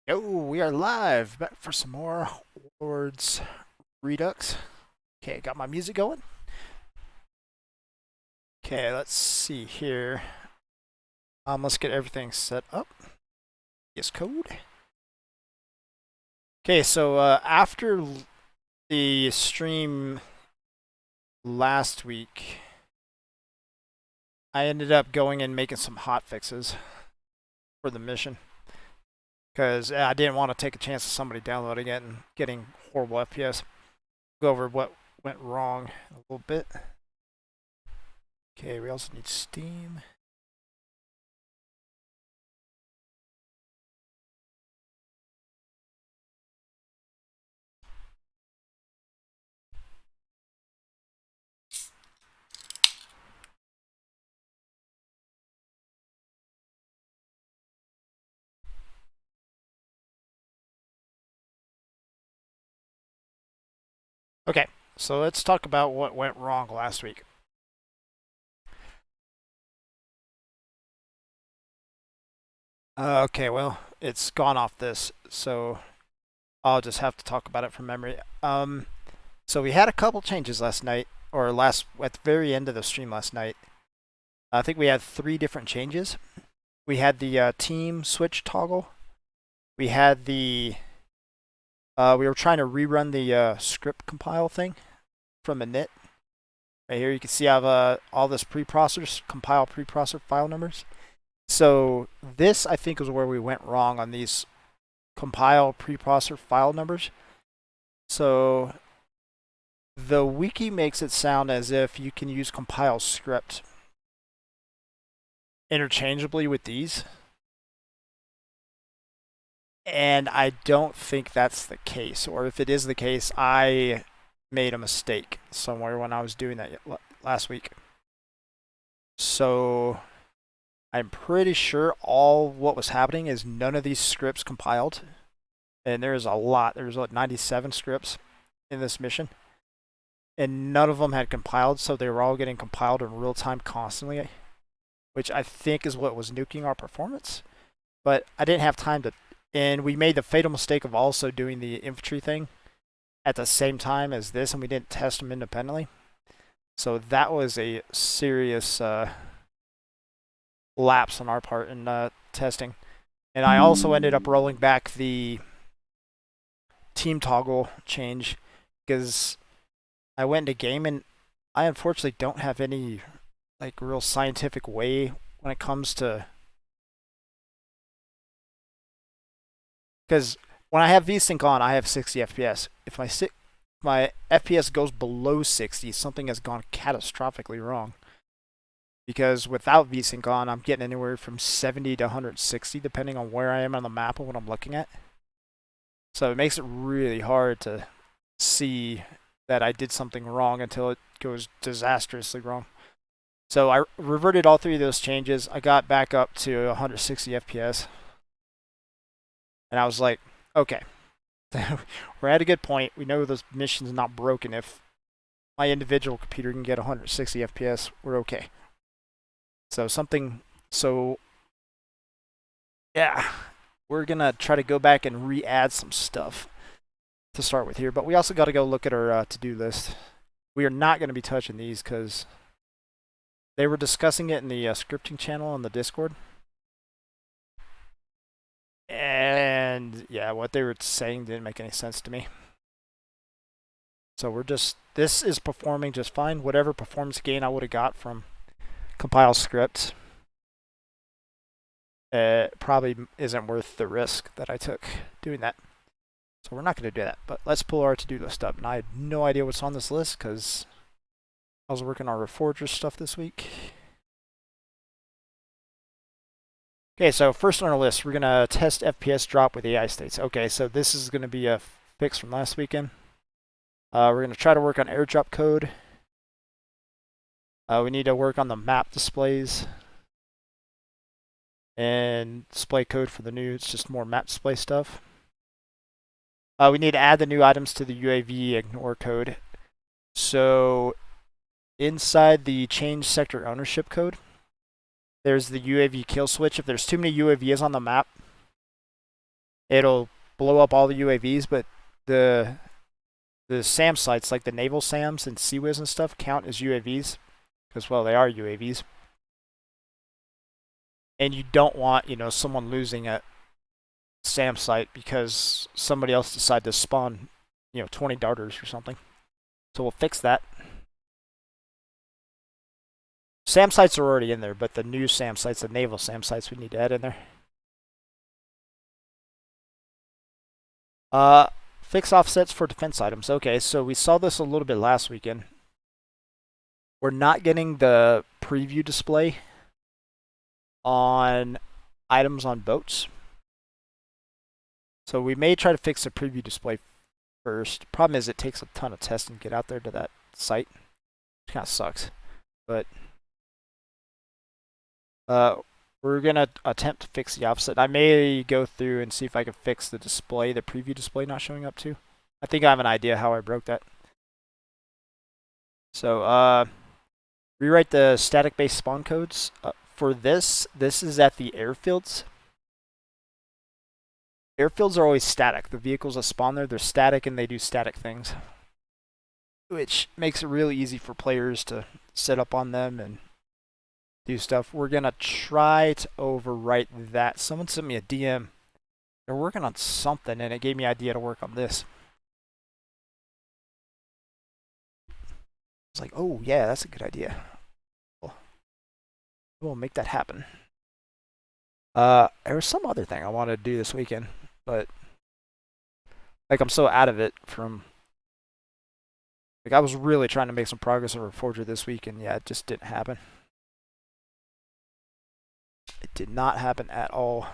Yo, we are live, back for some more Warlords Redux. Okay, got my music going. Okay, let's see here. Let's get everything set up. Yes, code. Okay, so after the stream last week, I ended up going and making some hot fixes for the mission. Because I didn't want to take a chance of somebody downloading it and getting horrible FPS. Go over what went wrong a little bit. Okay, we also need Steam. Okay, so let's talk about what went wrong last week. Okay, well, it's gone off this, so I'll just have to talk about it from memory. So we had a couple changes last night, or at the very end of the stream last night. I think we had 3 different changes. We had the team switch toggle. We had we were trying to rerun the script compile thing from init. Right here, you can see I have all this compile preprocessor file numbers. So this, I think, is where we went wrong on these compile preprocessor file numbers. So the wiki makes it sound as if you can use compile script interchangeably with these. And I don't think that's the case. Or if it is the case, I made a mistake somewhere when I was doing that last week. So I'm pretty sure all what was happening is none of these scripts compiled. And there's a lot. There's like 97 scripts in this mission. And none of them had compiled, so they were all getting compiled in real time constantly, which I think is what was nuking our performance. But I didn't have time to, and we made the fatal mistake of also doing the infantry thing at the same time as this, and we didn't test them independently. So that was a serious lapse on our part in testing. And I also ended up rolling back the team toggle change because I went into game and I unfortunately don't have any like real scientific way when it comes to, because when I have VSync on, I have 60 FPS. If my FPS goes below 60, something has gone catastrophically wrong. Because without VSync on, I'm getting anywhere from 70 to 160, depending on where I am on the map and what I'm looking at. So it makes it really hard to see that I did something wrong until it goes disastrously wrong. So I reverted all 3 of those changes. I got back up to 160 FPS. And I was like, okay, we're at a good point. We know this mission's not broken. If my individual computer can get 160 FPS, we're okay. So yeah, we're gonna try to go back and re-add some stuff to start with here. But we also got to go look at our to-do list. We are not going to be touching these because they were discussing it in the scripting channel on the Discord. And yeah, what they were saying didn't make any sense to me. So this is performing just fine. Whatever performance gain I would have got from compile scripts probably isn't worth the risk that I took doing that. So we're not going to do that. But let's pull our to-do list up. And I had no idea what's on this list because I was working on Reforger stuff this week. Okay, so first on our list, we're going to test FPS drop with AI states. Okay, so this is going to be a fix from last weekend. We're going to try to work on airdrop code. We need to work on the map displays and display code for the new. It's just more map display stuff. We need to add the new items to the UAV ignore code. So inside the change sector ownership code, there's the UAV kill switch. If there's too many UAVs on the map it'll blow up all the UAVs, but the SAM sites, like the naval SAMs and CIWS and stuff, count as UAVs because, well, they are UAVs. And you don't want, someone losing a SAM site because somebody else decided to spawn, 20 darters or something. So we'll fix that. SAM sites are already in there, but the new SAM sites, the naval SAM sites, we need to add in there. Fix offsets for defense items. Okay, so we saw this a little bit last weekend. We're not getting the preview display on items on boats. So we may try to fix the preview display first. Problem is it takes a ton of testing to get out there to that site. It kind of sucks. But we're going to attempt to fix the offset. I may go through and see if I can fix the display, the preview display not showing up too. I think I have an idea how I broke that. So rewrite the static-based spawn codes. For this is at the airfields. Airfields are always static. The vehicles that spawn there, they're static and they do static things, which makes it really easy for players to set up on them and do stuff. We're going to try to overwrite that. Someone sent me a DM. They're working on something, and it gave me an idea to work on this. It's like, oh, yeah, that's a good idea. We'll make that happen. There was some other thing I wanted to do this weekend, but I'm so out of it from... I was really trying to make some progress over Forger this week, and yeah, it just didn't happen. It did not happen at all.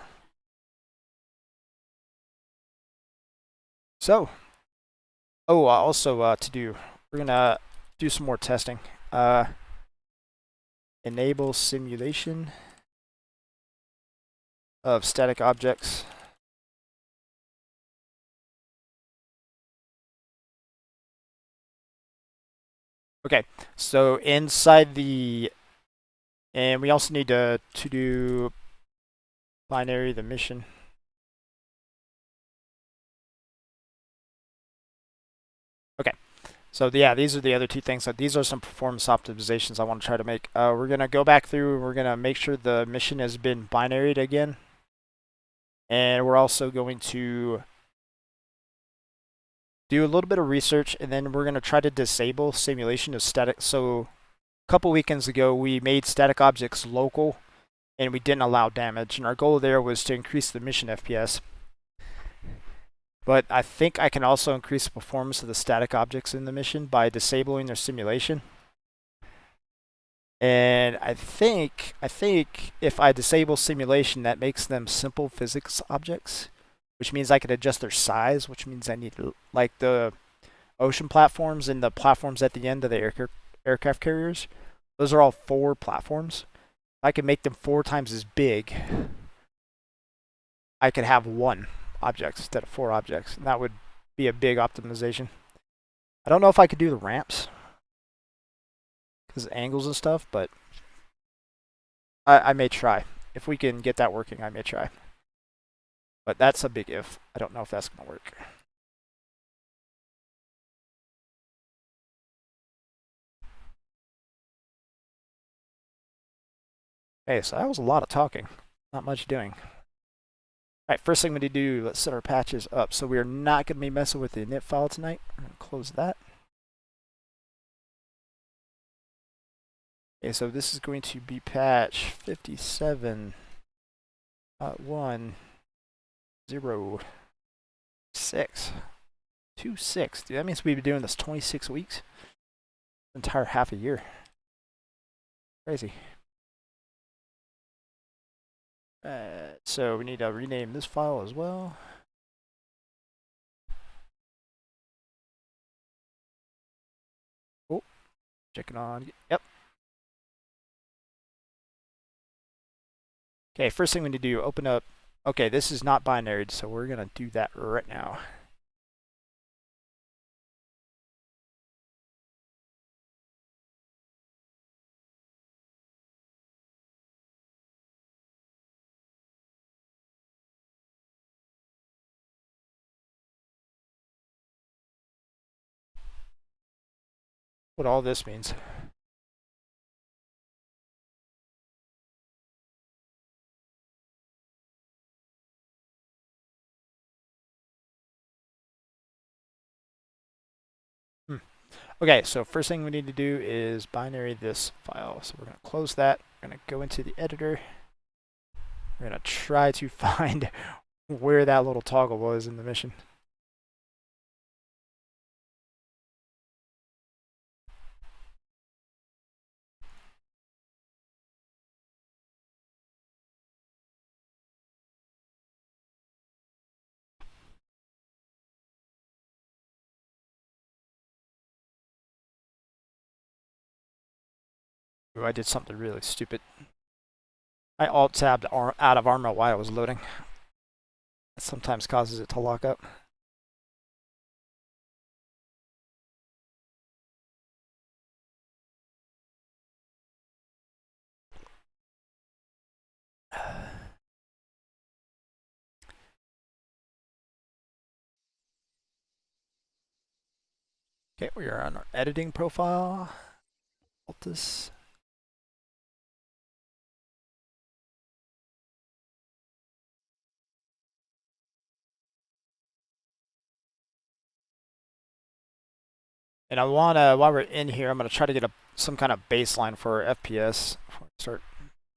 So, also we're gonna do some more testing. Enable simulation of static objects. Okay, so inside the, and we also need to do binary the mission. Okay, so yeah, these are the other two things. So these are some performance optimizations I want to try to make. We're gonna go back through and we're gonna make sure the mission has been binaried again, and we're also going to do a little bit of research, and then we're going to try to disable simulation of static. So a couple weekends ago, we made static objects local, and we didn't allow damage. And our goal there was to increase the mission FPS. But I think I can also increase the performance of the static objects in the mission by disabling their simulation. And I think if I disable simulation, that makes them simple physics objects, which means I can adjust their size, which means I need, like the ocean platforms and the platforms at the end of the aircraft carriers. Those are all 4 platforms. I can make them 4 times as big. I could have 1 object instead of 4 objects, and that would be a big optimization. I don't know if I could do the ramps because of angles and stuff, but I may try. If we can get that working, I may try. But that's a big if. I don't know if that's going to work. Okay, so that was a lot of talking. Not much doing. Alright, first thing we need to do, let's set our patches up. So we are not going to be messing with the init file tonight. We're going to close that. Okay, so this is going to be patch 57.1.0.6.26. Dude, that means we've been doing this 26 weeks. Entire half a year. Crazy. So we need to rename this file as well. Oh, checking on. Yep. Okay, first thing we need to do, open up. Okay, this is not binary, so we're going to do that right now. what all this means. Okay, so first thing we need to do is binary this file. So we're going to close that. We're going to go into the editor. We're going to try to find where that little toggle was in the mission. Ooh, I did something really stupid. I alt-tabbed out of Arma while I was loading. That sometimes causes it to lock up. Okay, we are on our editing profile. Alt this. And I wanna, while we're in here, I'm gonna try to get some kind of baseline for FPS before I start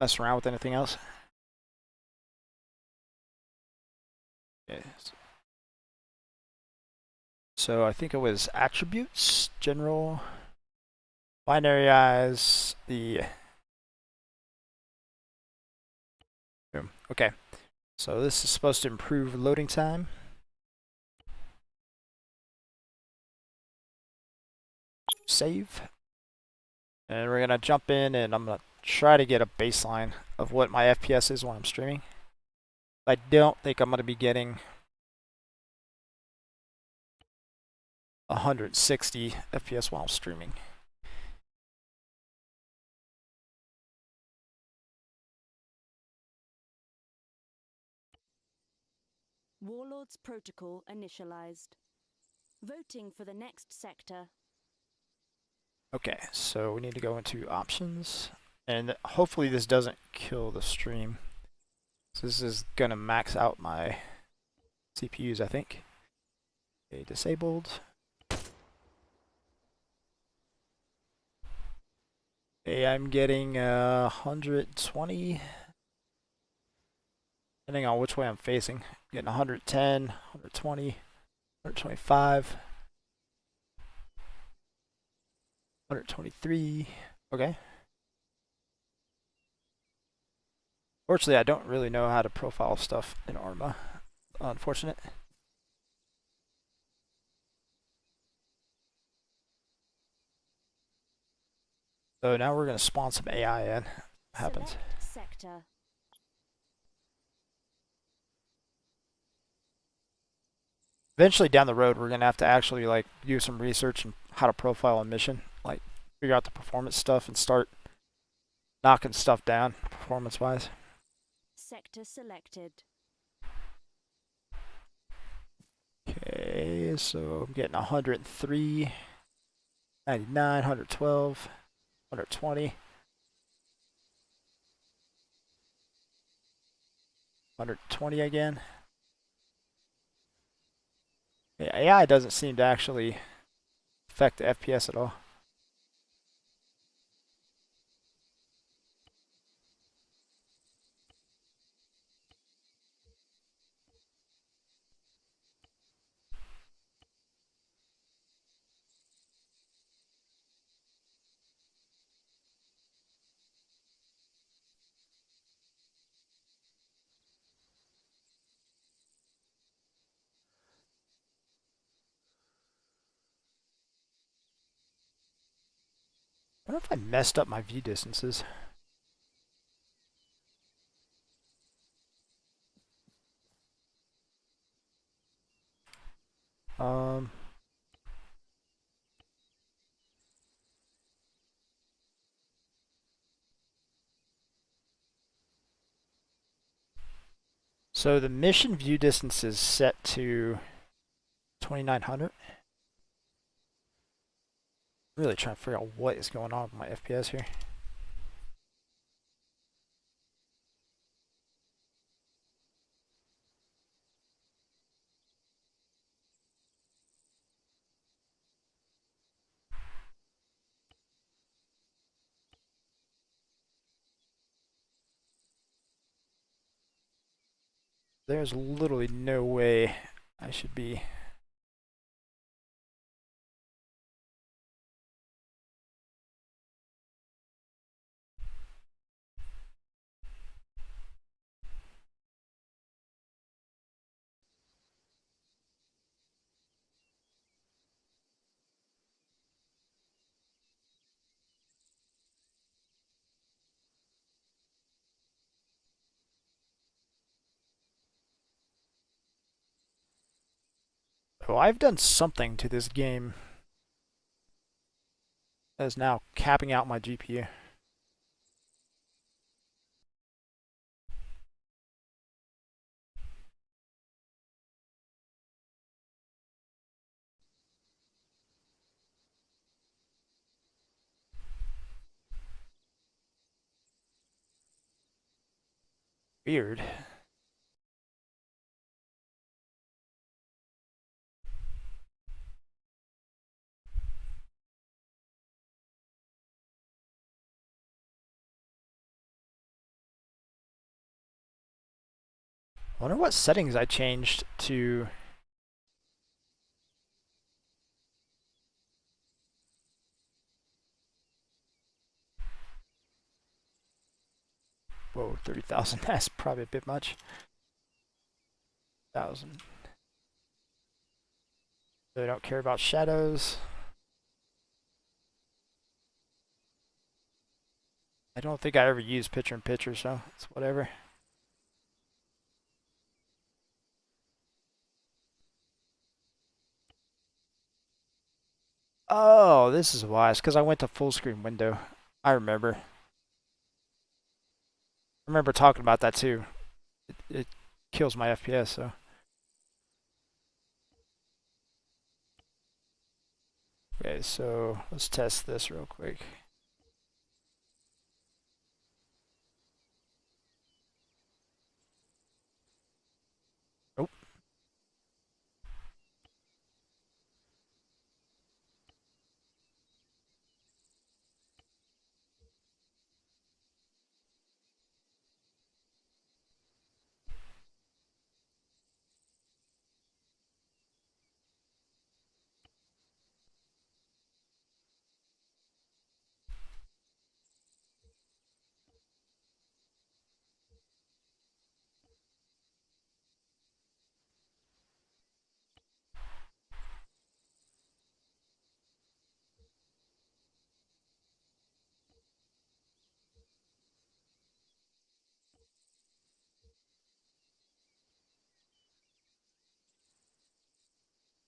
messing around with anything else. Okay. So I think it was attributes, general, binaryize the. Okay. So this is supposed to improve loading time. Save. And we're gonna jump in and I'm gonna try to get a baseline of what my FPS is when I'm streaming. I don't think I'm gonna be getting 160 FPS while I'm streaming. Warlords protocol initialized. Voting for the next sector. Okay, so we need to go into options, and hopefully this doesn't kill the stream. So this is gonna max out my CPUs, I think. Okay, disabled. Okay, I'm getting 120, depending on which way I'm facing. Getting 110, 120, 125, 123. Okay. Fortunately, I don't really know how to profile stuff in Arma. Unfortunate. So now we're going to spawn some AI in. Happens. Sector. Eventually down the road, we're going to have to actually like do some research on how to profile a mission, like figure out the performance stuff and start knocking stuff down performance-wise. Sector selected. Okay, so I'm getting 103, 99, 112, 120, 120 again. Yeah, AI doesn't seem to actually affect the FPS at all. I wonder if I messed up my view distances. Um, so the mission view distance is set to 2900. Really trying to figure out what is going on with my FPS here. There's literally no way I should be. Oh, I've done something to this game that is now capping out my GPU. Weird. I wonder what settings I changed to. Whoa, 30,000. That's probably a bit much. 1,000. Really don't care about shadows. I don't think I ever used picture in picture, so it's whatever. Oh, this is why. It's because I went to full screen window. I remember. I remember talking about that too. It kills my FPS, so. Okay, so let's test this real quick. Oh.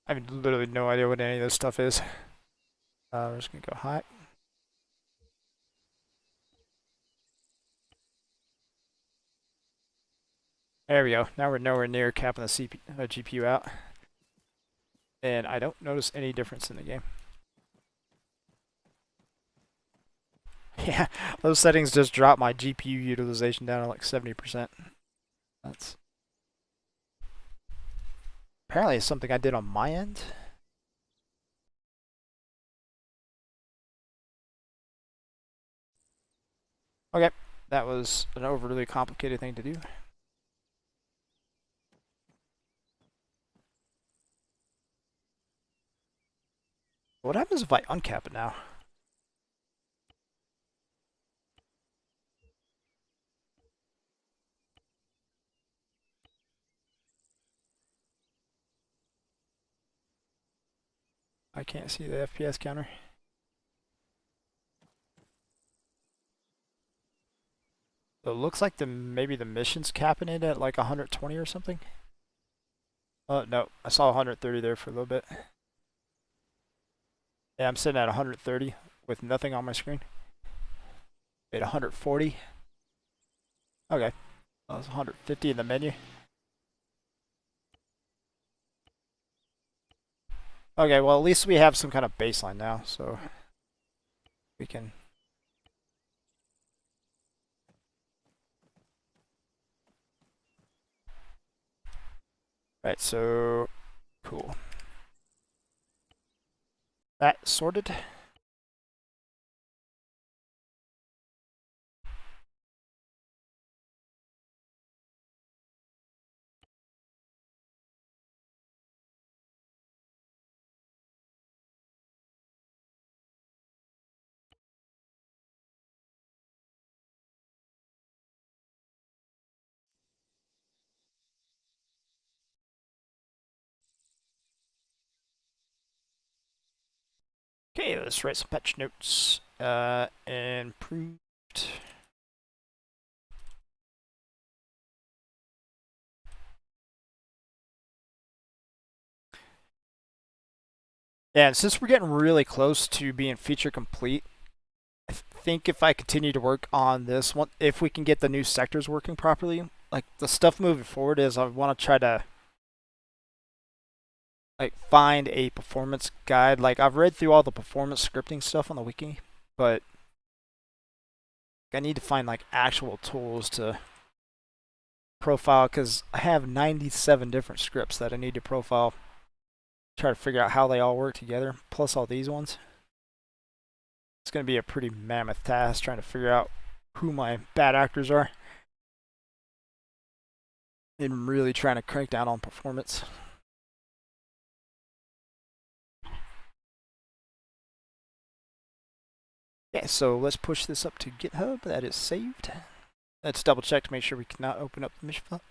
I have literally no idea what any of this stuff is. We're just gonna go high. There we go. Now we're nowhere near capping the GPU out. And I don't notice any difference in the game. Yeah, those settings just drop my GPU utilization down to like 70%. That's apparently it's something I did on my end. Okay, that was an overly complicated thing to do. What happens if I uncap it now? I can't see the FPS counter. So it looks like maybe the mission's capping it at like 120 or something. Oh no, I saw 130 there for a little bit. Yeah, I'm sitting at 130 with nothing on my screen. At 140. Okay, that was 150 in the menu. Okay, well at least we have some kind of baseline now, so we can. Right, so cool. That sorted. Okay, let's write some patch notes. Improved. Yeah, and since we're getting really close to being feature complete, I think if I continue to work on this one, if we can get the new sectors working properly, like the stuff moving forward is I want to try to like find a performance guide. Like I've read through all the performance scripting stuff on the wiki, but I need to find like actual tools to profile because I have 97 different scripts that I need to profile. Try to figure out how they all work together, plus all these ones. It's going to be a pretty mammoth task trying to figure out who my bad actors are and really trying to crank down on performance. Yeah, so let's push this up to GitHub. That is saved. Let's double check to make sure we cannot open up the mission file.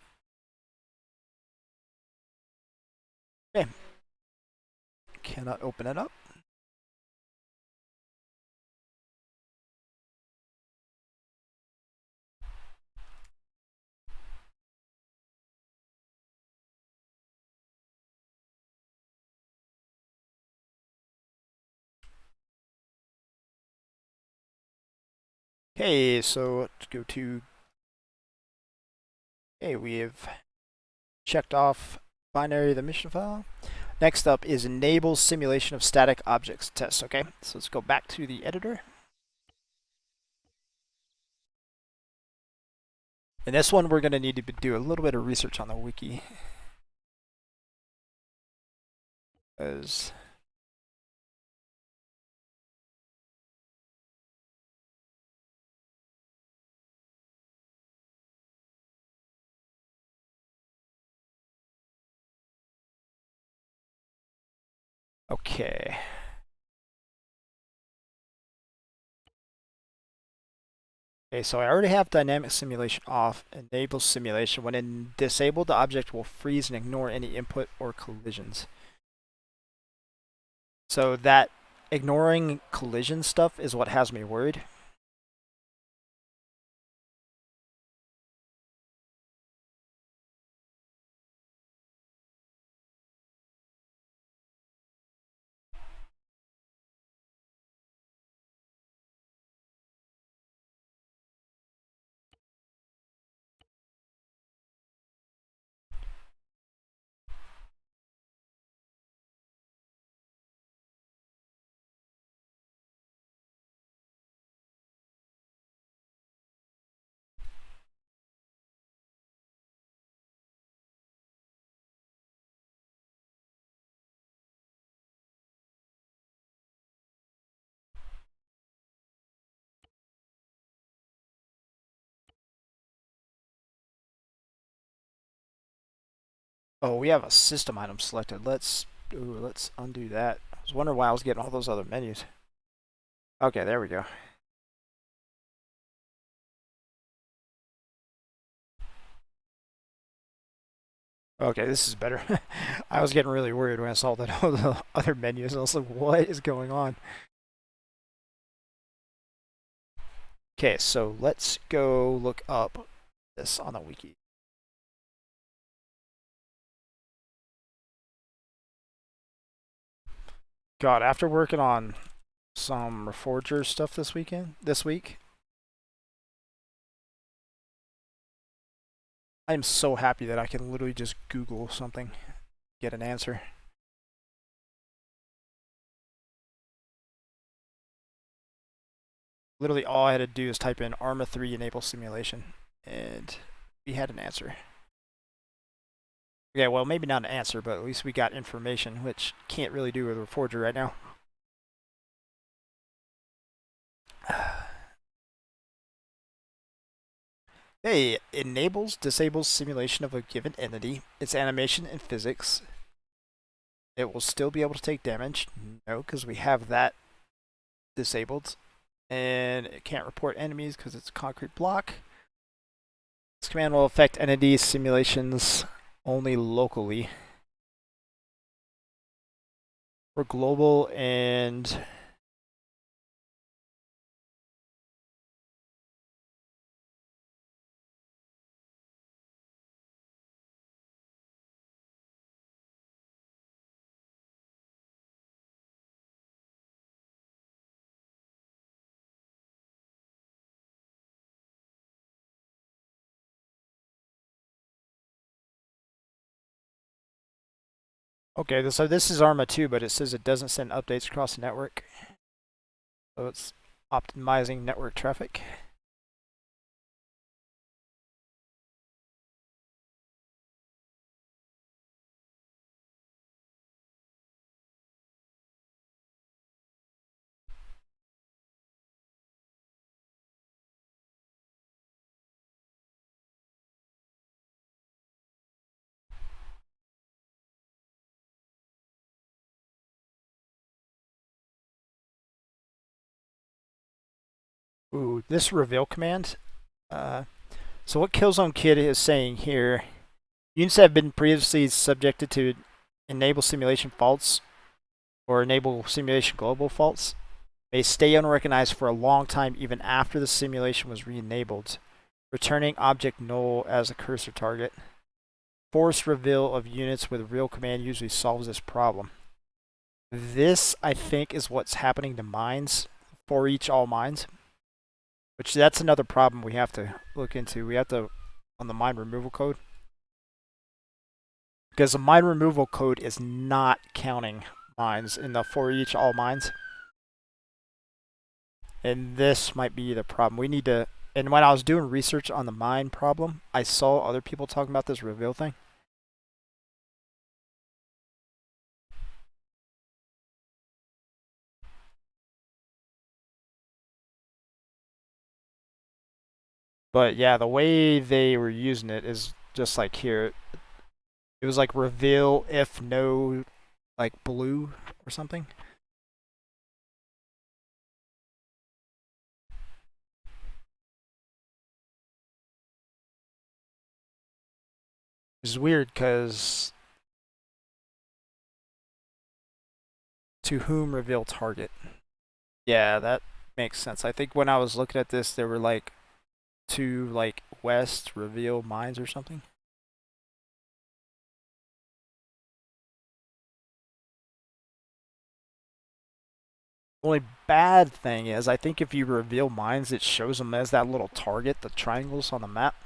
Okay. Cannot open it up. Okay, so let's go to. Okay, we have checked off binary of the mission file. Next up is enable simulation of static objects test. Okay, so let's go back to the editor. And this one we're going to need to do a little bit of research on the wiki. As okay. Okay, so I already have dynamic simulation off. Enable simulation. When disabled, the object will freeze and ignore any input or collisions. So that ignoring collision stuff is what has me worried. Oh, we have a system item selected. Let's undo that. I was wondering why I was getting all those other menus. Okay, there we go. Okay, this is better. I was getting really worried when I saw that all the other menus. I was like, what is going on? Okay, so let's go look up this on the wiki. God, after working on some Reforger stuff this week, I'm so happy that I can literally just Google something, get an answer. literally all I had to do is type in Arma 3 enable simulation, and we had an answer. Okay, well, maybe not an answer, but at least we got information, which can't really do with a forger right now. Hey, enables, disables simulation of a given entity, its animation and physics. It will still be able to take damage. No, because we have that disabled. And it can't report enemies because it's a concrete block. This command will affect entity simulations only locally. For global and okay, so this is Arma 2, but it says it doesn't send updates across the network. So it's optimizing network traffic. Ooh, this reveal command. So what Killzone Kid is saying here, units that have been previously subjected to enable simulation faults or enable simulation global faults may stay unrecognized for a long time even after the simulation was re-enabled, returning object null as a cursor target. Forced reveal of units with real command usually solves this problem. This, I think, is what's happening to mines, for each all mines, which that's another problem we have to look into. We have to, on the mine removal code, because the mine removal code is not counting mines in the for each all mines. And this might be the problem. We need to, and when I was doing research on the mine problem, I saw other people talking about this reveal thing. But yeah, the way they were using it is just like here. It was like reveal if no, like blue or something. Which is weird because to whom reveal target. Yeah, that makes sense. I think when I was looking at this, there were like two like west reveal mines or something. Only bad thing is, I think if you reveal mines, it shows them as that little target, the triangles on the map.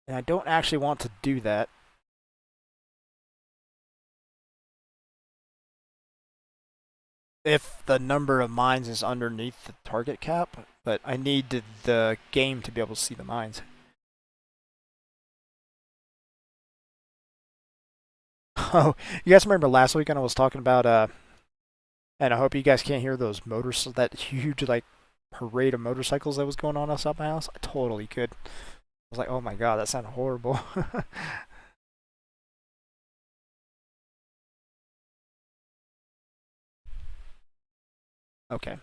And I don't actually want to do that. If the number of mines is underneath the target cap, but I need the game to be able to see the mines. Oh, you guys remember last week when I was talking about, and I hope you guys can't hear those motors, that huge, like, parade of motorcycles that was going on outside my house? I totally could. I was like, oh my god, that sounded horrible. Okay.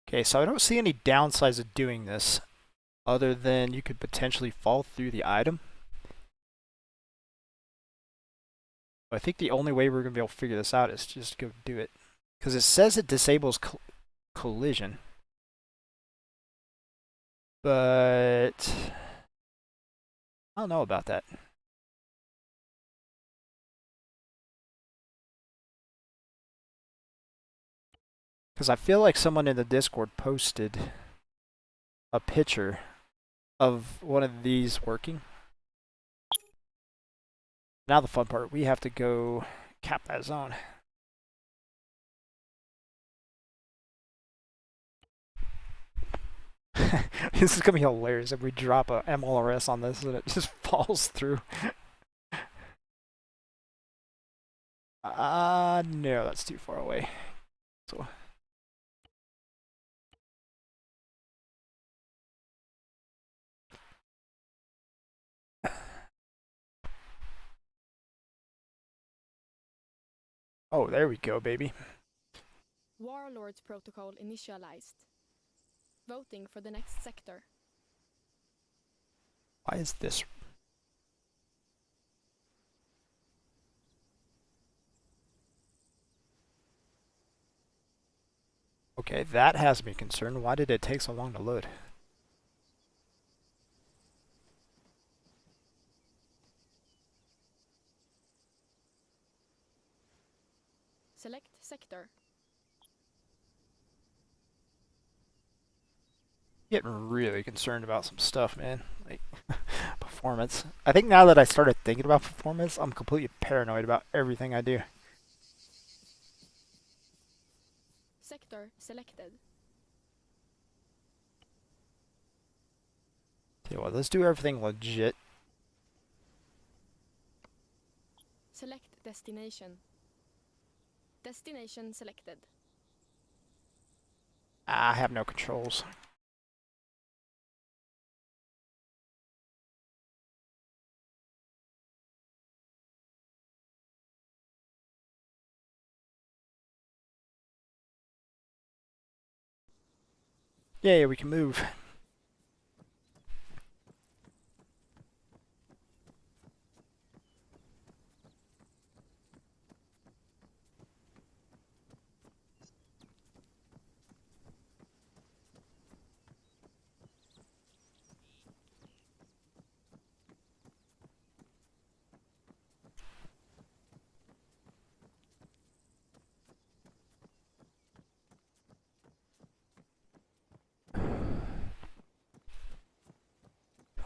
Okay, so I don't see any downsides of doing this, other than you could potentially fall through the item. But I think the only way we're going to be able to figure this out is just go do it. Because it says it disables collision. But I don't know about that. Because I feel like someone in the Discord posted a picture of one of these working. Now the fun part, we have to go cap that zone. This is gonna be hilarious if we drop a MLRS on this and it just falls through. No, that's too far away. So. Oh, there we go, baby. Warlords protocol initialized. Voting for the next sector. Why is this? Okay, that has me concerned. Why did it take so long to load? Select sector. Getting really concerned about some stuff, man. Like performance. I think now that I started thinking about performance, I'm completely paranoid about everything I do. Sector selected. Tell you what, let's do everything legit. Select destination. Destination selected. I have no controls. Yeah, we can move.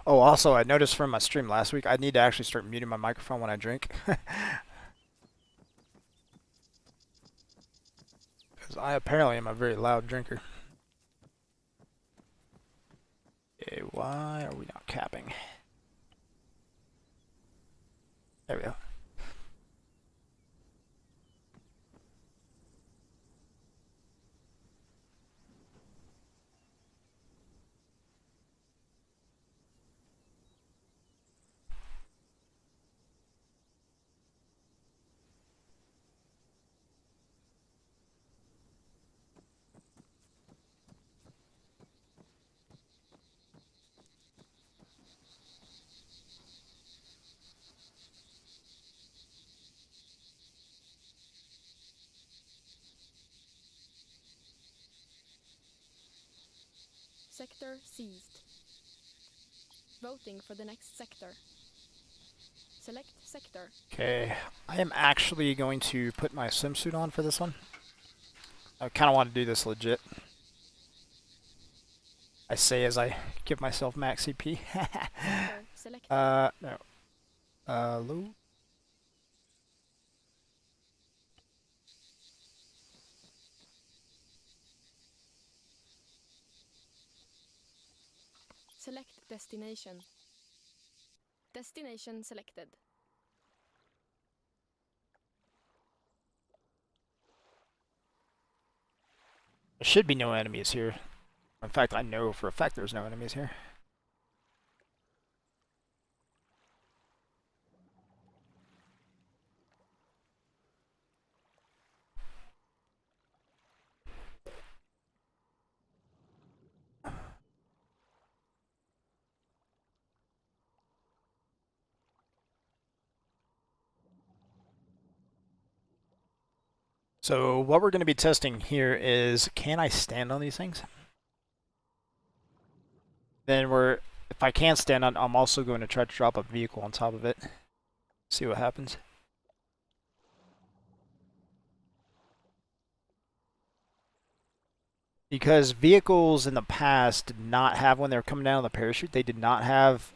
Oh, also, I noticed from my stream last week, I need to actually start muting my microphone when I drink. Because I apparently am a very loud drinker. Okay, why are we not capping? There we go. Sector seized. Voting for the next sector. Select sector. Okay, I am actually going to put my swimsuit on for this one. I kind of want to do this legit. I say as I give myself max CP. Sector selected. No. Low. Select destination. Destination selected. There should be no enemies here. In fact, I know for a fact there's no enemies here. So what we're going to be testing here is, can I stand on these things? Then if I can't stand on, I'm also going to try to drop a vehicle on top of it. See what happens. Because vehicles in the past did not have, when they were coming down on the parachute, they did not have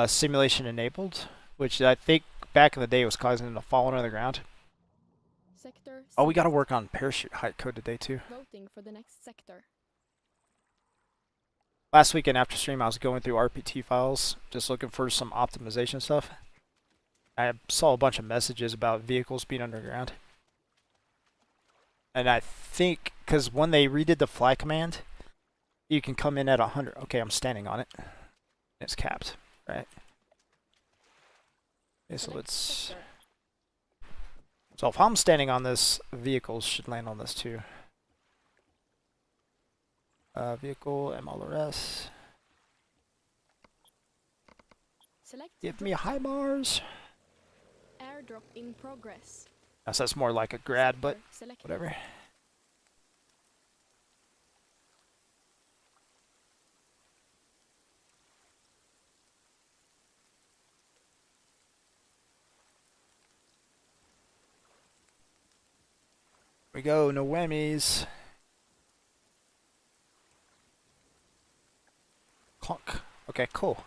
simulation enabled, which I think back in the day was causing them to fall under the ground. Sector Oh, we got to seized. work on parachute height code today too. Voting for the next sector. Last weekend after stream, I was going through RPT files, just looking for some optimization stuff. I saw a bunch of messages about vehicles being underground. And I think, because when they redid the fly command, you can come in at 100. Okay, I'm standing on it. It's capped, right? Okay, so Select let's... sector. So if I'm standing on this, vehicles should land on this too. Vehicle, MLRS. Select Give me drop high zone. Mars. Airdrop in progress. So that's more like a grad, but Sector selected. whatever. We go, no whammies. Clunk. Okay, cool.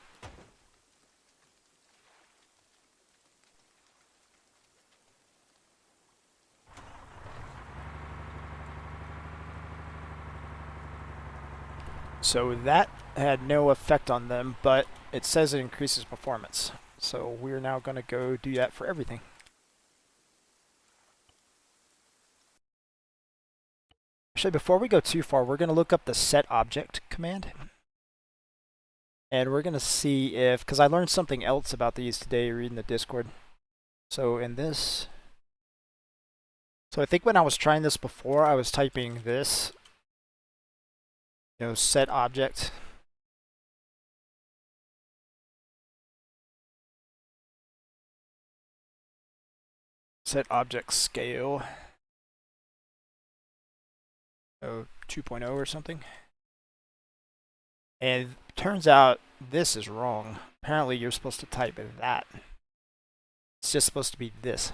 So that had no effect on them, but it says it increases performance. So we're now going to go do that for everything. Actually, before we go too far, we're going to look up the set object command. And we're going to see if, because I learned something else about these today reading the Discord. So in this, so I think when I was trying this before, I was typing this, set object. Set object scale. 2.0 or something. And turns out this is wrong. Apparently you're supposed to type that. It's just supposed to be this.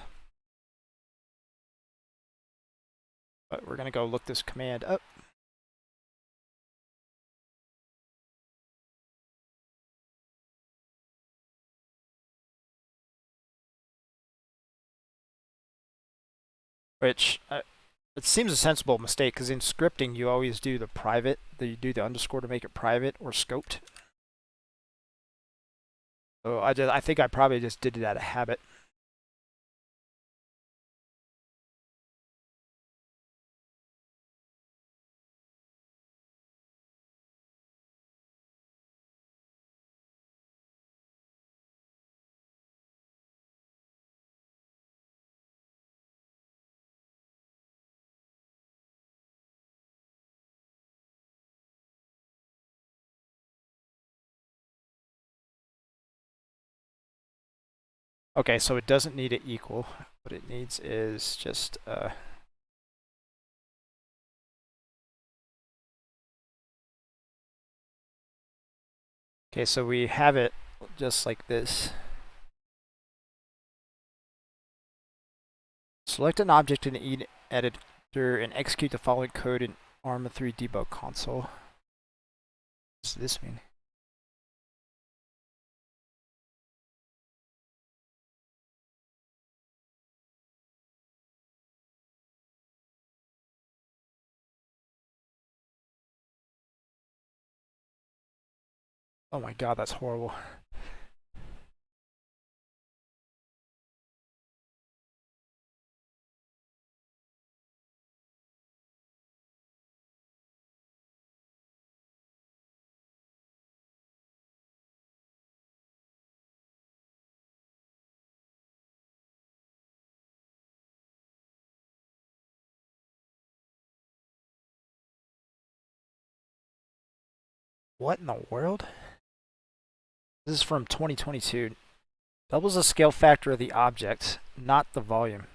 But we're going to go look this command up. Which, it seems a sensible mistake, because in scripting you always do the private, you do the underscore to make it private or scoped. So I think I probably just did it out of habit. Okay, so it doesn't need it equal. What it needs is just okay, so we have it just like this. Select an object in the editor and execute the following code in Arma 3 debug console. What does this mean? Oh my god, that's horrible. What in the world? This is from 2022. Doubles the scale factor of the object, not the volume.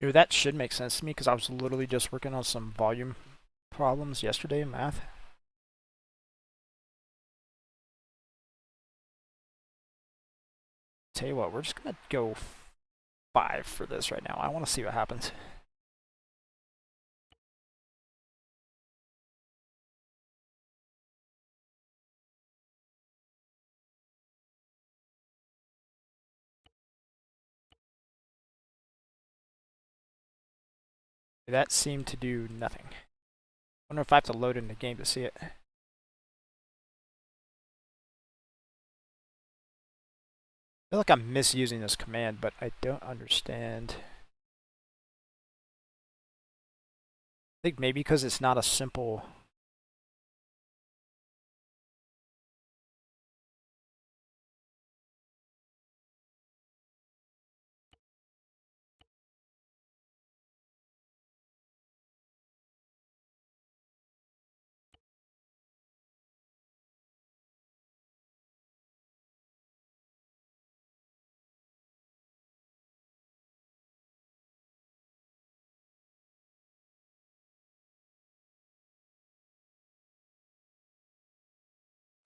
That should make sense to me because I was literally just working on some volume problems yesterday in math. Tell you what, we're just gonna go 5 for this right now. I want to see what happens. That seemed to do nothing. Wonder if I have to load in the game to see it. I feel like I'm misusing this command, but I don't understand. I think maybe because it's not a simple...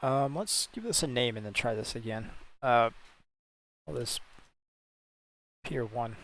let's give this a name and then try this again. Call this Pier 1.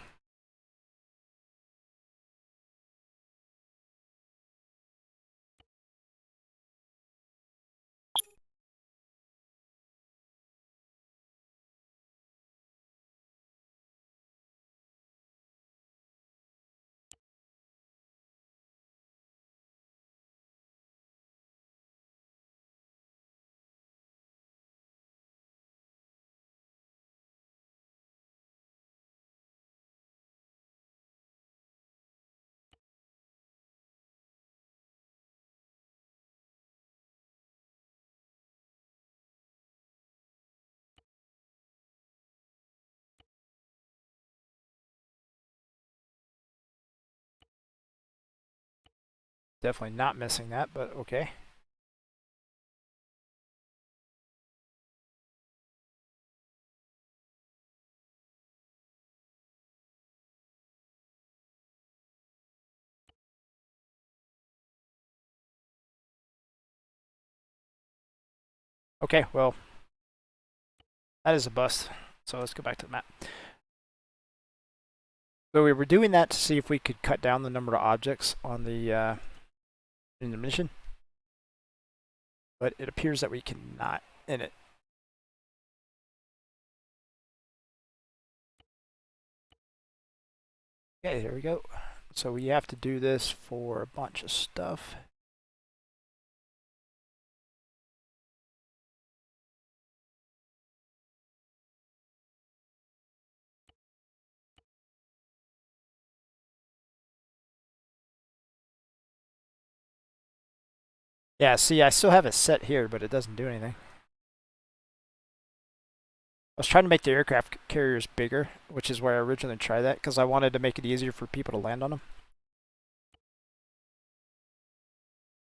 Definitely not missing that, but okay. Okay, well, that is a bust. So let's go back to the map. So we were doing that to see if we could cut down the number of objects on the in the mission, but it appears that we cannot in it. Okay, there we go. So we have to do this for a bunch of stuff. Yeah, see, I still have it set here, but it doesn't do anything. I was trying to make the aircraft carriers bigger, which is where I originally tried that, because I wanted to make it easier for people to land on them.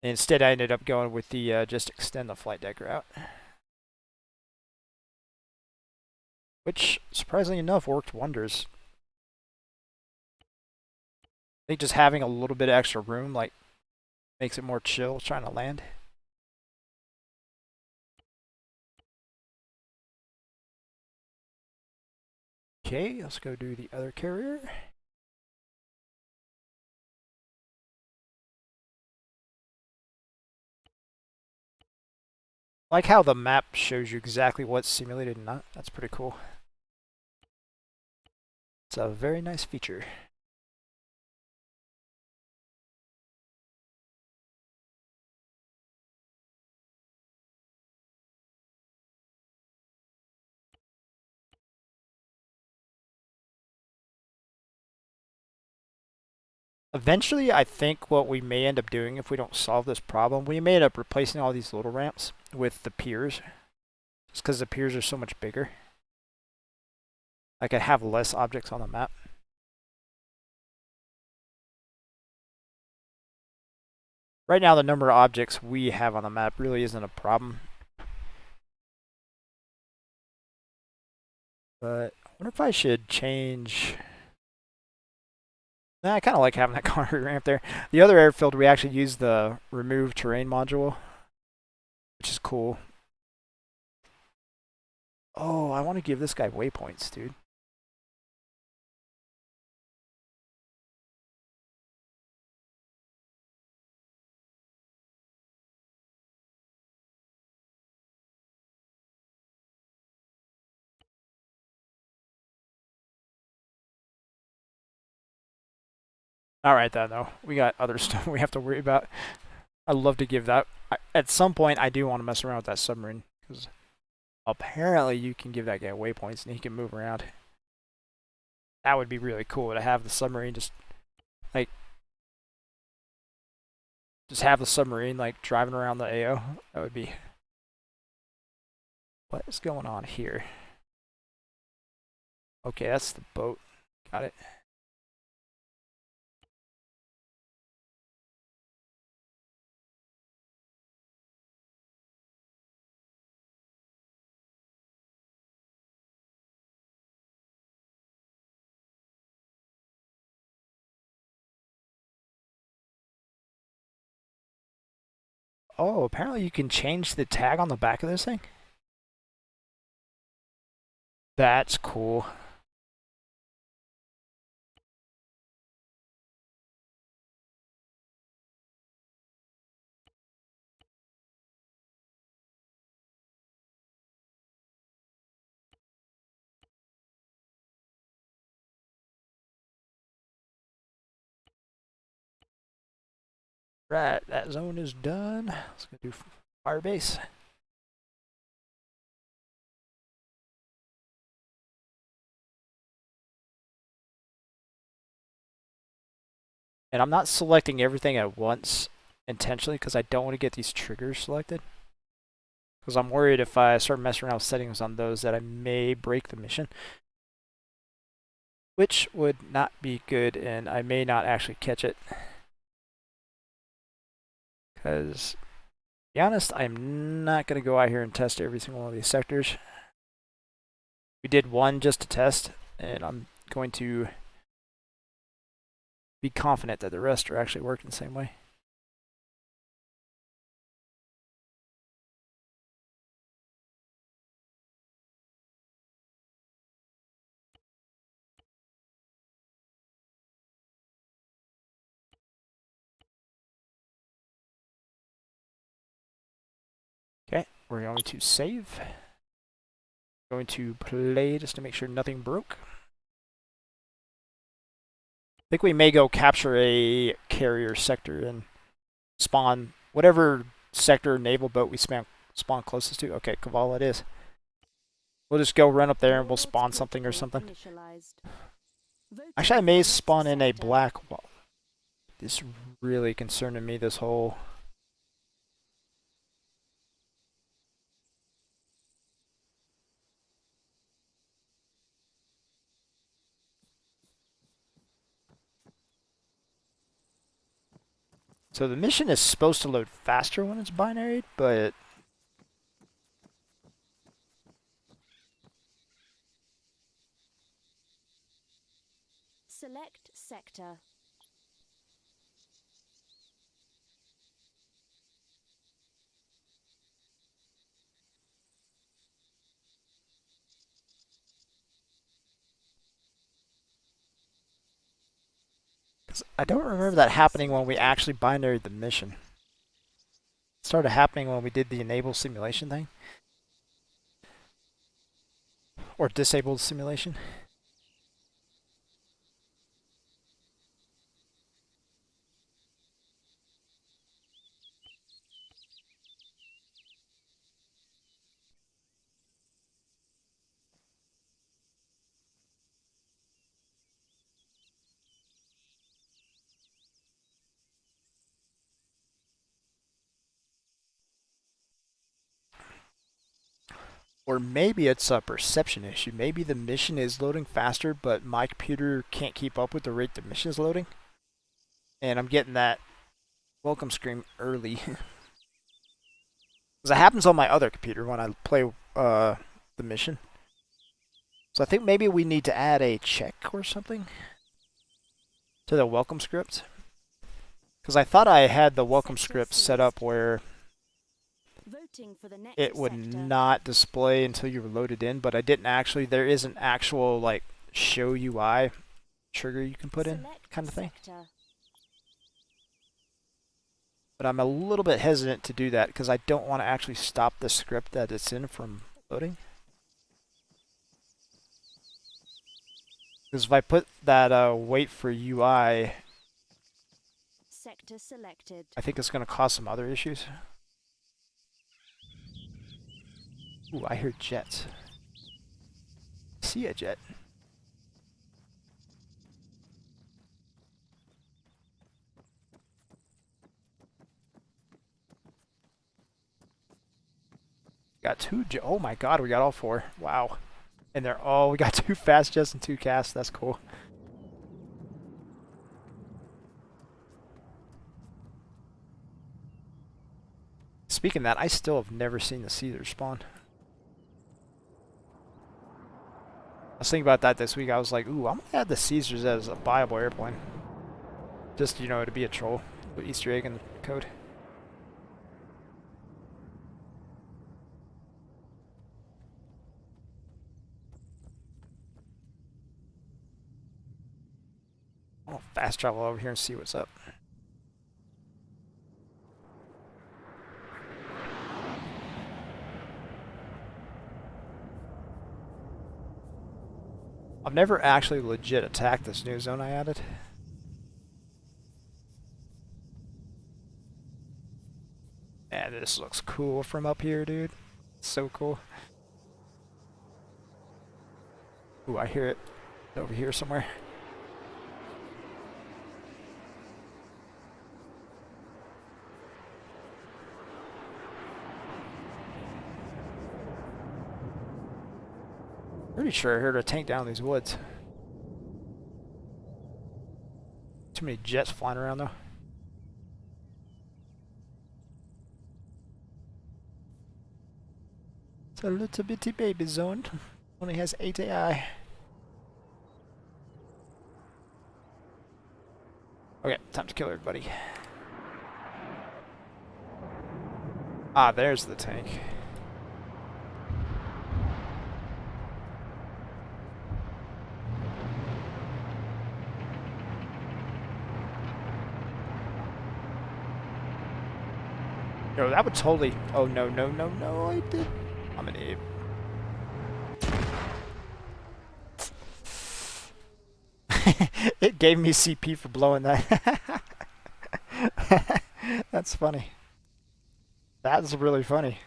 And instead, I ended up going with the just extend the flight deck route. Which, surprisingly enough, worked wonders. I think just having a little bit of extra room, like, makes it more chill trying to land. Okay, let's go do the other carrier. Like how the map shows you exactly what's simulated and not. That's pretty cool. It's a very nice feature. Eventually, I think what we may end up doing if we don't solve this problem, we may end up replacing all these little ramps with the piers. Just because the piers are so much bigger. I could have less objects on the map. Right now, the number of objects we have on the map really isn't a problem. But I wonder if I should change I kind of like having that concrete ramp there. The other airfield, we actually used the remove terrain module, which is cool. Oh, I want to give this guy waypoints, dude. Alright then, though. We got other stuff we have to worry about. I'd love to give that. At some point, I do want to mess around with that submarine. Because apparently you can give that guy waypoints and he can move around. That would be really cool to have the submarine just have the submarine like driving around the AO. That would be. What is going on here? Okay, that's the boat. Got it. Oh, apparently you can change the tag on the back of this thing. That's cool. Right, that zone is done. Let's go do Firebase. And I'm not selecting everything at once intentionally because I don't want to get these triggers selected. Because I'm worried if I start messing around with settings on those that I may break the mission. Which would not be good, and I may not actually catch it. Because, to be honest, I'm not going to go out here and test every single one of these sectors. We did one just to test, and I'm going to be confident that the rest are actually working the same way. Okay, we're going to save. Going to play just to make sure nothing broke. I think we may go capture a carrier sector and spawn whatever sector naval boat we spawn closest to. Okay, Kavala it is. We'll just go run up there and we'll spawn something or something. Actually, I may spawn in a black wall. This really concerning me, this whole... So the mission is supposed to load faster when it's binary, but... Select sector. I don't remember that happening when we actually binaried the mission. It started happening when we did the enable simulation thing. Or disabled simulation. Or maybe it's a perception issue. Maybe the mission is loading faster, but my computer can't keep up with the rate the mission is loading. And I'm getting that welcome screen early. Because it happens on my other computer when I play the mission. So I think maybe we need to add a check or something. to the welcome script. Because I thought I had the welcome Sector script seized. set up where Voting for the next it would sector. not display until you were loaded in, but I didn't actually. There is an actual like show UI trigger you can put in Select kind of thing. sector. But I'm a little bit hesitant to do that because I don't want to actually stop the script that it's in from loading. Because if I put that wait for UI, Sector selected. I think it's going to cause some other issues. Ooh, I hear jets. See a jet. Got two jets. Oh my god, we got all four. Wow. And they're all, we got two fast jets and two casts. That's cool. Speaking of that, I still have never seen the Caesar spawn. I was thinking about that this week. I was like, ooh, I'm gonna add the Caesars as a viable airplane. Just, you know, to be a troll. Put Easter egg in the code. I'll fast travel over here and see what's up. I've never actually legit attacked this new zone I added. Man, this looks cool from up here, dude. So cool. Ooh, I hear it over here somewhere. Pretty sure I heard a tank down these woods. Too many jets flying around though. It's a little bitty baby zone. Only has 8 AI. Okay, time to kill everybody. Ah, there's the tank. No, that would totally... Oh, no, no, no, no, I did... I'm an idiot. It gave me CP for blowing that. That's funny. That's really funny.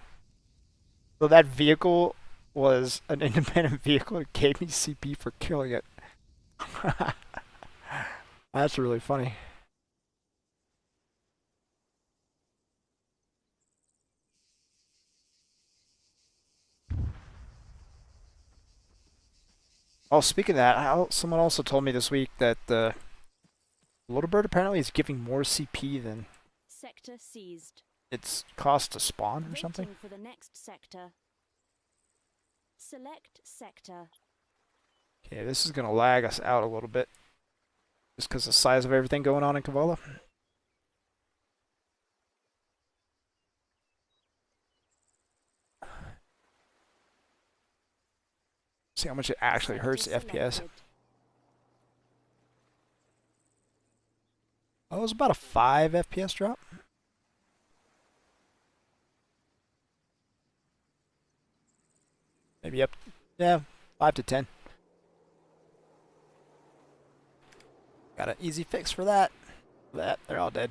So that vehicle was an independent vehicle. It gave me CP for killing it. That's really funny. Oh, speaking of that, someone also told me this week that the Little Bird apparently is giving more CP than Sector seized. its cost to spawn or something. Voting for the next sector. Select sector. Okay, this is going to lag us out a little bit. Just because of the size of everything going on in Kavala. See how much it actually hurts the FPS. Selected. Oh, it was about a 5 FPS drop. Maybe up, yeah, 5 to 10. Got an easy fix for that. They're all dead.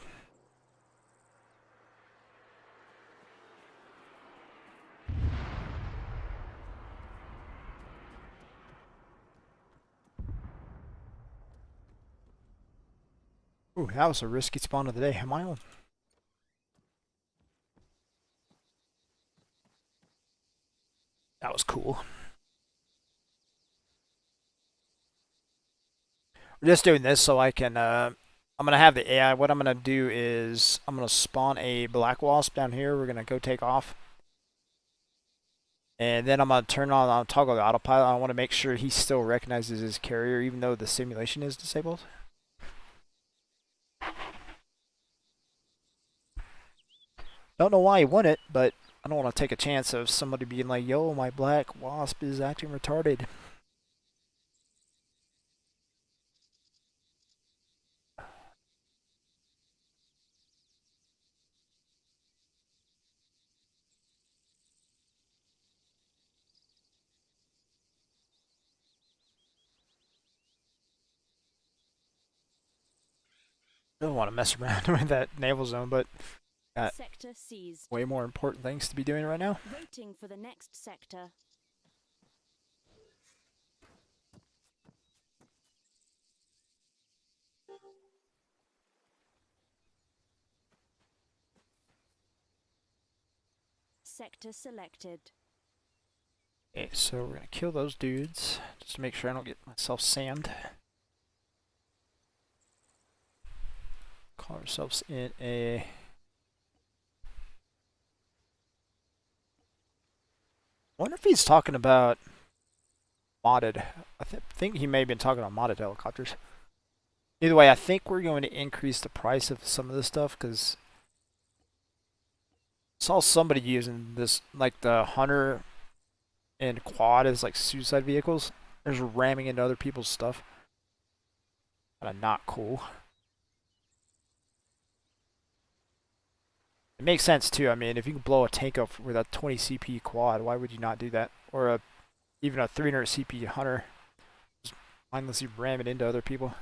Ooh, that was a risky spawn of the day. Am I on? That was cool. We're just doing this so I can, I'm going to have the AI. What I'm going to do is I'm going to spawn a black wasp down here. We're going to go take off. And then I'm going to turn on, I'll toggle the autopilot. I want to make sure he still recognizes his carrier even though the simulation is disabled. Don't know why he won it, but I don't want to take a chance of somebody being like, yo, my black wasp is acting retarded. I don't want to mess around with that naval zone, but got Sector seized. way more important things to be doing right now. Voting for the next sector. Sector selected. Okay, so we're gonna kill those dudes just to make sure I don't get myself sand. Call ourselves in a wonder if he's talking about modded. I think he may have been talking about modded helicopters. Either way, I think we're going to increase the price of some of this stuff because I saw somebody using this, like the Hunter and Quad as like suicide vehicles. They're just ramming into other people's stuff. Kind of not cool. It makes sense too. I mean, if you can blow a tank up with a 20 CP Quad, why would you not do that? Or even a 300 CP Hunter. Just mindlessly ram it into other people.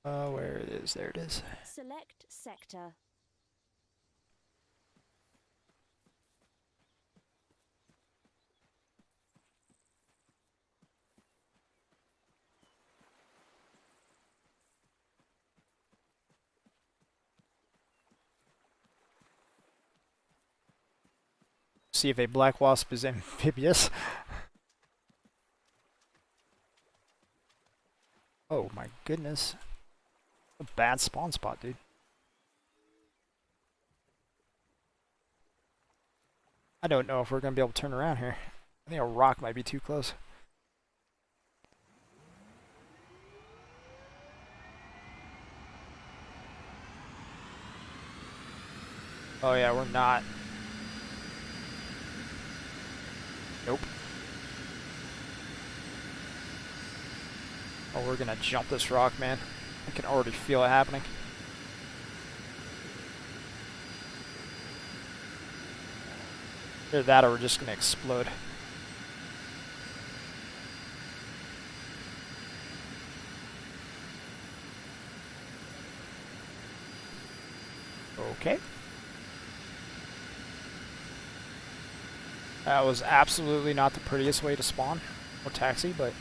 Where it is? There it is. Select sector. See if a black wasp is amphibious. Oh my goodness. A bad spawn spot, dude. I don't know if we're going to be able to turn around here. I think a rock might be too close. Oh yeah, we're not. Nope. Oh, we're gonna jump this rock, man. I can already feel it happening. Either that or we're just gonna explode. Okay. That was absolutely not the prettiest way to spawn or taxi, but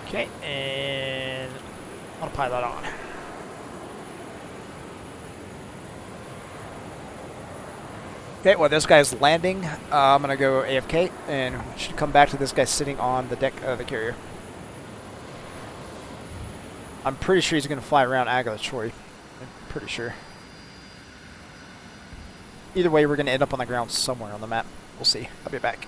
okay, and autopilot on. Okay, well this guy's landing. I'm gonna go AFK and should come back to this guy sitting on the deck of the carrier. I'm pretty sure he's gonna fly around Agatha Troy. I'm pretty sure. Either way, we're gonna end up on the ground somewhere on the map. We'll see. I'll be back.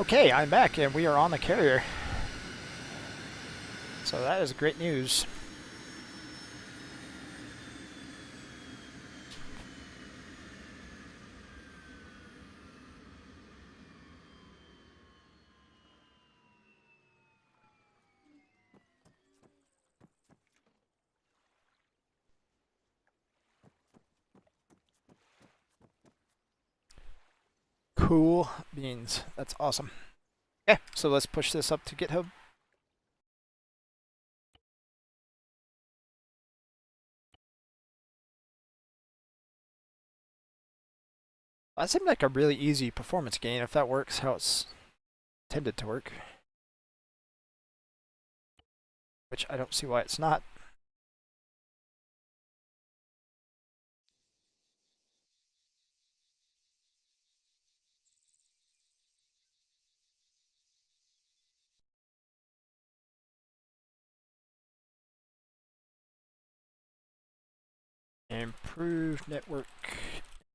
Okay, I'm back and we are on the carrier. So that is great news. Cool beans. That's awesome. Okay, so let's push this up to GitHub. That seemed like a really easy performance gain if that works how it's intended to work. Which I don't see why it's not. Improve network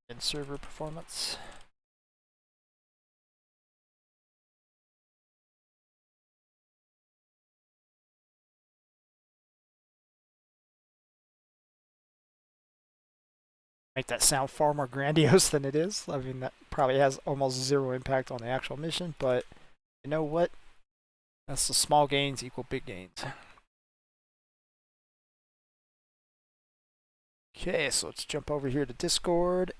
and server performance. Make that sound far more grandiose than it is. I mean, that probably has almost zero impact on the actual mission, but you know what? That's the small gains equal big gains. Okay, so let's jump over here to Discord.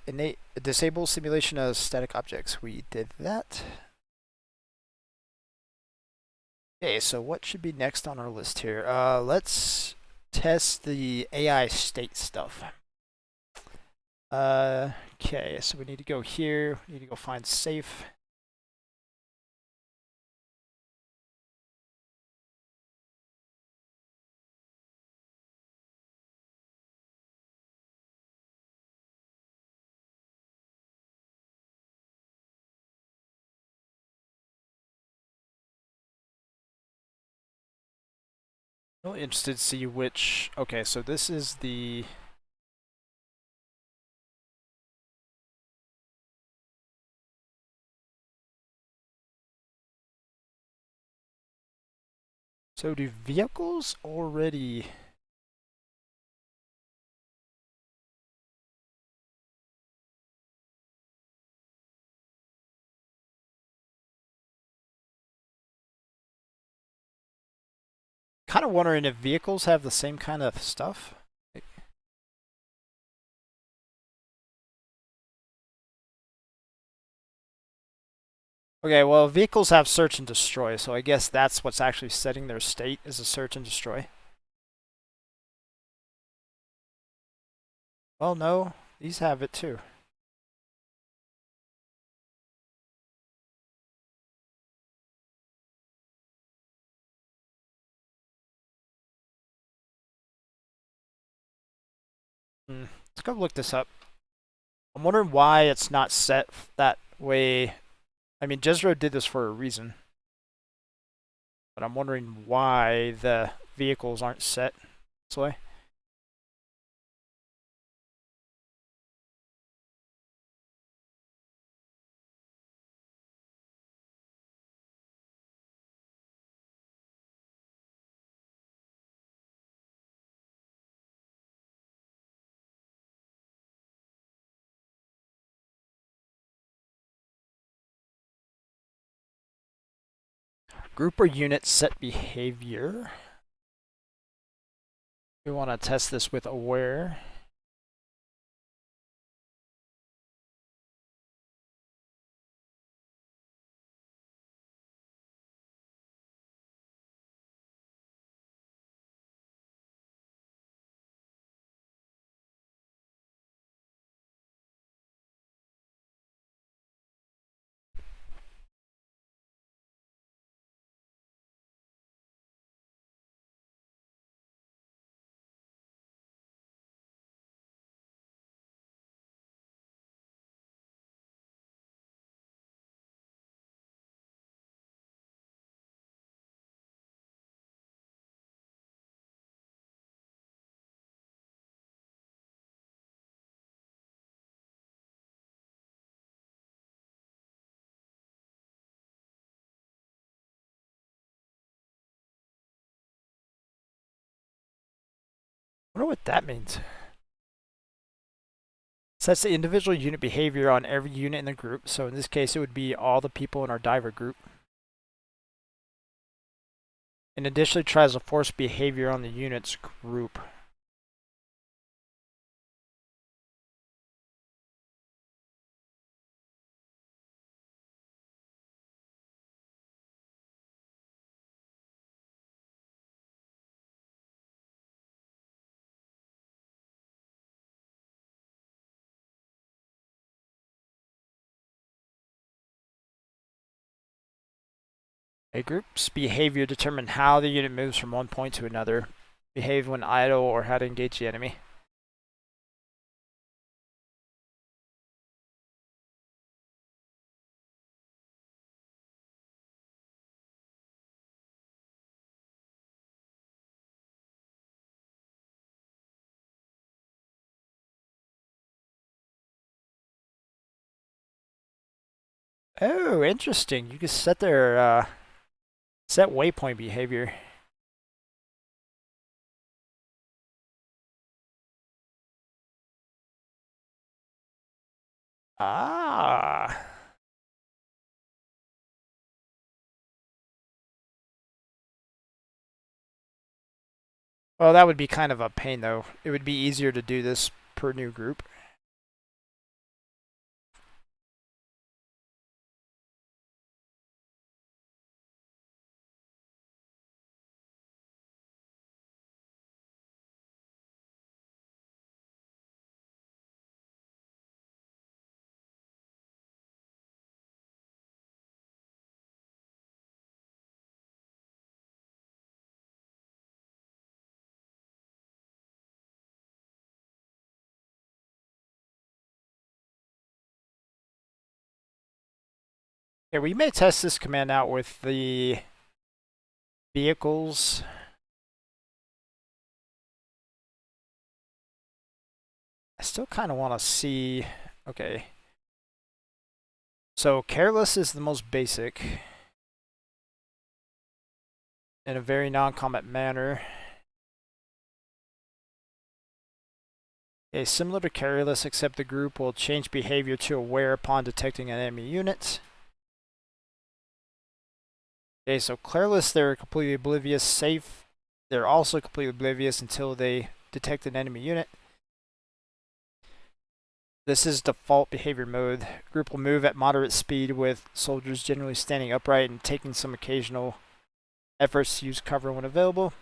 Disable simulation of static objects. We did that. Okay, so what should be next on our list here? Let's test the AI state stuff. Okay, so we need to go here. We need to go find safe. Really interested to see which. Okay, so this is the. So do vehicles already? Kind of wondering if vehicles have the same kind of stuff. Okay, well, vehicles have search and destroy, so I guess that's what's actually setting their state is a search and destroy. Well, no, these have it too. Let's go look this up. I'm wondering why it's not set that way. I mean, Jezro did this for a reason. But I'm wondering why the vehicles aren't set this way. Group or unit set behavior. We want to test this with aware. wonder what that means. Sets the individual unit behavior on every unit in the group. So in this case, it would be all the people in our diver group. And additionally tries to force behavior on the unit's group. A group's behavior determines how the unit moves from one point to another, behave when idle, or how to engage the enemy. Oh, interesting. You can set their set waypoint behavior. Ah. Well, that would be kind of a pain, though. It would be easier to do this per new group. Yeah, we may test this command out with the vehicles. I still kind of want to see. Okay. So careless is the most basic. In a very non-combat manner. Okay, similar to careless, except the group will change behavior to aware upon detecting an enemy unit. Okay, so careless, they're completely oblivious. Safe, they're also completely oblivious until they detect an enemy unit. This is default behavior mode. Group will move at moderate speed with soldiers generally standing upright and taking some occasional efforts to use cover when available.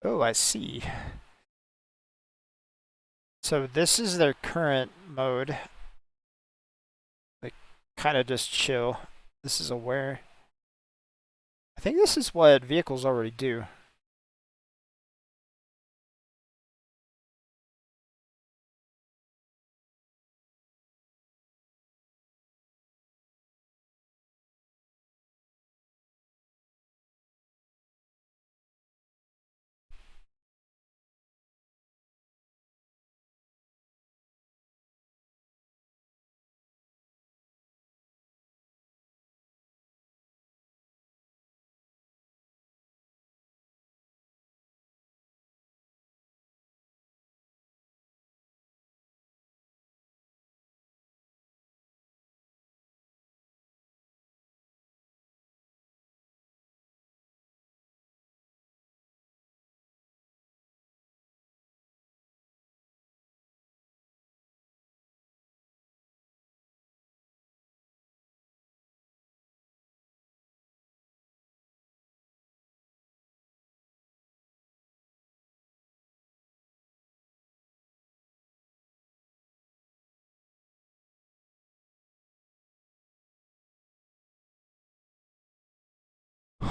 Oh, I see. So this is their current mode. Like, kind of just chill. This is aware. I think this is what vehicles already do.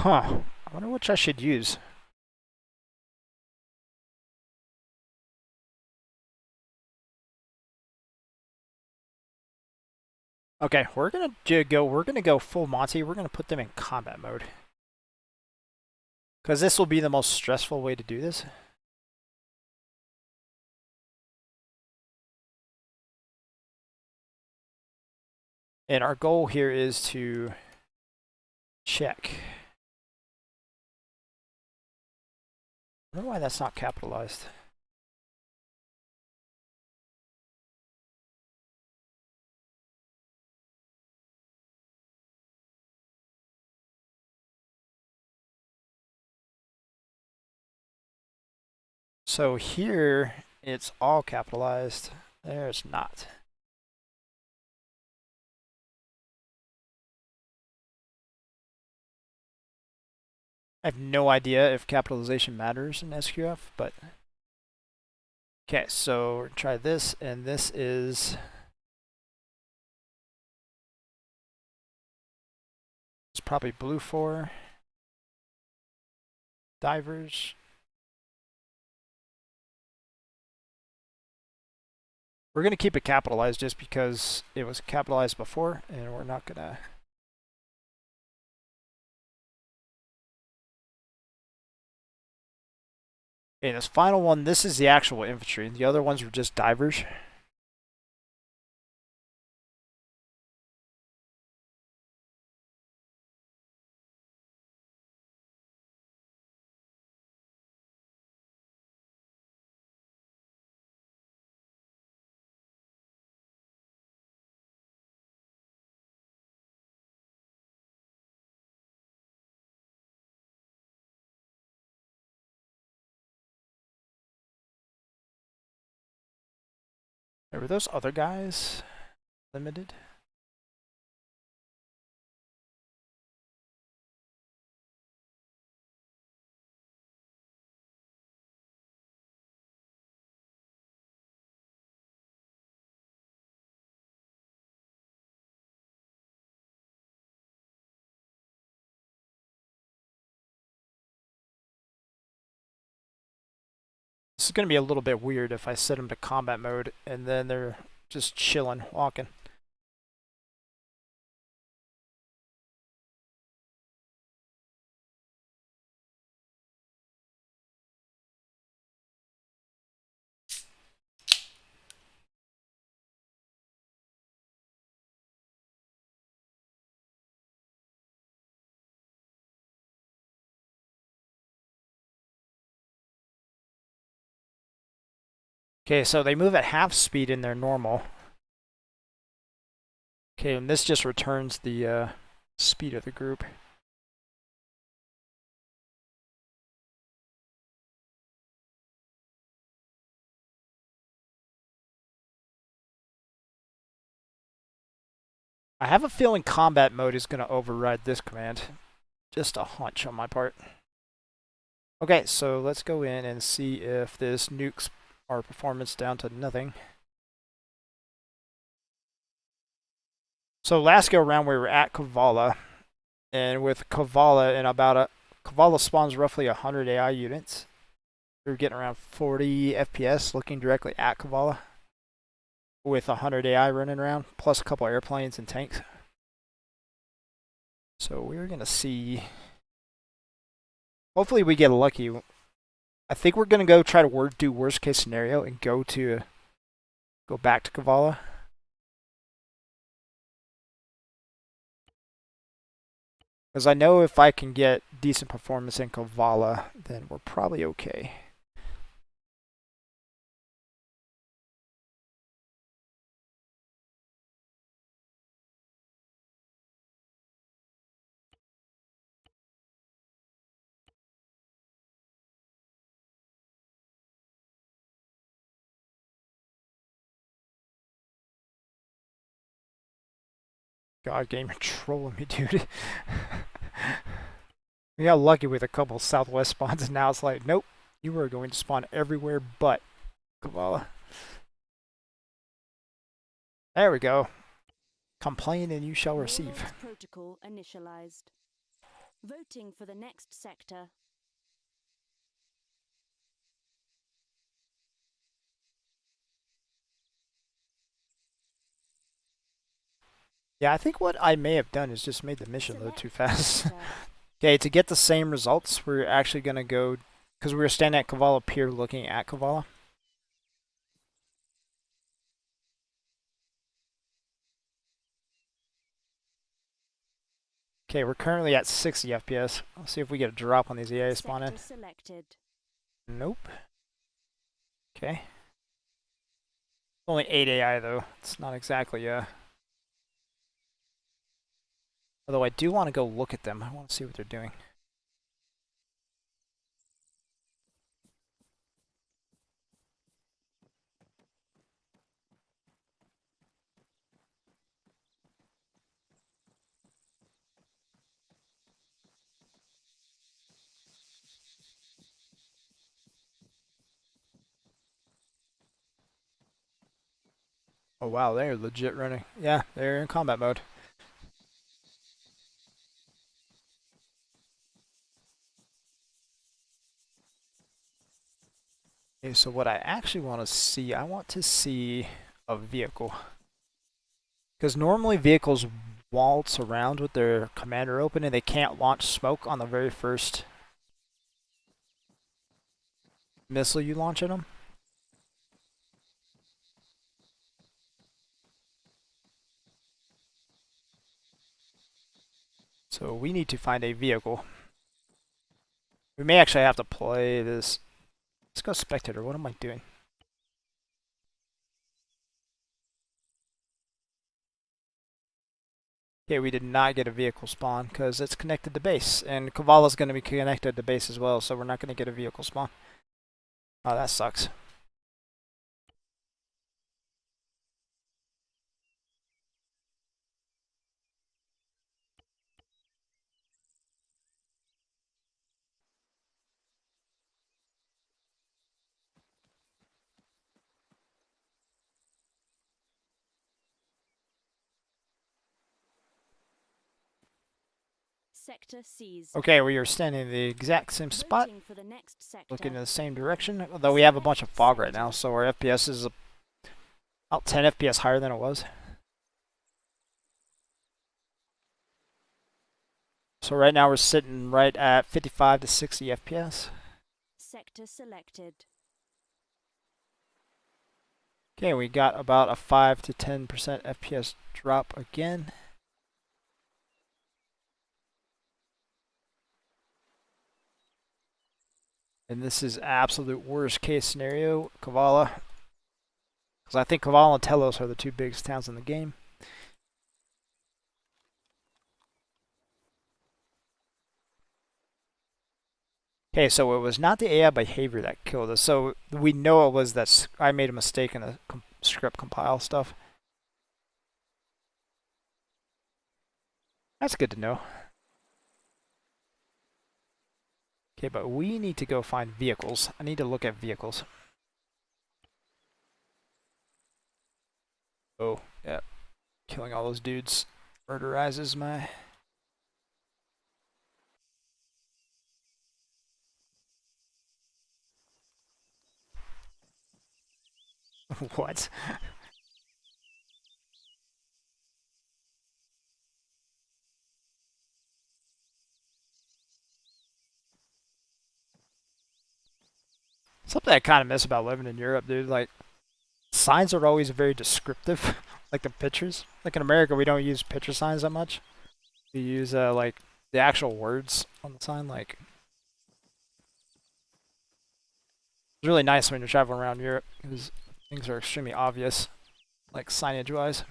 Huh. I wonder which I should use. Okay, we're gonna go full Monty. We're gonna put them in combat mode. Because this will be the most stressful way to do this. And our goal here is to check. I don't know why that's not capitalized. So here, it's all capitalized. There it's not. I have no idea if capitalization matters in SQF, but... Okay, so try this, and this is... It's probably blue 4. Divers. We're going to keep it capitalized just because it was capitalized before, and we're not going to... Okay, this final one, this is the actual infantry. The other ones were just divers. Were those other guys limited? This is going to be a little bit weird if I set them to combat mode and then they're just chilling, walking. Okay, so they move at half speed in their normal. Okay, and this just returns the speed of the group. I have a feeling combat mode is going to override this command. Just a hunch on my part. Okay, so let's go in and see if this nukes our performance down to nothing. So last go around we were at Kavala, and with Kavala and Kavala spawns roughly 100 AI units. We were getting around 40 FPS looking directly at Kavala with 100 AI running around, plus a couple airplanes and tanks. So we're gonna see. Hopefully we get lucky. I think we're gonna go try to do worst case scenario and go back to Kavala. Because I know if I can get decent performance in Kavala, then we're probably okay. God, game, you're trolling me, dude. We got lucky with a couple southwest spawns, and now it's like, nope, you are going to spawn everywhere but Kavala. There we go. Complain and you shall receive. Warlords protocol initialized. Voting for the next sector. Yeah, I think what I may have done is just made the mission load too Select fast. sector. Okay, to get the same results, we're actually going to go, because we were standing at Kavala Pier looking at Kavala. Okay, we're currently at 60 FPS. Let's see if we get a drop on these AI spawn in. Sector selected. Nope. Okay. Only 8 AI though. It's not exactly although I do want to go look at them. I want to see what they're doing. Oh wow, they're legit running. Yeah, they're in combat mode. Okay, so what I actually want to see, I want to see a vehicle. Because normally vehicles waltz around with their commander open and they can't launch smoke on the very first missile you launch at them. So we need to find a vehicle. We may actually have to play this. Let's go spectator. What am I doing? Okay, we did not get a vehicle spawn because it's connected to base. And Kavala's going to be connected to base as well, so we're not going to get a vehicle spawn. Oh, that sucks. Sector seized. Okay, we are standing in the exact same spot, Voting for the next sector. looking in the same direction, although we have a bunch of fog right now, so our FPS is about 10 FPS higher than it was. So right now we're sitting right at 55 to 60 FPS. Sector selected. Okay, we got about a 5 to 10% FPS drop again. And this is absolute worst case scenario, Kavala. Because I think Kavala and Telos are the two biggest towns in the game. Okay, so it was not the AI behavior that killed us. So we know it was that I made a mistake in the script compile stuff. That's good to know. Okay, but we need to go find vehicles. I need to look at vehicles. Oh, yeah. Killing all those dudes murderizes my... What? Something I kind of miss about living in Europe, dude. Like, signs are always very descriptive. Like the pictures. Like in America, we don't use picture signs that much. We use, like, the actual words on the sign. Like, it's really nice when you're traveling around Europe because things are extremely obvious, like signage-wise.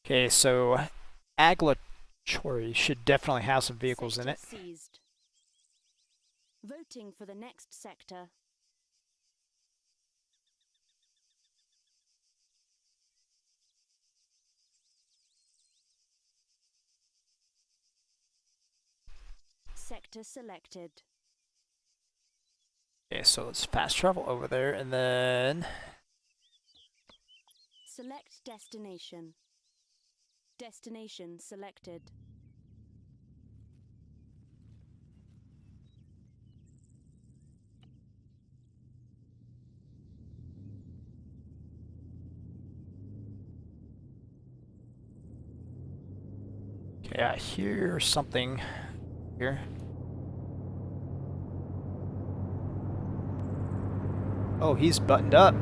Okay, so Aglachori should definitely have some vehicles in it. Seized. Voting for the next sector. Sector selected. Okay, so let's fast travel over there and then Select destination. Destination selected. okay, I hear something here. Oh, he's buttoned up.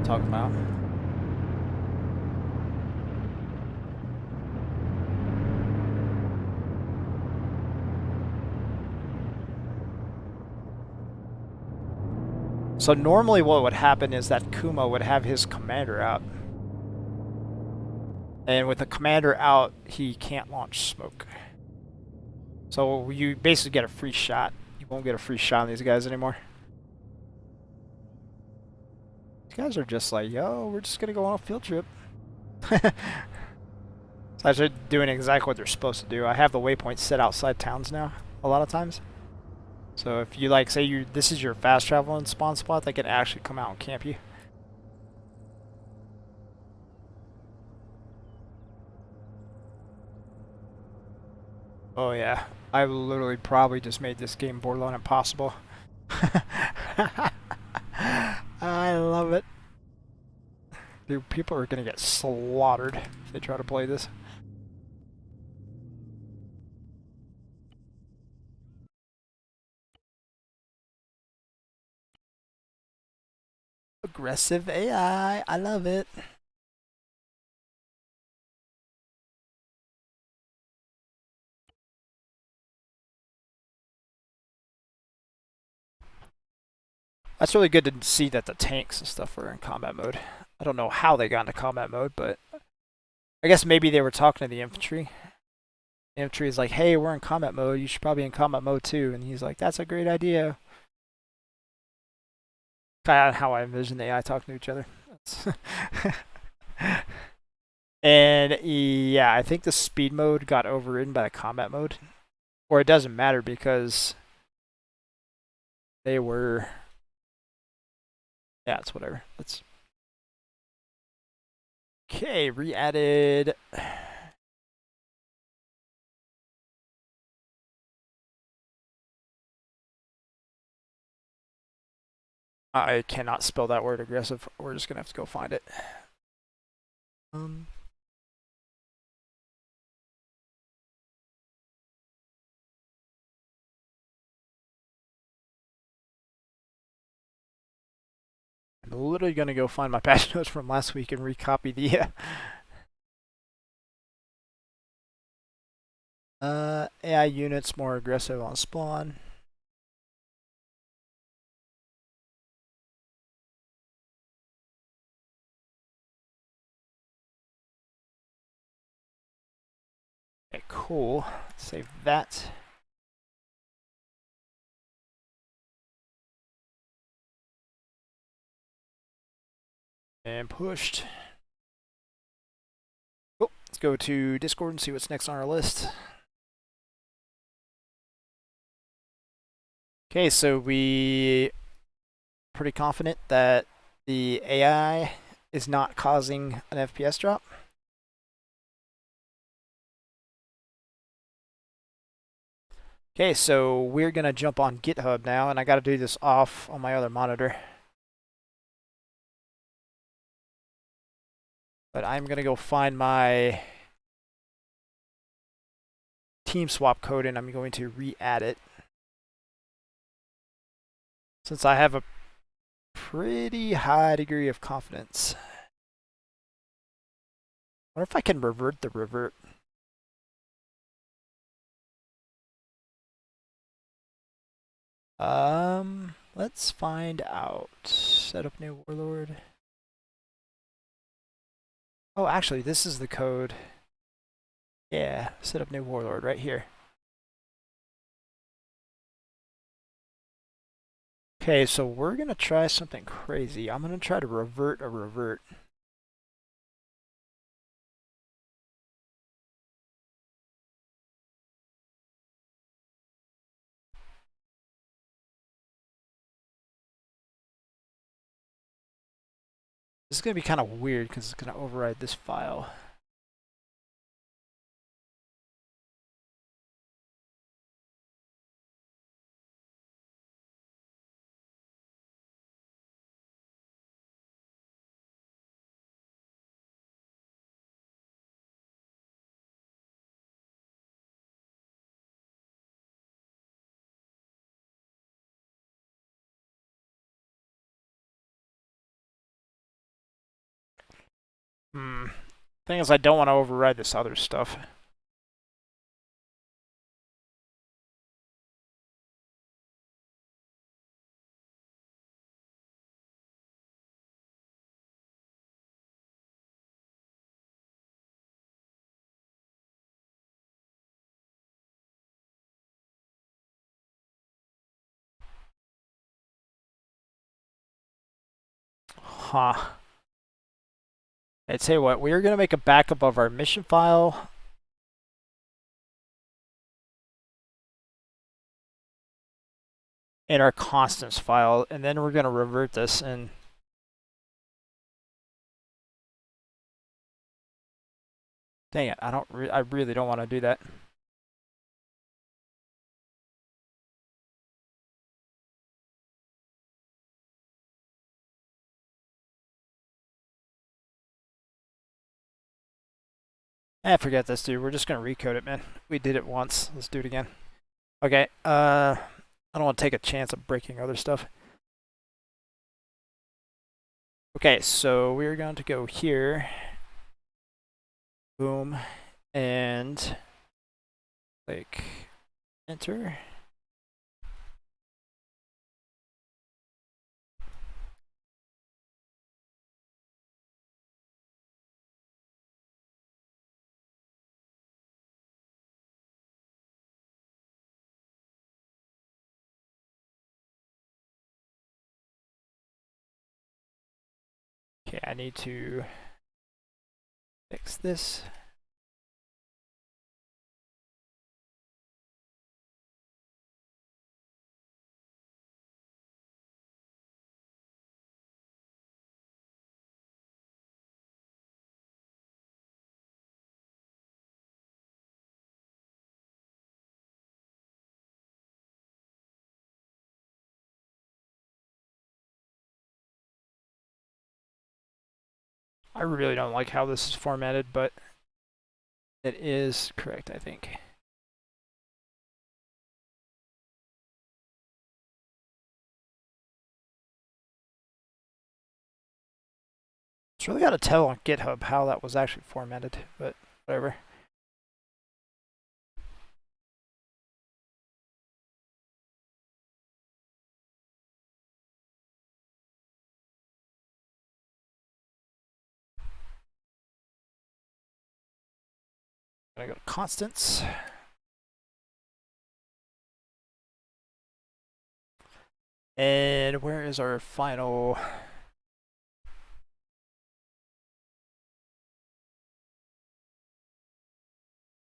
Talking about. So normally what would happen is that Kuma would have his commander out. And with the commander out, he can't launch smoke. So you basically get a free shot. You won't get a free shot on these guys anymore. These guys are just like, yo, we're just gonna go on a field trip. So they're doing exactly what they're supposed to do. I have the waypoints set outside towns now, a lot of times. So if you like, say this is your fast traveling spawn spot, they can actually come out and camp you. Oh yeah, I literally probably just made this game borderline impossible. I love it. Dude, people are gonna get slaughtered if they try to play this. Aggressive AI, I love it. That's really good to see that the tanks and stuff are in combat mode. I don't know how they got into combat mode, but I guess maybe they were talking to the infantry. The infantry is like, hey, we're in combat mode, you should probably be in combat mode too. And he's like, that's a great idea. Kind of how I envision the AI talking to each other. And yeah, I think the speed mode got overridden by the combat mode. Or it doesn't matter because they were... Yeah, it's whatever. Let's... Okay, re-added... I cannot spell that word aggressive. We're just gonna have to go find it. I'm literally gonna go find my patch notes from last week and recopy the AI units more aggressive on spawn. Okay, cool. Save that. And pushed. Oh, let's go to Discord and see what's next on our list. Okay, so we pretty confident that the AI is not causing an FPS drop. Okay, so we're gonna jump on GitHub now, and I gotta do this off on my other monitor. But I'm gonna go find my team swap code and I'm going to re-add it. Since I have a pretty high degree of confidence. I wonder if I can revert the revert. Let's find out. Set up new warlord. Oh, actually, this is the code. Yeah, set up new warlord right here. Okay, so we're gonna try something crazy. I'm gonna try to revert a revert. This is going to be kind of weird because it's going to override this file. Thing is, I don't want to override this other stuff. Huh. I'd say what, we're going to make a backup of our mission file. And our constants file, and then we're going to revert this and dang it, I really don't want to do that. Forget this, dude. We're just going to recode it, man. We did it once. Let's do it again. Okay, I don't want to take a chance of breaking other stuff. Okay, so we're going to go here. Boom. And click enter. Okay, I need to fix this. I really don't like how this is formatted, but it is correct, I think. It's really got to tell on GitHub how that was actually formatted, but whatever. I'm gonna go to constants. And where is our final?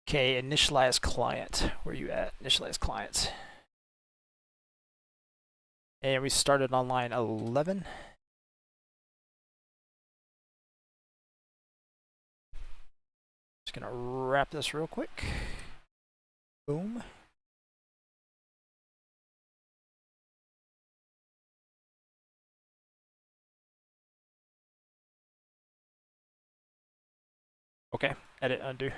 Okay, initialize client. Where are you at? Initialize client. And we started on line 11. Just gonna wrap this real quick. Boom. Okay, edit, undo.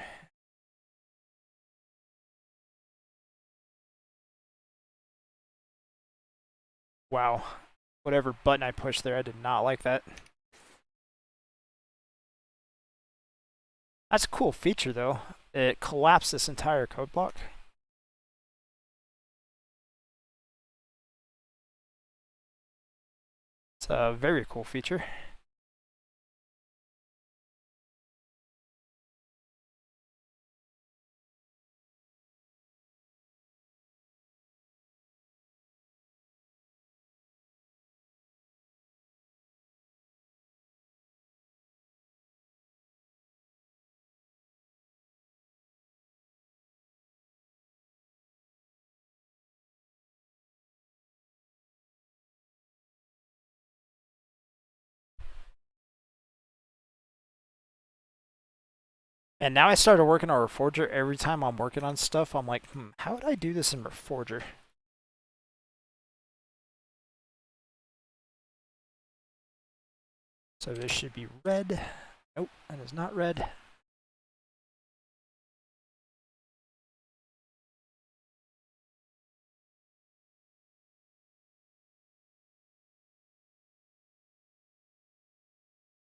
Wow. Whatever button I pushed there, I did not like that. That's a cool feature though. It collapsed this entire code block. It's a very cool feature. And now I started working on Reforger. Every time I'm working on stuff, I'm like, how would I do this in Reforger? So this should be red. Nope, that is not red.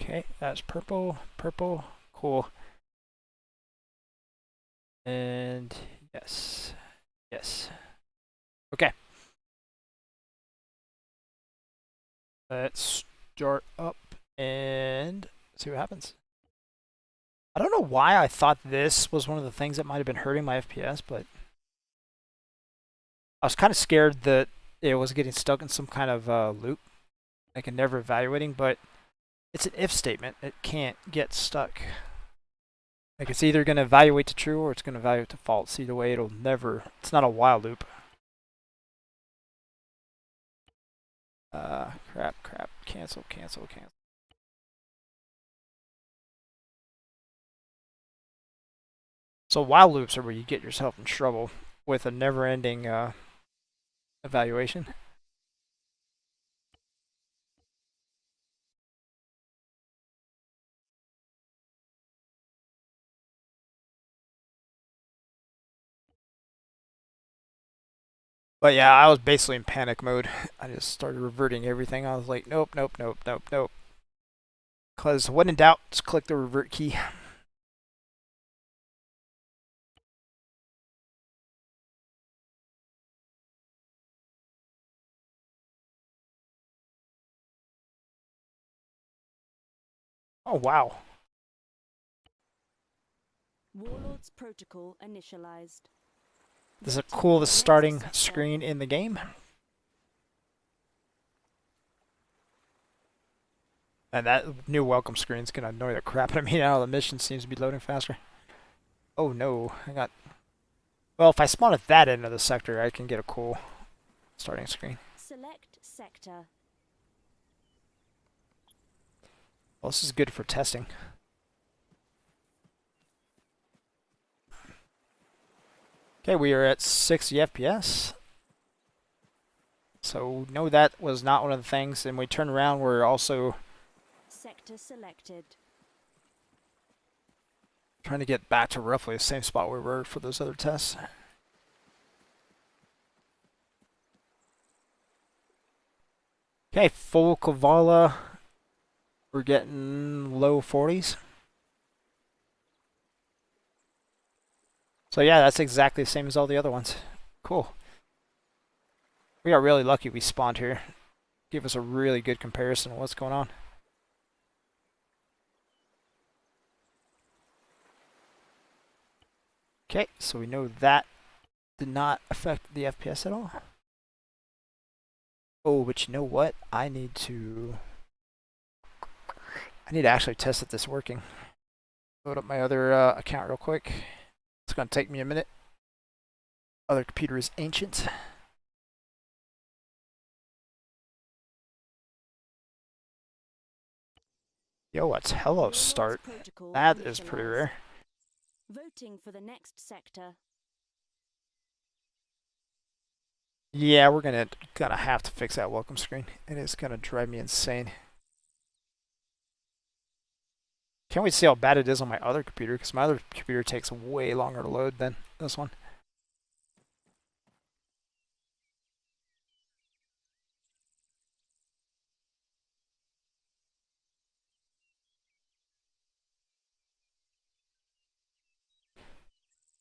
Okay, that's purple, purple, cool. And yes, yes. Okay. Let's start up and see what happens. I don't know why I thought this was one of the things that might have been hurting my FPS, but I was kind of scared that it was getting stuck in some kind of loop, like a never evaluating, but it's an if statement. It can't get stuck. Like it's either going to evaluate to true or it's going to evaluate to false. Either way, it'll never, it's not a while loop. Crap, cancel. So while loops are where you get yourself in trouble with a never-ending evaluation. But yeah, I was basically in panic mode. I just started reverting everything. I was like, nope. Because when in doubt, just click the revert key. Oh, wow. Warlords protocol initialized. This is the Voting for coolest next starting sector. screen in the game. And that new welcome screen is going to annoy the crap out of me now. The mission seems to be loading faster. Oh no, I got... Well, if I spawn at that end of the sector, I can get a cool starting screen. Select sector. Well, this is good for testing. Okay, we are at 60 FPS. So, no, that was not one of the things. And we turn around, we're also Sector selected. trying to get back to roughly the same spot we were for those other tests. Okay, full Kavala. We're getting low 40s. So yeah, that's exactly the same as all the other ones. Cool. We got really lucky we spawned here. Give us a really good comparison of what's going on. Okay, so we know that did not affect the FPS at all. Oh, but you know what? I need to actually test that this is working. Load up my other account real quick. It's going to take me a minute. Other computer is ancient. Yo, what's hello Warlords start? protocol That is pretty initialized. rare. Voting for the next sector. Yeah, we're gonna have to fix that welcome screen. It is gonna drive me insane. Can't wait to see how bad it is on my other computer, because my other computer takes way longer to load than this one.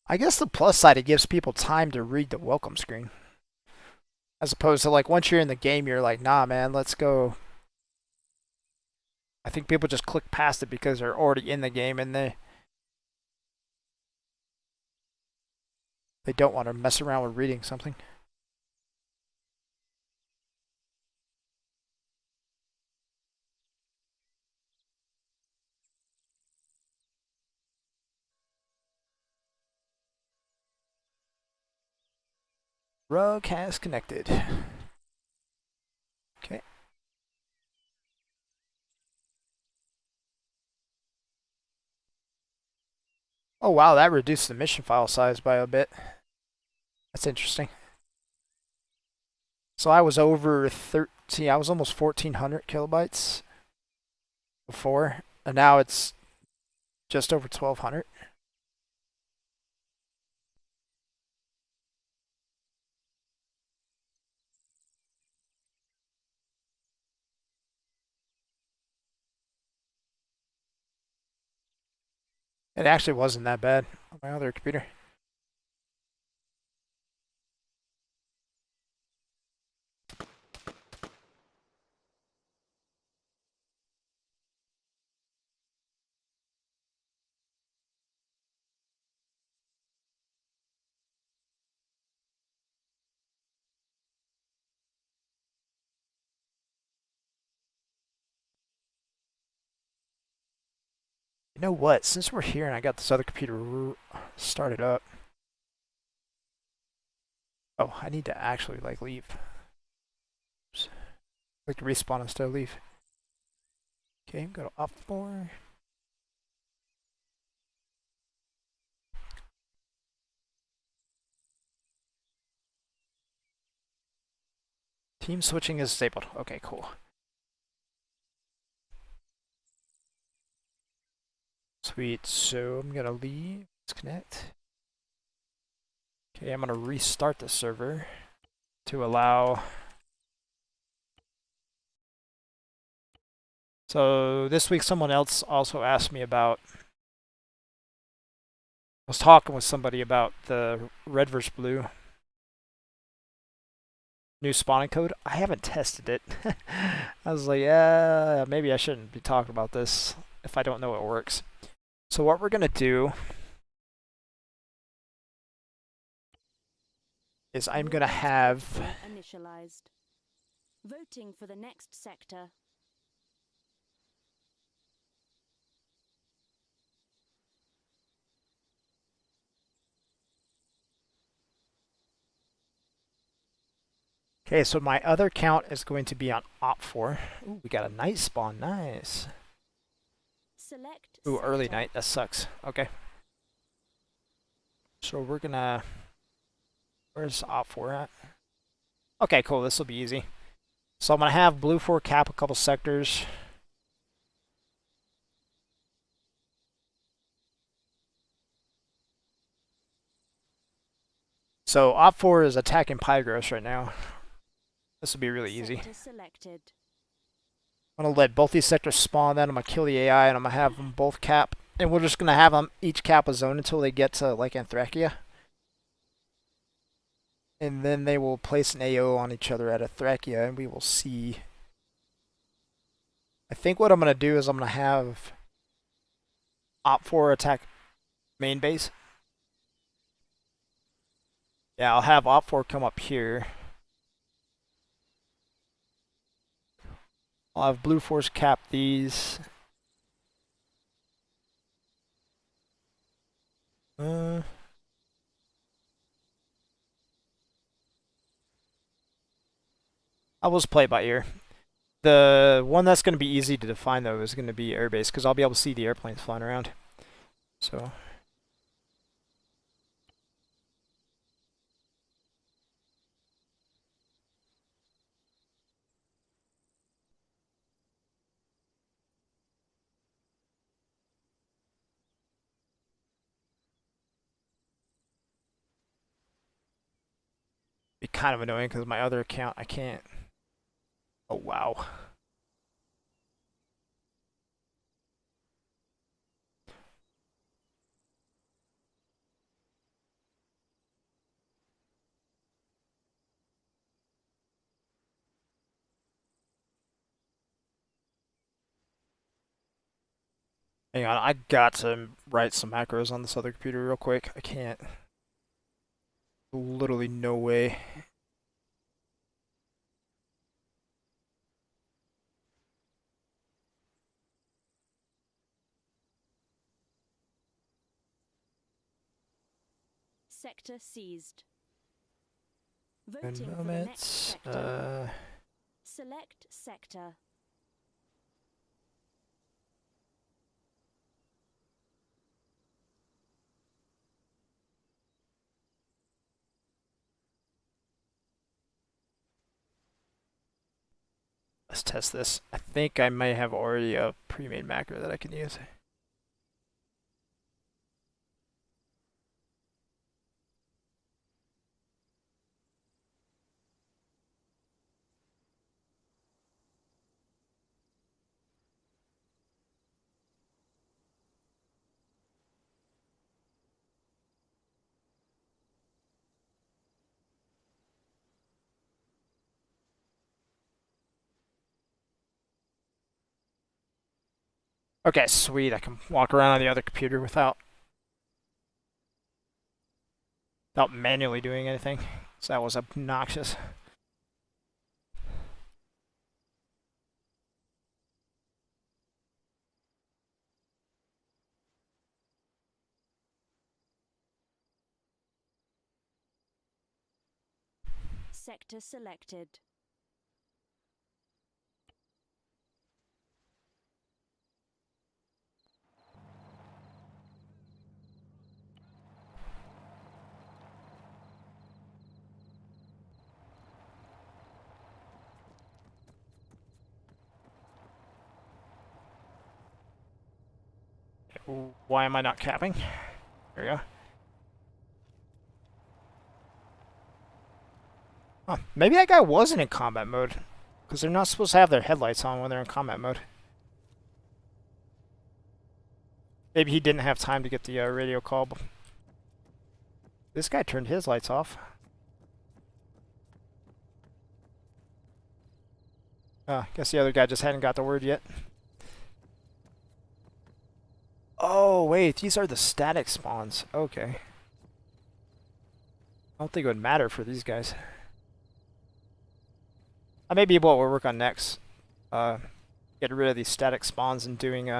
I guess the plus side, it gives people time to read the welcome screen. As opposed to like once you're in the game, you're like, nah man, let's go. I think people just click past it because they're already in the game and they don't want to mess around with reading something. Rug has connected. Okay. Oh wow, that reduced the mission file size by a bit. That's interesting. So I was over 13, I was almost 1400 kilobytes before, and now it's just over 1200. It actually wasn't that bad on my other computer. You know what? Since we're here and I got this other computer started up. Oh, I need to actually like leave. Oops. Like respawn instead of leave. Okay, go to op4. Team switching is disabled. Okay, cool. Sweet. So I'm gonna leave. Disconnect. Okay, I'm gonna restart the server to allow. So this week someone else also asked me about. I was talking with somebody about the red versus blue new spawning code. I haven't tested it. I was like, yeah, maybe I shouldn't be talking about this if I don't know it works. So what we're gonna do is I'm gonna have initialized. Voting for the next sector. Okay, so my other count is going to be on op4. Ooh, we got a night spawn. Nice. Select Ooh, early sector. night. That sucks. Okay. So we're gonna. Where's op4 at? Okay, cool. This will be easy. So I'm gonna have blue 4 cap a couple sectors. So op4 is attacking Pygros right now. This will be really easy. Sector selected. I'm gonna let both these sectors spawn, then I'm gonna kill the AI and I'm gonna have them both cap. And we're just gonna have them each cap a zone until they get to like Anthrachia. And then they will place an AO on each other at Anthrachia and we will see. I think what I'm gonna do is I'm gonna have op4 attack main base. Yeah, I'll have op4 come up here. I'll have blue force cap these. I'll just play by ear. The one that's going to be easy to define though is going to be airbase because I'll be able to see the airplanes flying around. So. Be kind of annoying because my other account I can't. Oh wow. Hang on, I got to write some macros on this other computer real quick. I can't. Literally no way. Sector seized. And Voting for the next sector. Select sector. Let's test this. I think I may have already a pre-made macro that I can use. Okay, sweet. I can walk around on the other computer without manually doing anything. So that was obnoxious. Sector selected. Why am I not capping? There we go. Huh. Maybe that guy wasn't in combat mode. Because they're not supposed to have their headlights on when they're in combat mode. Maybe he didn't have time to get the radio call. This guy turned his lights off. Guess the other guy just hadn't got the word yet. Oh, wait. These are the static spawns. Okay. I don't think it would matter for these guys. That may be what we'll work on next. Get rid of these static spawns and doing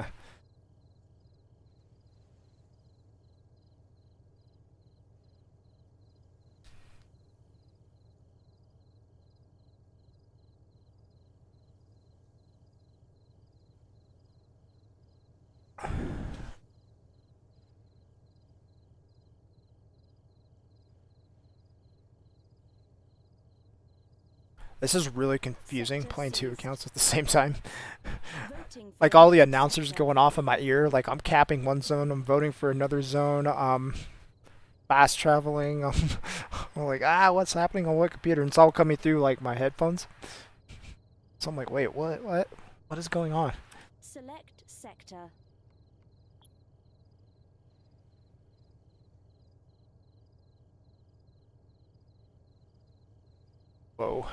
This is really confusing, playing two accounts at the same time. Like all the announcers going off in my ear, like I'm capping one zone, I'm voting for another zone, fast traveling, I'm like, what's happening on what computer? And it's all coming through like my headphones. So I'm like, wait, what is going on? Select sector. Whoa.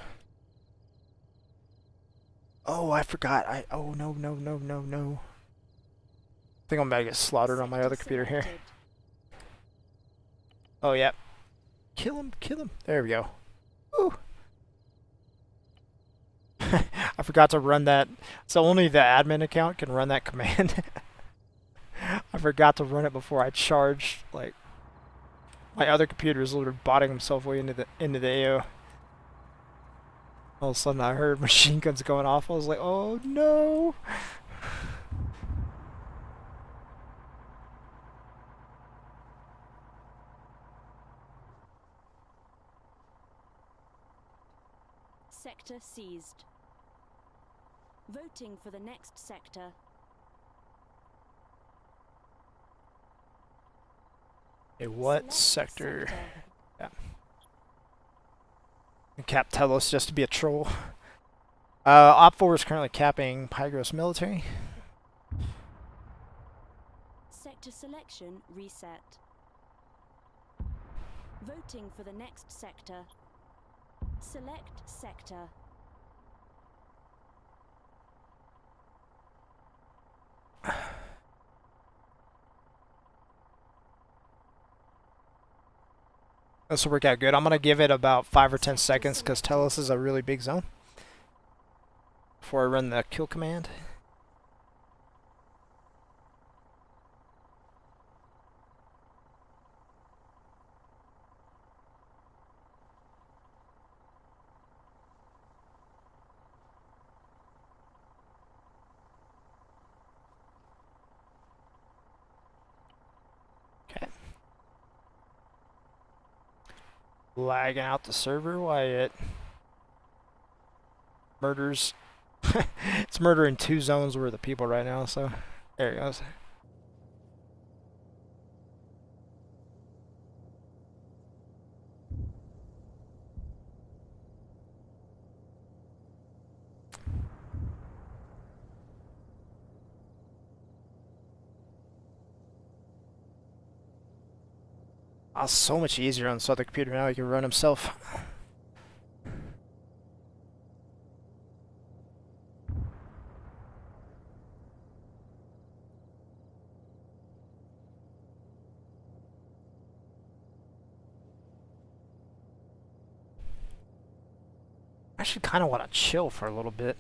Oh, I forgot. Oh, no. I think I'm about to get slaughtered on my other computer here. Oh, yeah. Kill him. There we go. Ooh. I forgot to run that. So only the admin account can run that command. I forgot to run it before I charged. Like, my other computer is literally botting himself way into the AO. All of a sudden I heard machine guns going off. I was like, oh no! Sector seized. Voting for the next sector. A what Select sector? sector. Yeah. Cap Telos just to be a troll. Op4 is currently capping Pygros military. Sector selection reset. Voting for the next sector. Select sector. This will work out good. I'm going to give it about 5 or 10 seconds because Telos is a really big zone before I run the kill command. Okay. Lagging out the server while it murders It's murdering 2 zones worth of people right now, so there it goes. Oh, so much easier on this other computer now. He can run himself. I actually kind of want to chill for a little bit.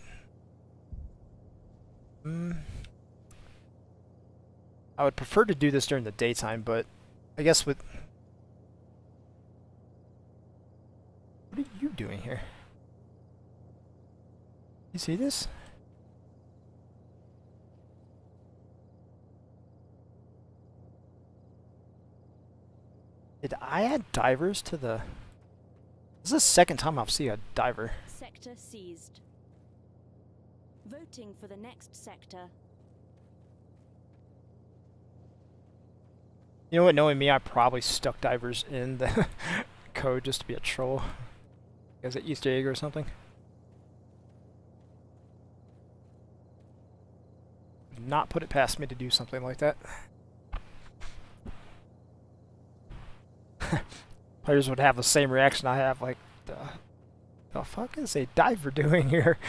I would prefer to do this during the daytime, but I guess with... What are you doing here? You see this? Did I add divers to the... This is the second time I've seen a diver. Sector seized. Voting for the next sector. You know what, knowing me, I probably stuck divers in the code just to be a troll. As an Easter egg or something. Would not put it past me to do something like that. Players would have the same reaction I have, like, the fuck is a diver doing here?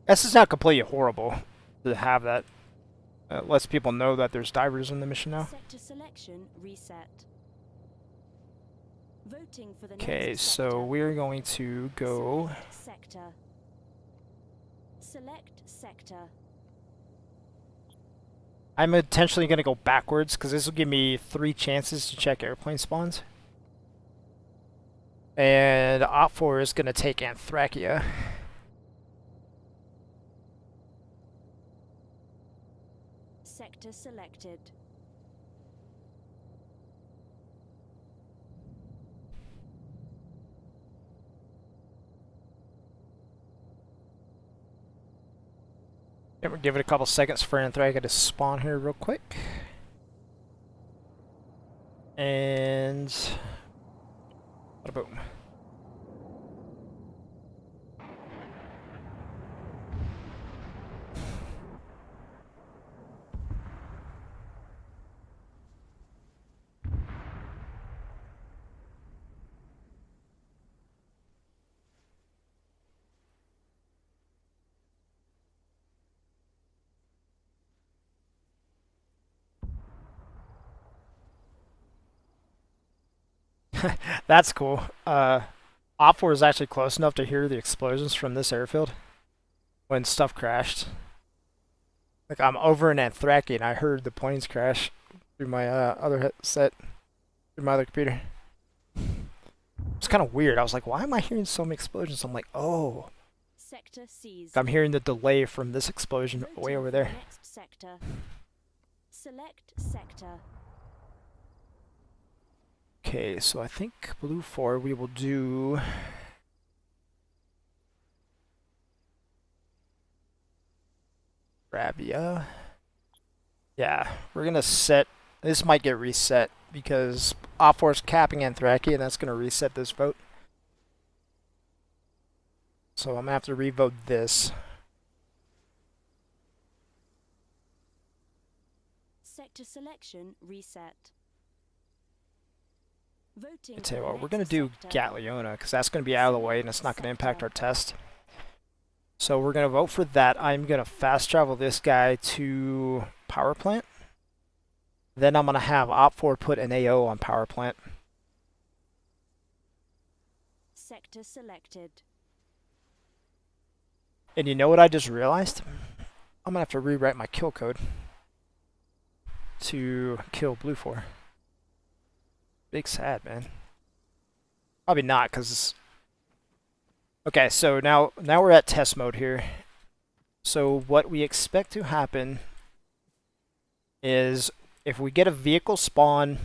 This is not completely horrible to have that. It lets people know that there's divers in the mission now. Sector selection reset. Voting for the Okay, next so sector. we're going to go... Select sector. Select sector. I'm intentionally going to go backwards because this will give me 3 chances to check airplane spawns. And Op4 is going to take Anthracia. Sector selected. Yeah, we'll give it a couple seconds for Anthracia to spawn here real quick. And... Bada boom. That's cool. Op4 is actually close enough to hear the explosions from this airfield when stuff crashed. Like, I'm over in Anthracia and I heard the planes crash through my other headset, through my other computer. It's kind of weird. I was like, why am I hearing so many explosions? I'm like, oh. Sector seized. I'm hearing the delay from this explosion Voting way over for the there. next sector. Select sector. Okay, so I think Blue 4 we will do... Rabia. Yeah, we're gonna set... This might get reset because Op4 is capping Anthracia and that's gonna reset this vote. So I'm gonna have to revote this. Sector selection reset. Voting I tell you for the what, we're gonna next do sector. Gatliona because that's gonna be out of the way and it's not gonna impact our test. So we're gonna vote for that. I'm gonna fast travel this guy to power plant. Then I'm gonna have Op4 put an AO on power plant. Sector selected. And you know what I just realized? I'm gonna have to rewrite my kill code to kill Blue 4. Big sad, man. Probably not, because... Okay, so now we're at test mode here. So what we expect to happen is if we get a vehicle spawn,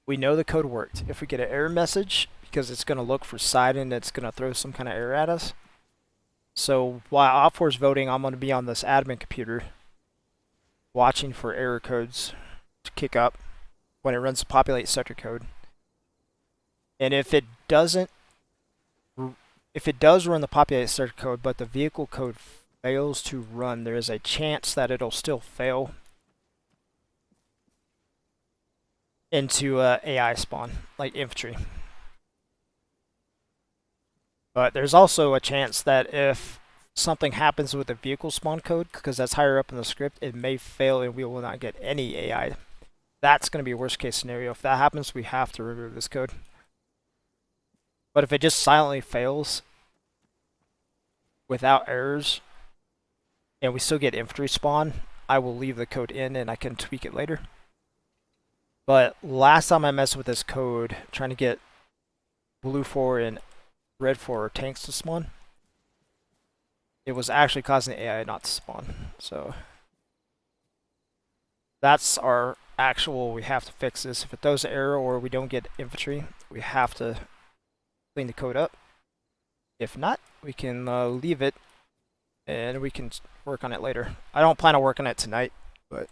we know the code worked. If we get an error message because it's going to look for side and it's going to throw some kind of error at us. So while Op4 is voting, I'm going to be on this admin computer watching for error codes to kick up when it runs the populate sector code. And if it does run the populate sector code, but the vehicle code fails to run, there is a chance that it'll still fail into AI spawn, like infantry. But there's also a chance that if something happens with the vehicle spawn code, because that's higher up in the script, it may fail and we will not get any AI. That's going to be a worst case scenario. If that happens, we have to remove this code. But if it just silently fails without errors and we still get infantry spawn, I will leave the code in and I can tweak it later. But last time I messed with this code, trying to get blue 4 and red 4 tanks to spawn, it was actually causing the AI not to spawn. So that's our actual, we have to fix this. If it throws an error or we don't get infantry, we have to clean the code up. If not, we can leave it and we can work on it later. I don't plan on working on it tonight, but...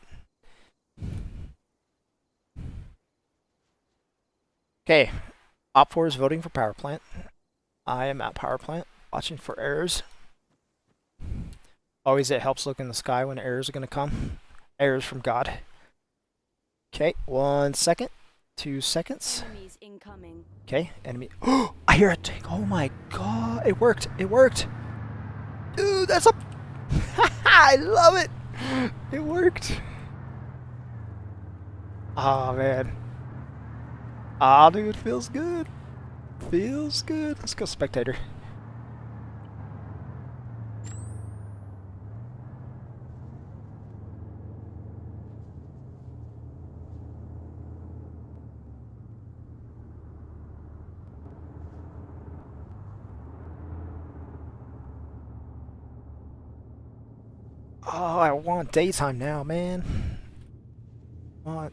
Okay, Op4 is voting for power plant. I am at power plant, watching for errors. Always it helps look in the sky when errors are going to come. Errors from God. Okay, 1 second. 2 seconds. Enemies incoming. Okay, enemy. Oh, I hear a tank. Oh my god, it worked. It worked. Dude, that's a... I love it. It worked. Oh man. Ah, dude, feels good. Feels good. Let's go spectator. Oh, I want daytime now, man. What?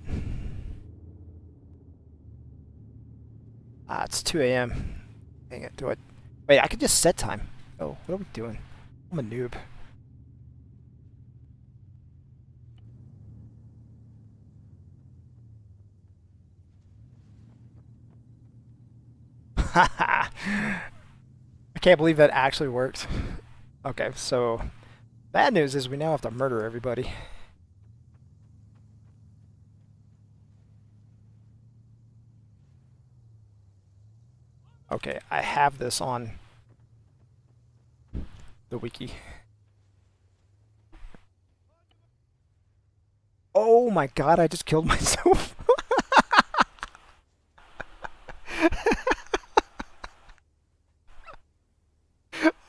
Ah, it's 2 a.m. Dang it, do it. Wait, I could just set time. Oh, what are we doing? I'm a noob. I can't believe that actually worked. Okay, so bad news is we now have to murder everybody. Okay, I have this on the wiki. Oh my god, I just killed myself.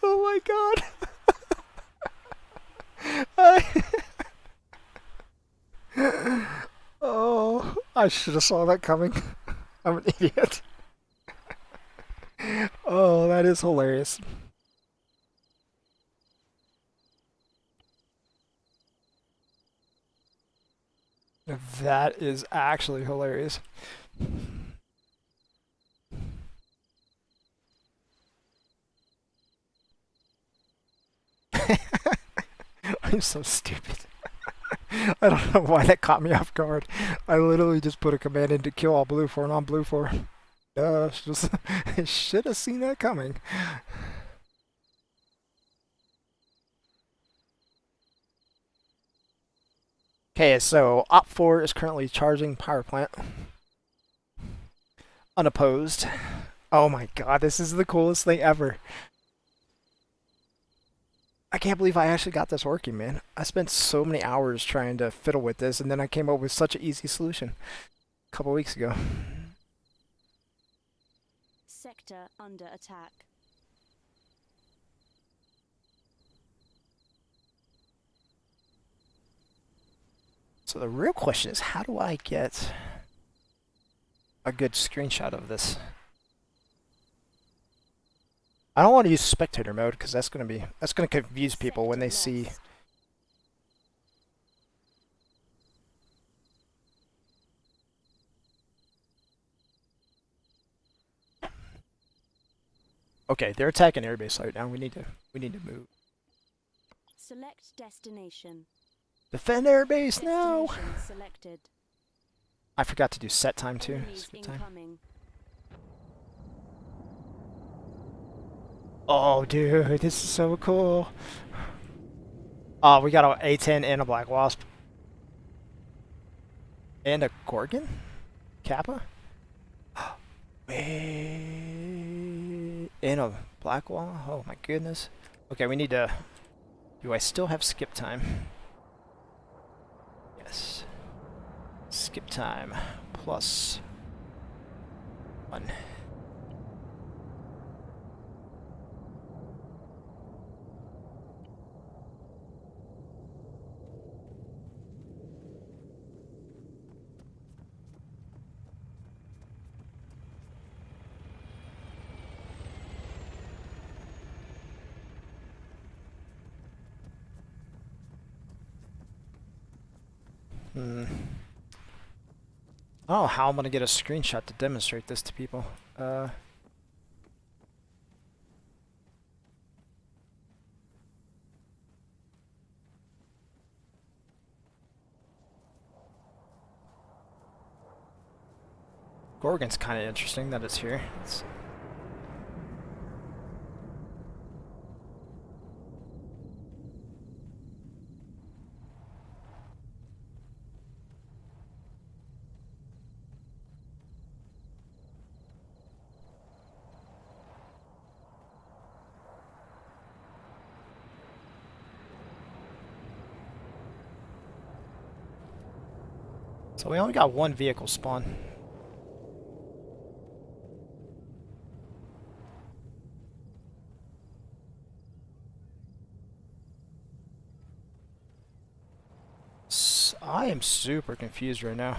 Oh my god. Oh, I should have saw that coming. I'm an idiot. Oh, that is hilarious. That is actually hilarious. I'm so stupid. I don't know why that caught me off guard. I literally just put a command in to kill all blue 4 and on blue 4. Just should have seen that coming. Okay, so Op4 is currently charging power plant. Unopposed. Oh my god, this is the coolest thing ever. I can't believe I actually got this working, man. I spent so many hours trying to fiddle with this, and then I came up with such an easy solution a couple weeks ago. Sector under attack. So the real question is, how do I get a good screenshot of this? I don't want to use spectator mode because that's gonna confuse people when they see. Okay, they're attacking airbase right now. We need to move. Select destination. Defend airbase now. Destination selected. I forgot to do set time too. Enemies Skip time. incoming. Oh, dude, this is so cool. Oh, we got a A10 and a Black Wasp. And a Gorgon? Kappa? Wait. And a Black Wall? Oh my goodness. Okay, we need to... Do I still have skip time? Yes. Skip time plus 1. I don't know how I'm gonna get a screenshot to demonstrate this to people. Gorgon's kind of interesting that it's here. So we only got one vehicle spawn. I am super confused right now.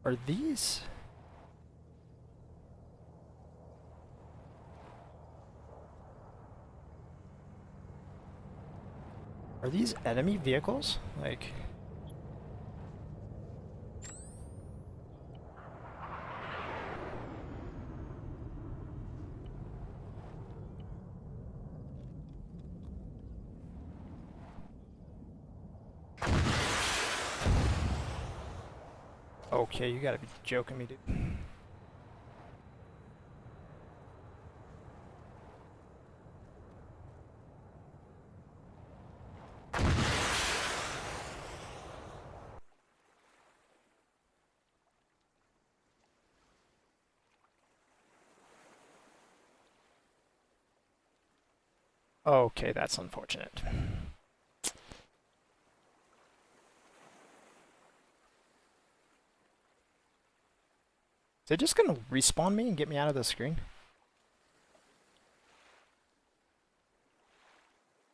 Are these? Are these enemy vehicles? Like... Okay, you gotta be joking me, dude. Okay, that's unfortunate. They're just gonna respawn me and get me out of the screen?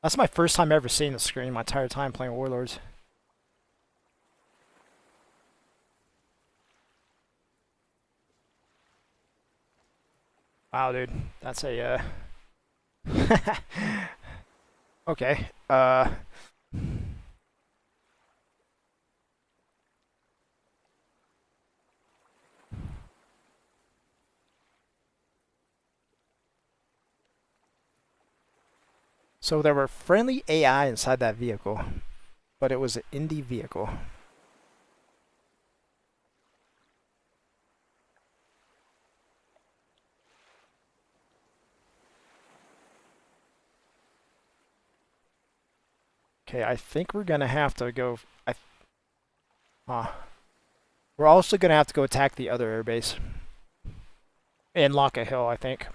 That's my first time ever seeing the screen my entire time playing Warlords. Wow, dude. That's a, Okay, So there were friendly AI inside that vehicle, but it was an indie vehicle. Okay, I think we're gonna have to go... We're also gonna have to go attack the other airbase. And lock a hill, I think.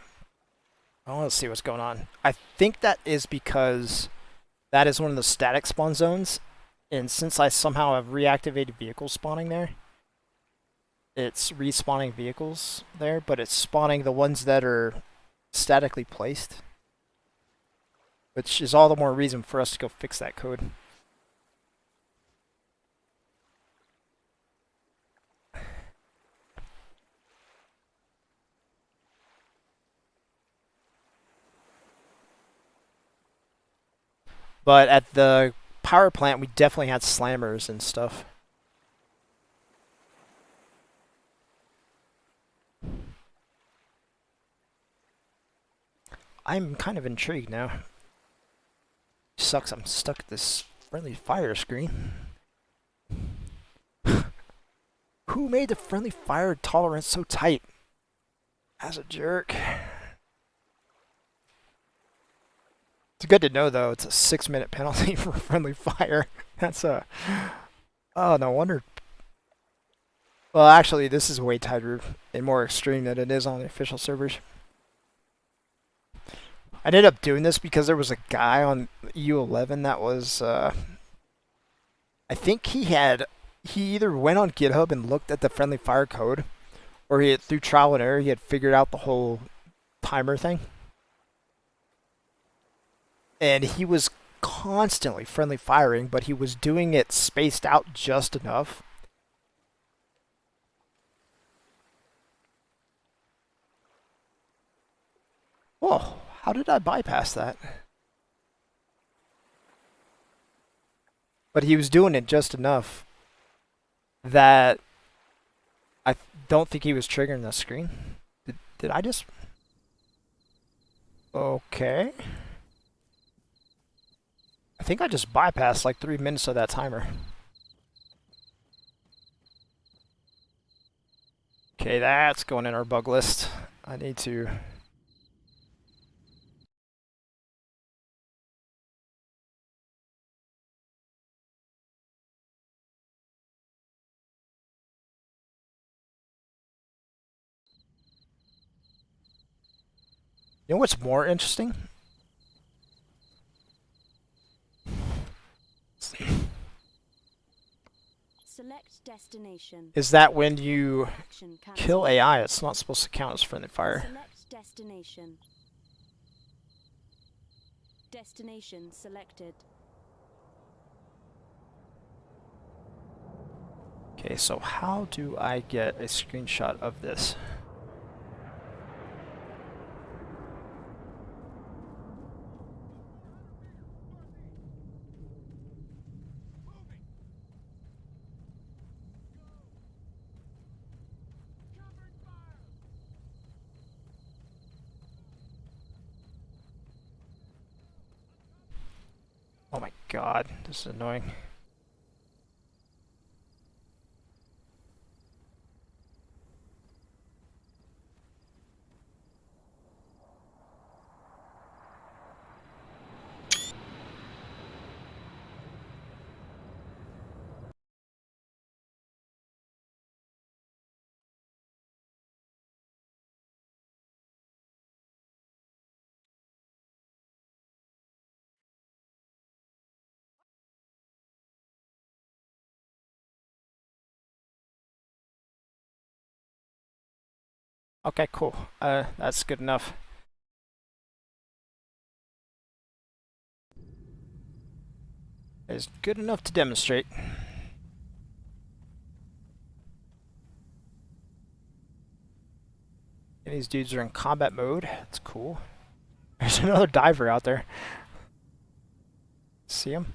I want to see what's going on. I think that is because that is one of the static spawn zones, and since I somehow have reactivated vehicle spawning there, it's respawning vehicles there, but it's spawning the ones that are statically placed, which is all the more reason for us to go fix that code. But at the power plant, we definitely had slammers and stuff. I'm kind of intrigued now. Sucks I'm stuck at this friendly fire screen. Who made the friendly fire tolerance so tight? As a jerk. It's good to know though, it's a 6-minute penalty for friendly fire. That's a... Oh, no wonder. Well, actually, this is way tighter and more extreme than it is on the official servers. I ended up doing this because there was a guy on EU11 that was, I think he either went on GitHub and looked at the friendly fire code, or through trial and error, he had figured out the whole timer thing. And he was constantly friendly firing, but he was doing it spaced out just enough. Whoa, how did I bypass that? But he was doing it just enough that I don't think he was triggering the screen. Did I just... Okay. I think I just bypassed like 3 minutes of that timer. Okay, that's going in our bug list. I need to... You know what's more interesting? Select destination. Is that when you Action cancelled. kill AI, it's not supposed to count as friendly fire. Select destination. Destination selected. Okay, so how do I get a screenshot of this? Oh my god, this is annoying. Okay, cool. That's good enough. It's good enough to demonstrate. And these dudes are in combat mode. That's cool. There's another diver out there. See him?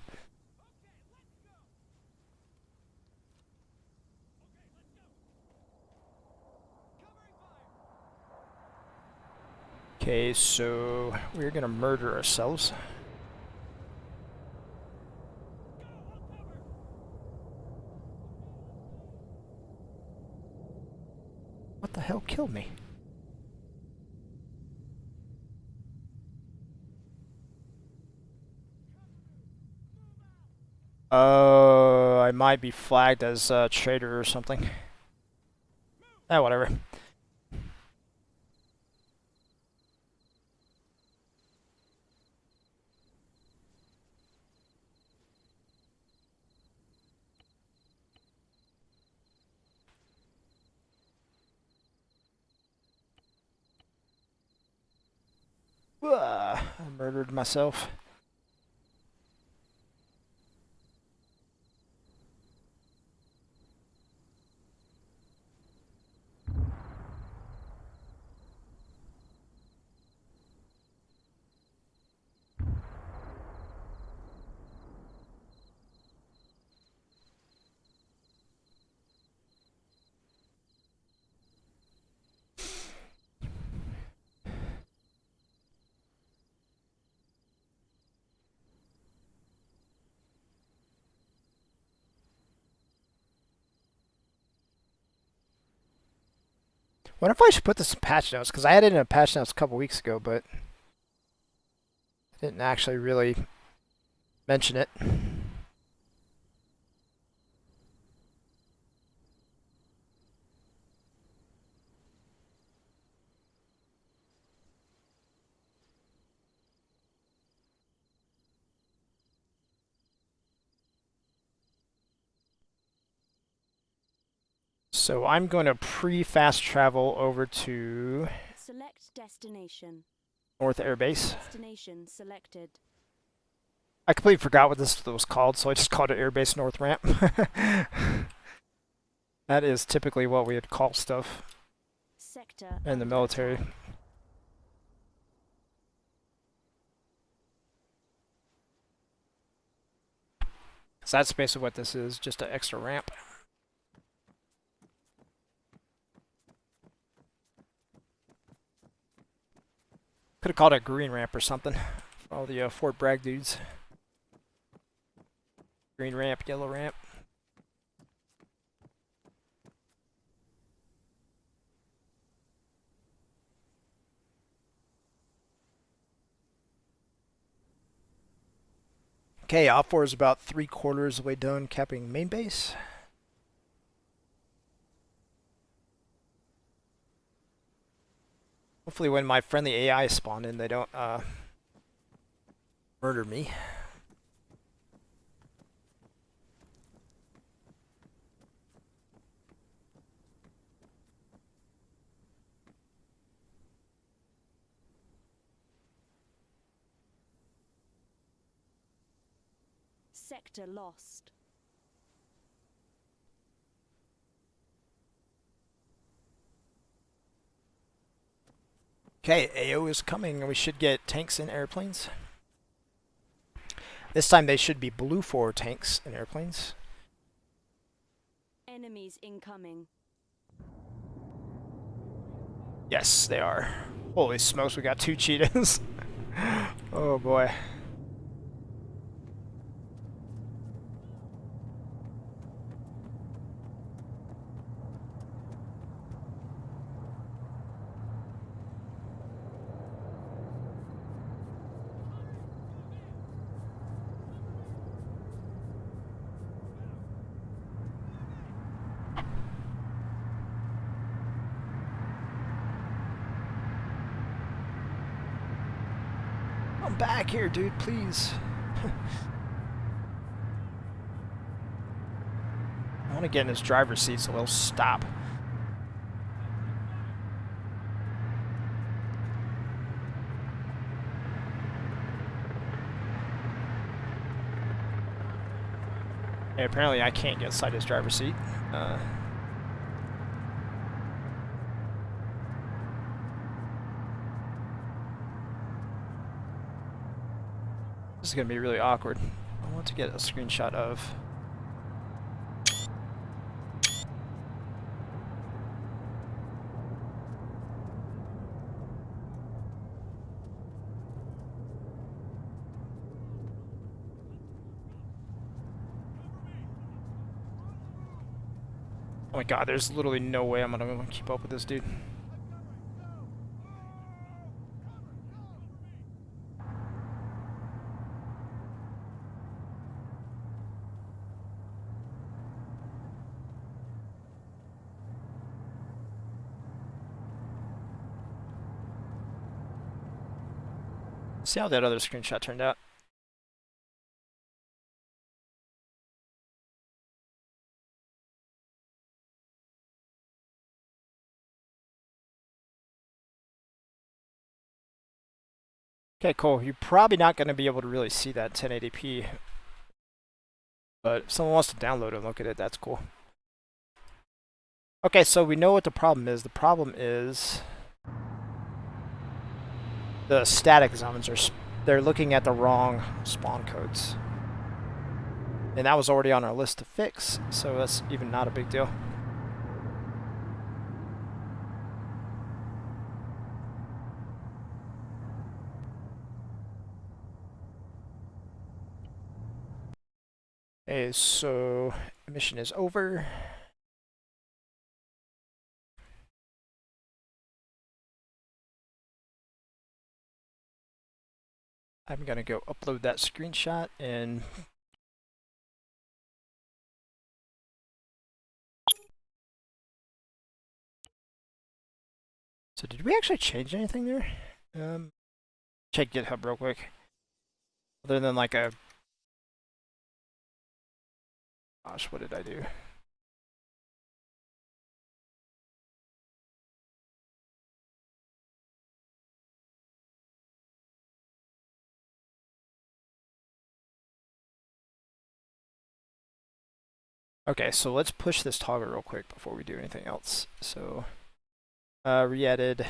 Okay, so we're gonna murder ourselves. What the hell killed me? Oh, I might be flagged as a traitor or something. Ah, whatever. I murdered myself. Wonder if I should put this in patch notes, because I had it in a patch notes a couple weeks ago, but I didn't actually really mention it. So I'm going to pre-fast travel over to Select destination. North Air Base. Destination selected. I completely forgot what this was called, so I just called it Air Base North Ramp. That is typically what we would call stuff Sector in the under military. attack. So that's basically what this is, just an extra ramp. Could have called it a green ramp or something for all the Fort Bragg dudes. Green ramp, yellow ramp. Okay, Op4 is about 3/4 of the way done capping main base. Hopefully when my friendly AI spawn in, they don't murder me. Sector lost. Okay, AO is coming, and we should get tanks and airplanes. This time they should be blue for tanks and airplanes. Enemies incoming. Yes, they are. Holy smokes, we got 2 cheetahs. Oh boy. Come back here, dude, please. I want to get in his driver's seat so he'll stop. Yeah, apparently I can't get inside his driver's seat. This is going to be really awkward. I want to get a screenshot of... Oh my god, there's literally no way I'm gonna keep up with this dude. See how that other screenshot turned out. Okay, cool. You're probably not going to be able to really see that 1080p. But if someone wants to download it and look at it, that's cool. Okay, so we know what the problem is. The problem is the static zones they're looking at the wrong spawn codes. And that was already on our list to fix, so that's even not a big deal. Okay, so mission is over. I'm gonna go upload that screenshot and so did we actually change anything there? Check GitHub real quick. Other than like a gosh, what did I do? Okay, so let's push this toggle real quick before we do anything else. So re-added.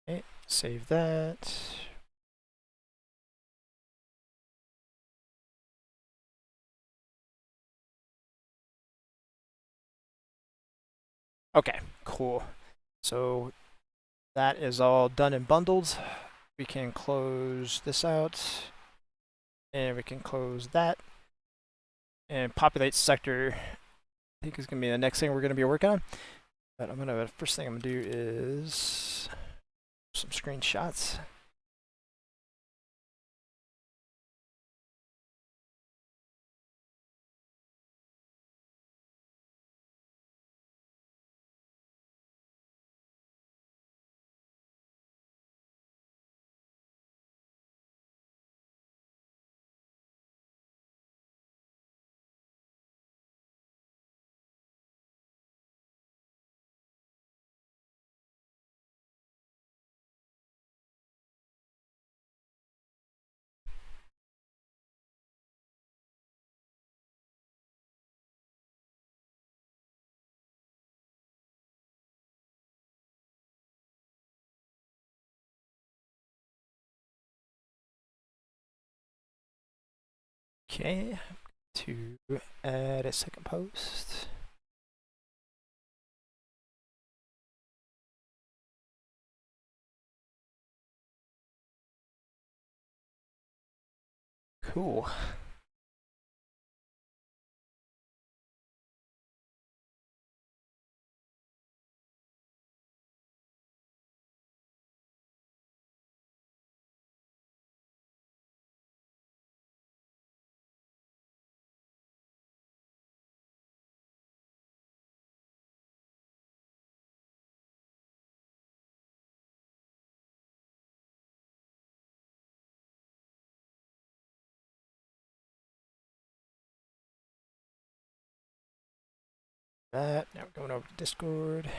Okay, save that. Okay, cool. So that is all done and bundled. We can close this out, and we can close that, and populate sector. I think is gonna be the next thing we're gonna be working on. But first thing I'm gonna do is some screenshots. Okay, to add a second post. Cool. That now we're going over to Discord.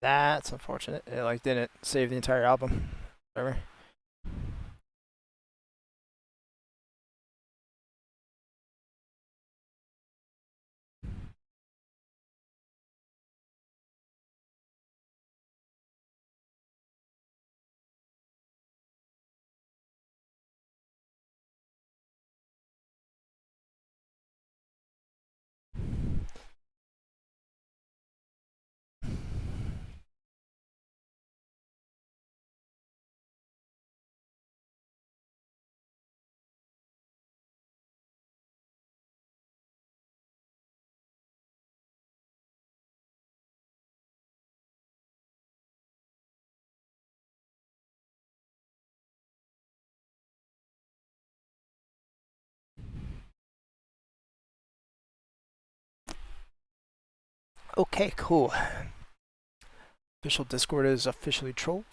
That's unfortunate. It like didn't save the entire album. Whatever. Okay, cool. Official Discord is officially trolled.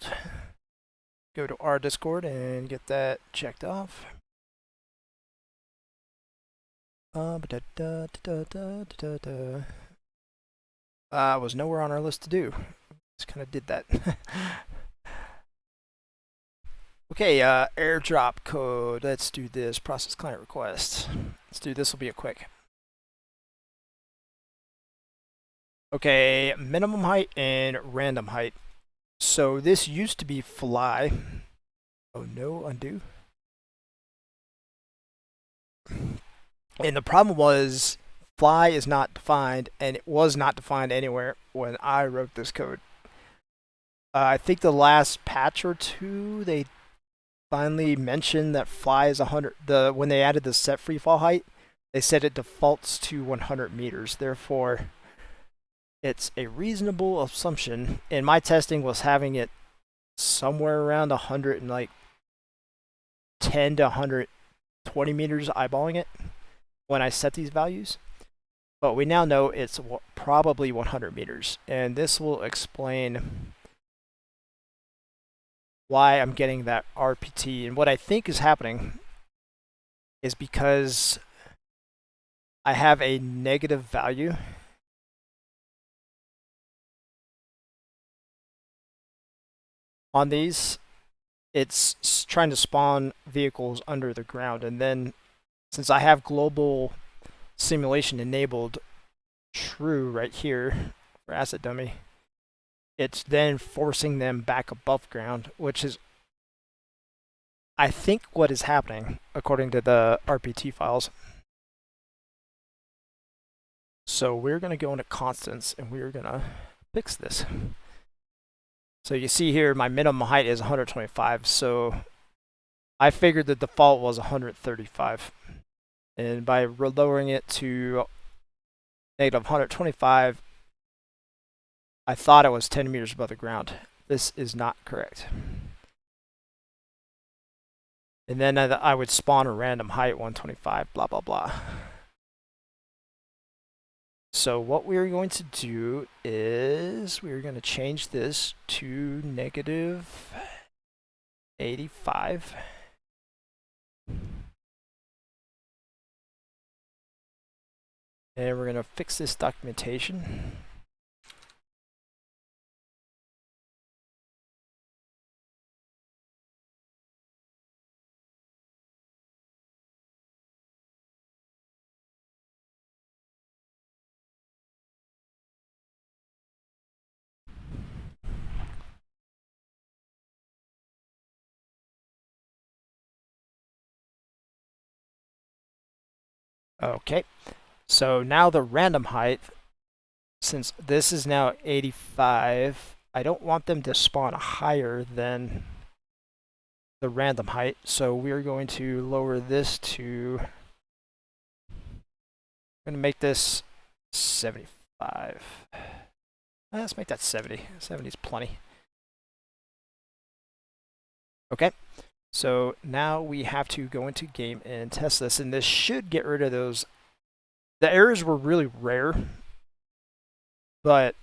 Go to our Discord and get that checked off. Was nowhere on our list to do. Just kind of did that. Okay, airdrop code. Let's do this. Process client request. Let's do this. Will be a quick. Okay, minimum height and random height. So this used to be fly. Oh no, undo. And the problem was fly is not defined, and it was not defined anywhere when I wrote this code. I think the last patch or two, they finally mentioned that fly is 100. When they added the set free fall height, they said it defaults to 100 meters. Therefore, it's a reasonable assumption. And my testing was having it somewhere around 100 and like 10 to 120 meters, eyeballing it when I set these values. But we now know it's probably 100 meters, and this will explain why I'm getting that RPT. And what I think is happening is because I have a negative value on these. It's trying to spawn vehicles under the ground, and then since I have global simulation enabled true right here for asset dummy, it's then forcing them back above ground, which is, I think, what is happening according to the RPT files. So we're going to go into constants and we're going to fix this. So you see here my minimum height is 125, so I figured the default was 135. And by lowering it to negative 125, I thought it was 10 meters above the ground. This is not correct. And then I would spawn a random height 125, blah, blah, blah. So what we're going to do is we're going to change this to negative 85. And we're going to fix this documentation. Okay, so now the random height, since this is now 85, I don't want them to spawn higher than the random height, so we're going to lower this to, I'm going to make this 75. Let's make that 70. 70 is plenty. Okay, so now we have to go into game and test this, and this should get rid of those. The errors were really rare, but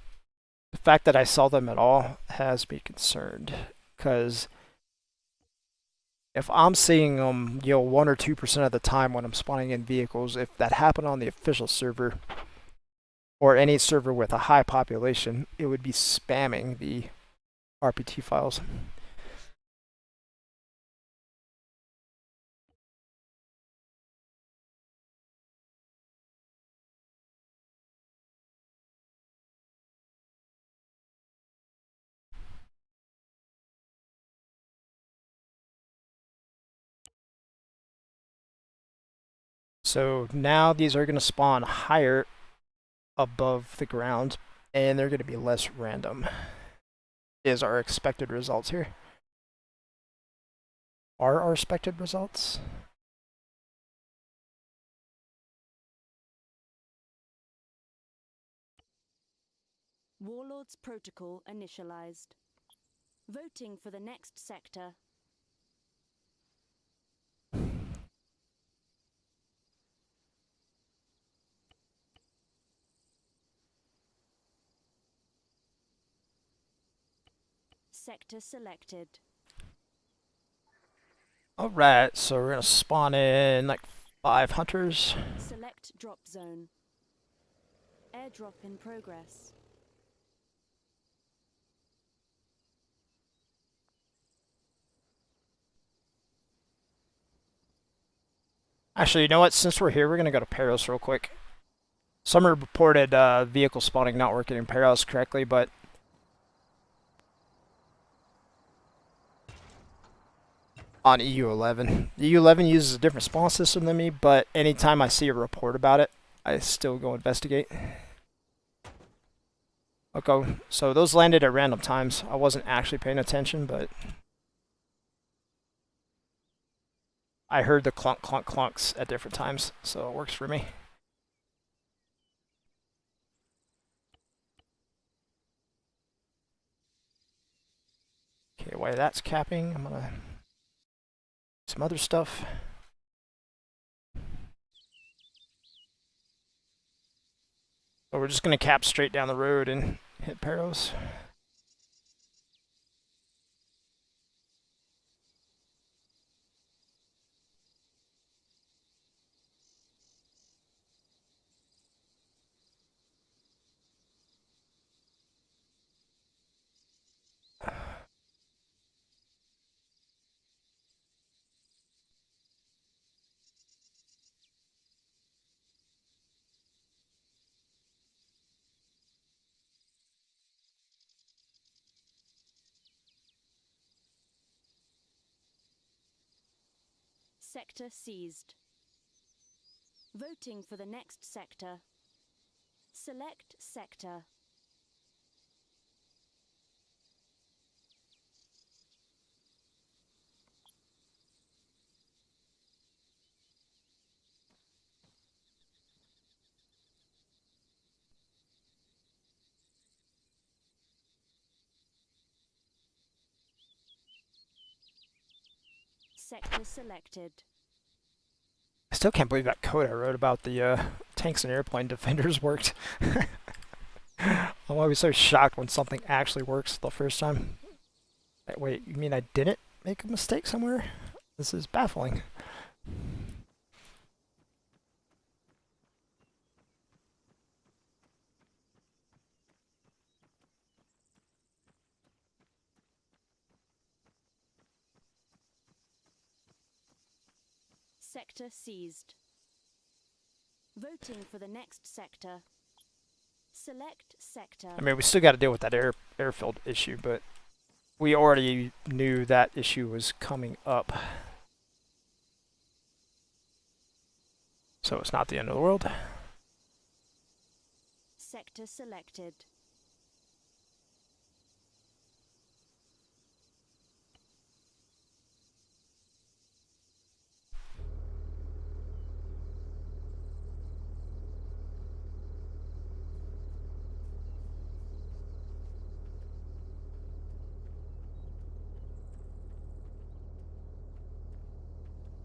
the fact that I saw them at all has me concerned, because if I'm seeing them, 1 or 2% of the time when I'm spawning in vehicles, if that happened on the official server or any server with a high population, it would be spamming the RPT files. So now these are going to spawn higher above the ground, and they're going to be less random, is our expected results here. Are our expected results? Warlords protocol initialized. Voting for the next sector. Sector selected. Alright, so we're gonna spawn in like 5 hunters. Select drop zone. Airdrop in progress. Actually, you know what? Since we're here, we're gonna go to Peros real quick. Summer reported vehicle spawning not working in Peros correctly, but on EU11. The EU11 uses a different spawn system than me, but anytime I see a report about it, I still go investigate. Okay, so those landed at random times. I wasn't actually paying attention, but I heard the clunk clunk clunks at different times, so it works for me. Okay, while that's capping, I'm gonna some other stuff. But we're just gonna cap straight down the road and hit Peros. Sector seized. Voting for the next sector. Select sector. Sector selected. I still can't believe that code I wrote about the tanks and airplane defenders worked. I'm always so shocked when something actually works the first time. Wait, you mean I didn't make a mistake somewhere? This is baffling. Sector seized. Voting for the next sector. Select sector. I mean, we still got to deal with that airfield issue, but we already knew that issue was coming up. So it's not the end of the world. Sector selected.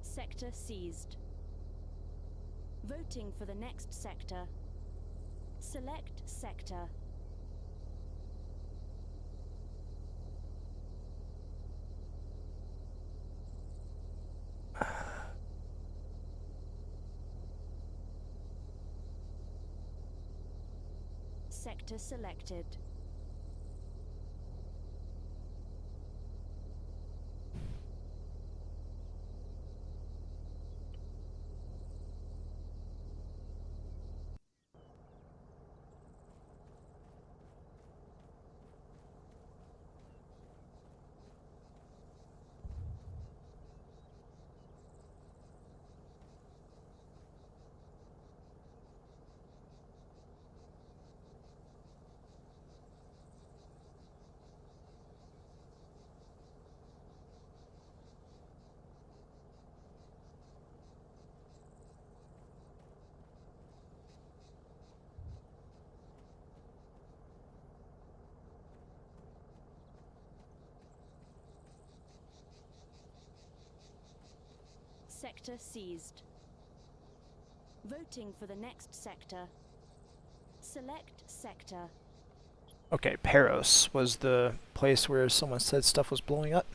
Sector seized. Voting for the next sector. Select sector. Sector selected. Sector seized. Voting for the next sector. Select sector. Okay, Paros was the place where someone said stuff was blowing up.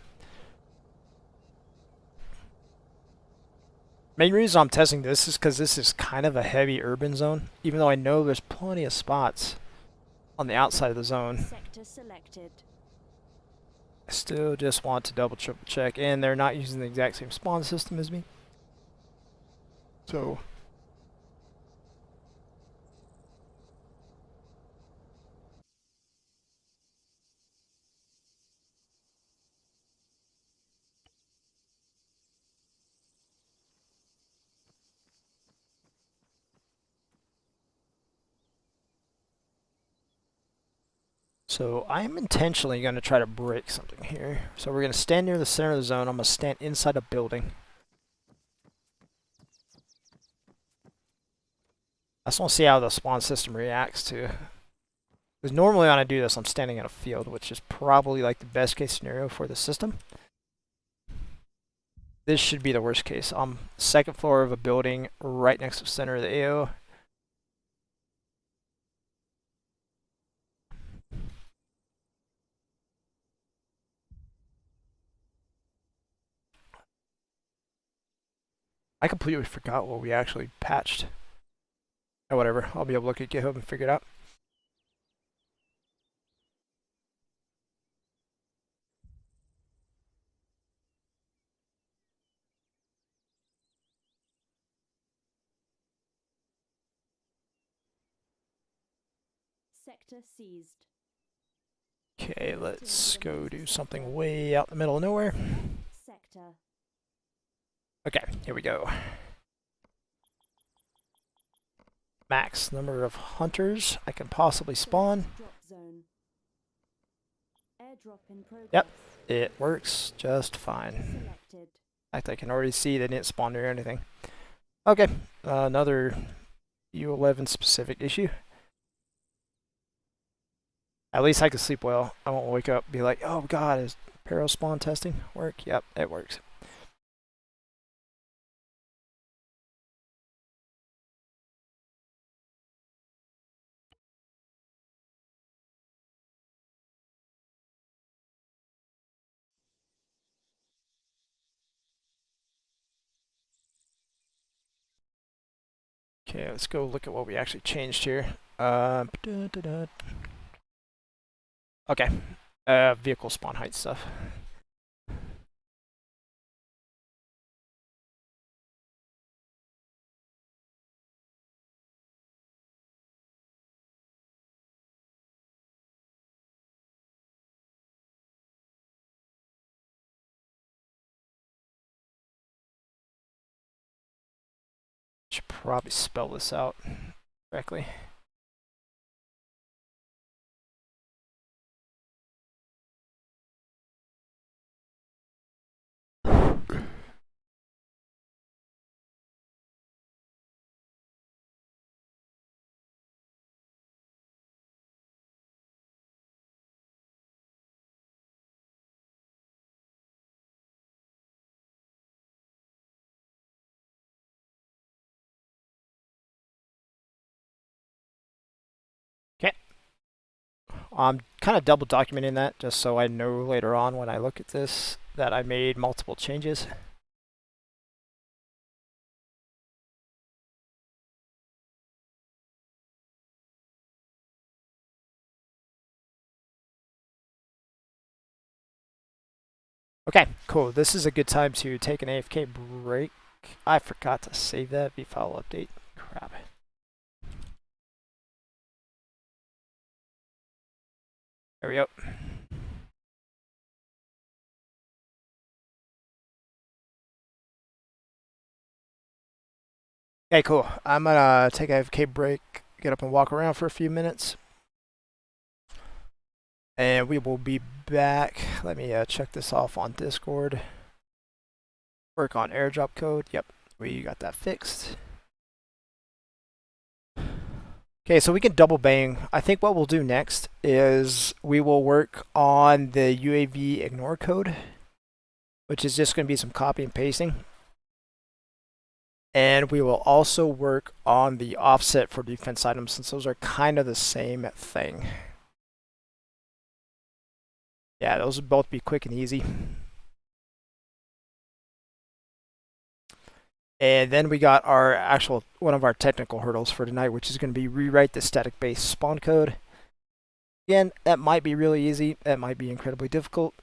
Main reason I'm testing this is because this is kind of a heavy urban zone, even though I know there's plenty of spots on the outside of the zone. Sector selected. I still just want to double triple check, and they're not using the exact same spawn system as me. So I'm intentionally going to try to break something here. So we're going to stand near the center of the zone. I'm going to stand inside a building. I just want to see how the spawn system reacts to. Because normally when I do this, I'm standing in a field, which is probably like the best case scenario for the system. This should be the worst case. I'm second floor of a building right next to the center of the AO. I completely forgot what we actually patched. Oh, whatever. I'll be able to look at GitHub and figure it out. Sector seized. Okay, let's go do something way out in the middle of nowhere. Sector. Okay, here we go. Max number of hunters I can possibly spawn. Drop zone. Airdrop in progress. Yep, it works just fine. Selected. In fact, I can already see they didn't spawn or anything. Okay, another U11 specific issue. At least I can sleep well. I won't wake up and be like, oh god, is Paros spawn testing work? Yep, it works. Okay, let's go look at what we actually changed here. Okay, vehicle spawn height stuff. Should probably spell this out correctly. Okay. I'm kind of double documenting that just so I know later on when I look at this that I made multiple changes. Okay, cool. This is a good time to take an AFK break. I forgot to save that vfile update. Crap. There we go. Okay, cool. I'm gonna take a AFK break, get up and walk around for a few minutes. And we will be back. Let me check this off on Discord. Work on airdrop code. Yep, we got that fixed. Okay, so we can double bang. I think what we'll do next is we will work on the UAV ignore code, which is just going to be some copy and pasting. And we will also work on the offset for defense items since those are kind of the same thing. Yeah, those would both be quick and easy. And then we got our actual, one of our technical hurdles for tonight, which is going to be rewrite the static base spawn code. Again, that might be really easy. That might be incredibly difficult.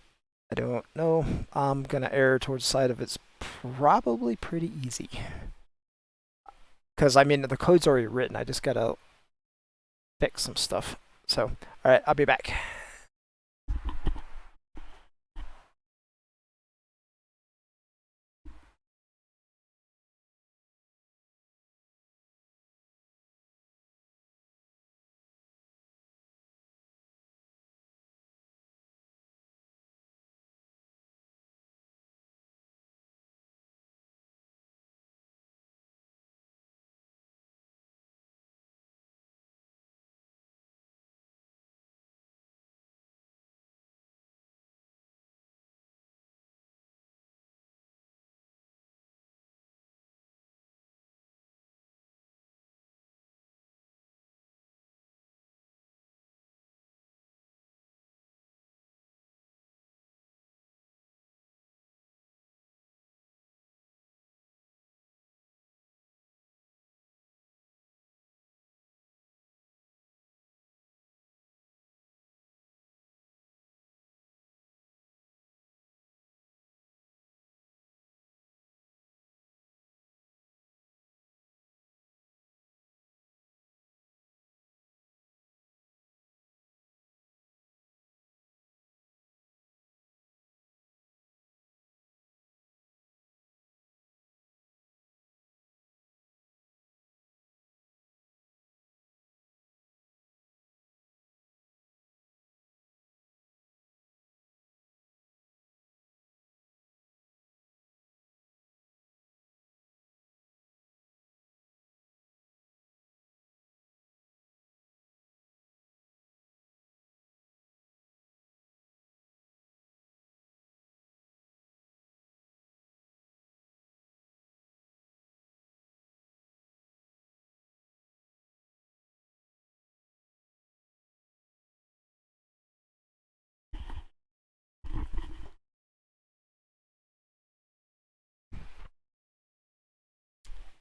I don't know. I'm going to err towards the side of it's probably pretty easy. Because, I mean, the code's already written. I just got to fix some stuff. So, all right, I'll be back.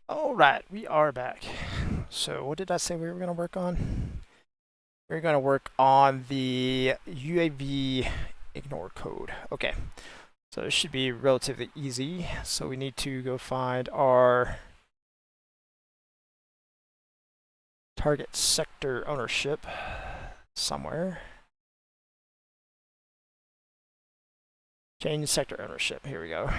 All right, we are back. So what did I say we were going to work on? We're going to work on the UAV ignore code. Okay, so this should be relatively easy. So we need to go find our target sector ownership somewhere. Change sector ownership. Here we go.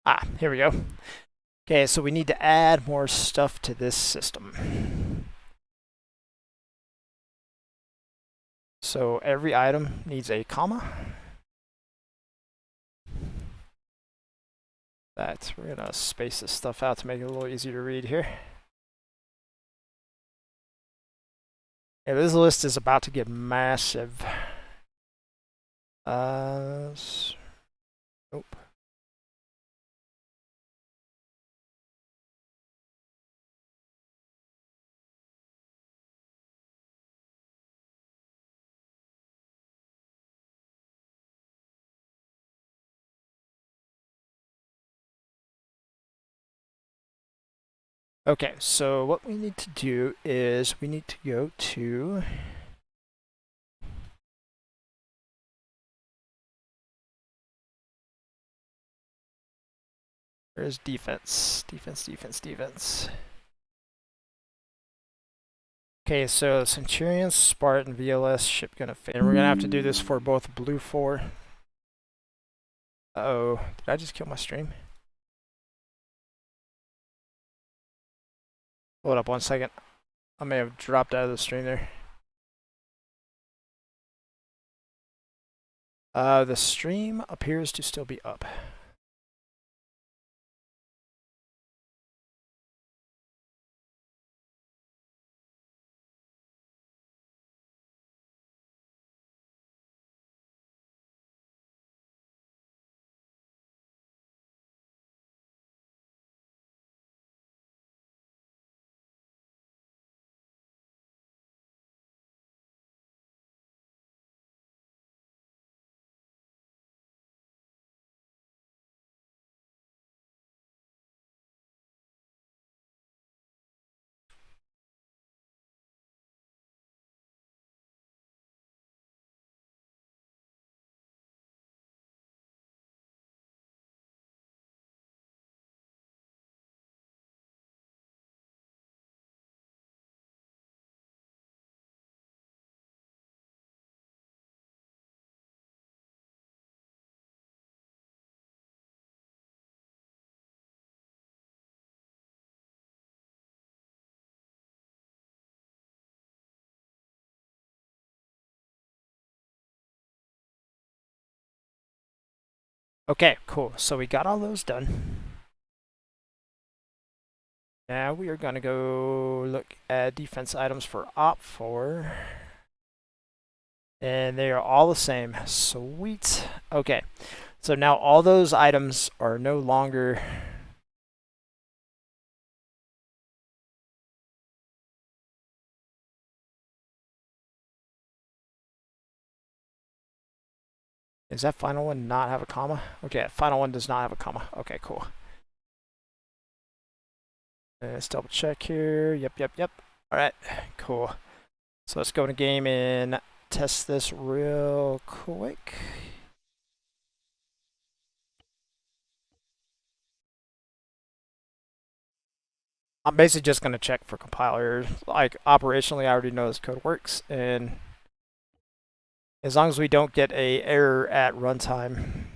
Ah, here we go. Okay, so we need to add more stuff to this system. So every item needs a comma. We're gonna space this stuff out to make it a little easier to read here. Yeah, this list is about to get massive. Nope. Okay, so what we need to do is we need to go to where's defense? Defense. Okay, so Centurion, Spartan, VLS, ship gonna fail. And we're gonna have to do this for both Blue 4. Uh-oh, did I just kill my stream? Hold up 1 second. I may have dropped out of the stream there. The stream appears to still be up. Okay, cool. So we got all those done. Now we are going to go look at defense items for Op4. And they are all the same. Sweet. Okay. So now all those items are no longer... Is that final one not have a comma? Okay, final one does not have a comma. Okay, cool. Let's double check here. Yep. All right, cool. So let's go to game and test this real quick. I'm basically just going to check for compilers. Like, operationally, I already know this code works, and as long as we don't get a error at runtime,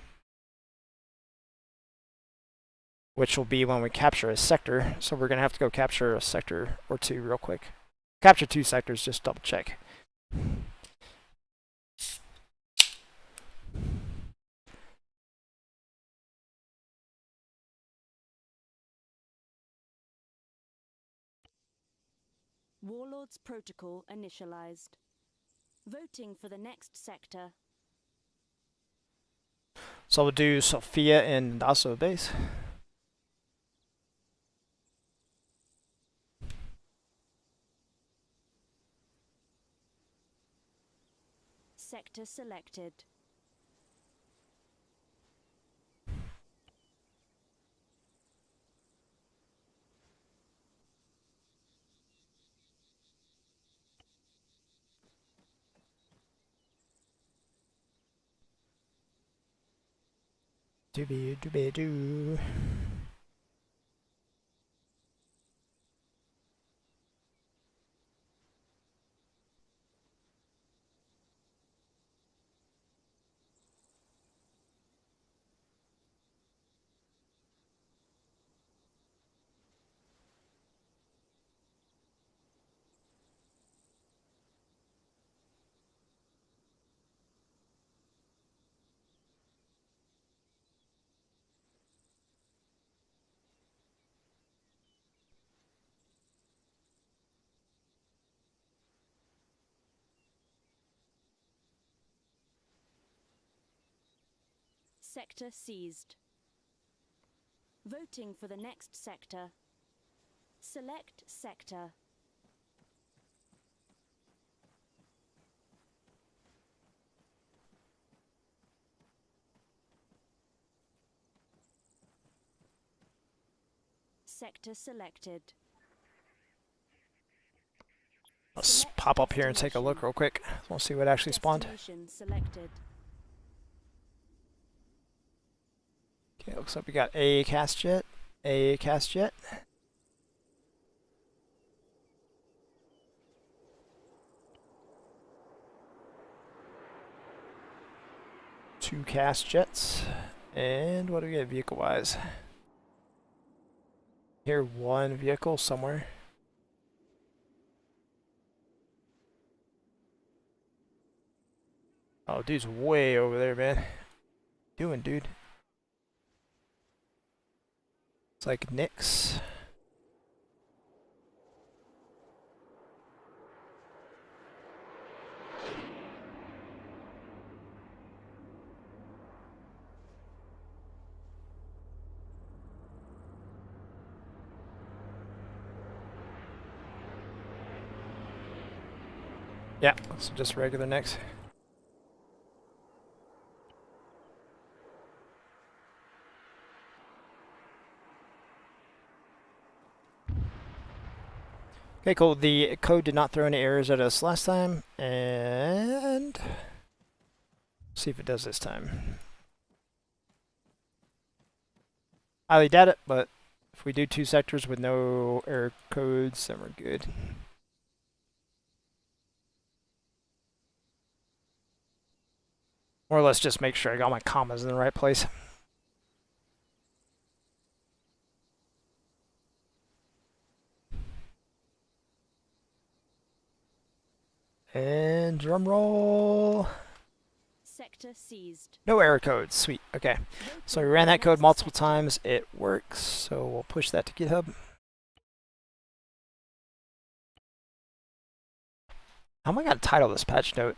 which will be when we capture a sector. So we're going to have to go capture a sector or two real quick. Capture 2 sectors, just double check. Warlords protocol initialized. Voting for the next sector. So we'll do Sophia and also base. Sector selected. Doobie-doobie-doo. Sector seized. Voting for the next sector. Select sector. Sector selected. Let's Select pop up here and take a look destination. real quick. We'll see what actually spawned. Destination selected. Okay, looks like we got a cast jet, a cast jet. Two cast jets. And what do we get vehicle-wise? Here, one vehicle somewhere. Oh, dude's way over there, man. Doing, dude. It's like Nyx. Yeah, it's just regular Nyx. Okay, cool. The code did not throw any errors at us last time, and see if it does this time. Highly doubt it, but if we do 2 sectors with no error codes, then we're good. Or let's just make sure I got my commas in the right place. And drum roll. Sector seized. No error code. Sweet. Okay. So we ran that code multiple times. It works. So we'll push that to GitHub. How am I going to title this patch note?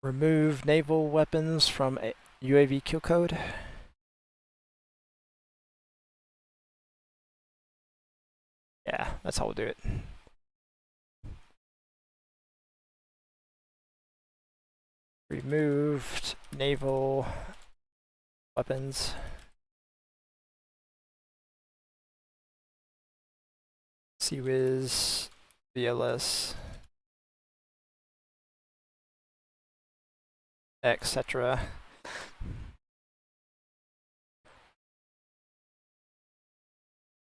Remove naval weapons from a UAV kill code. Yeah, that's how we'll do it. Removed naval weapons. CIWS, VLS, etc.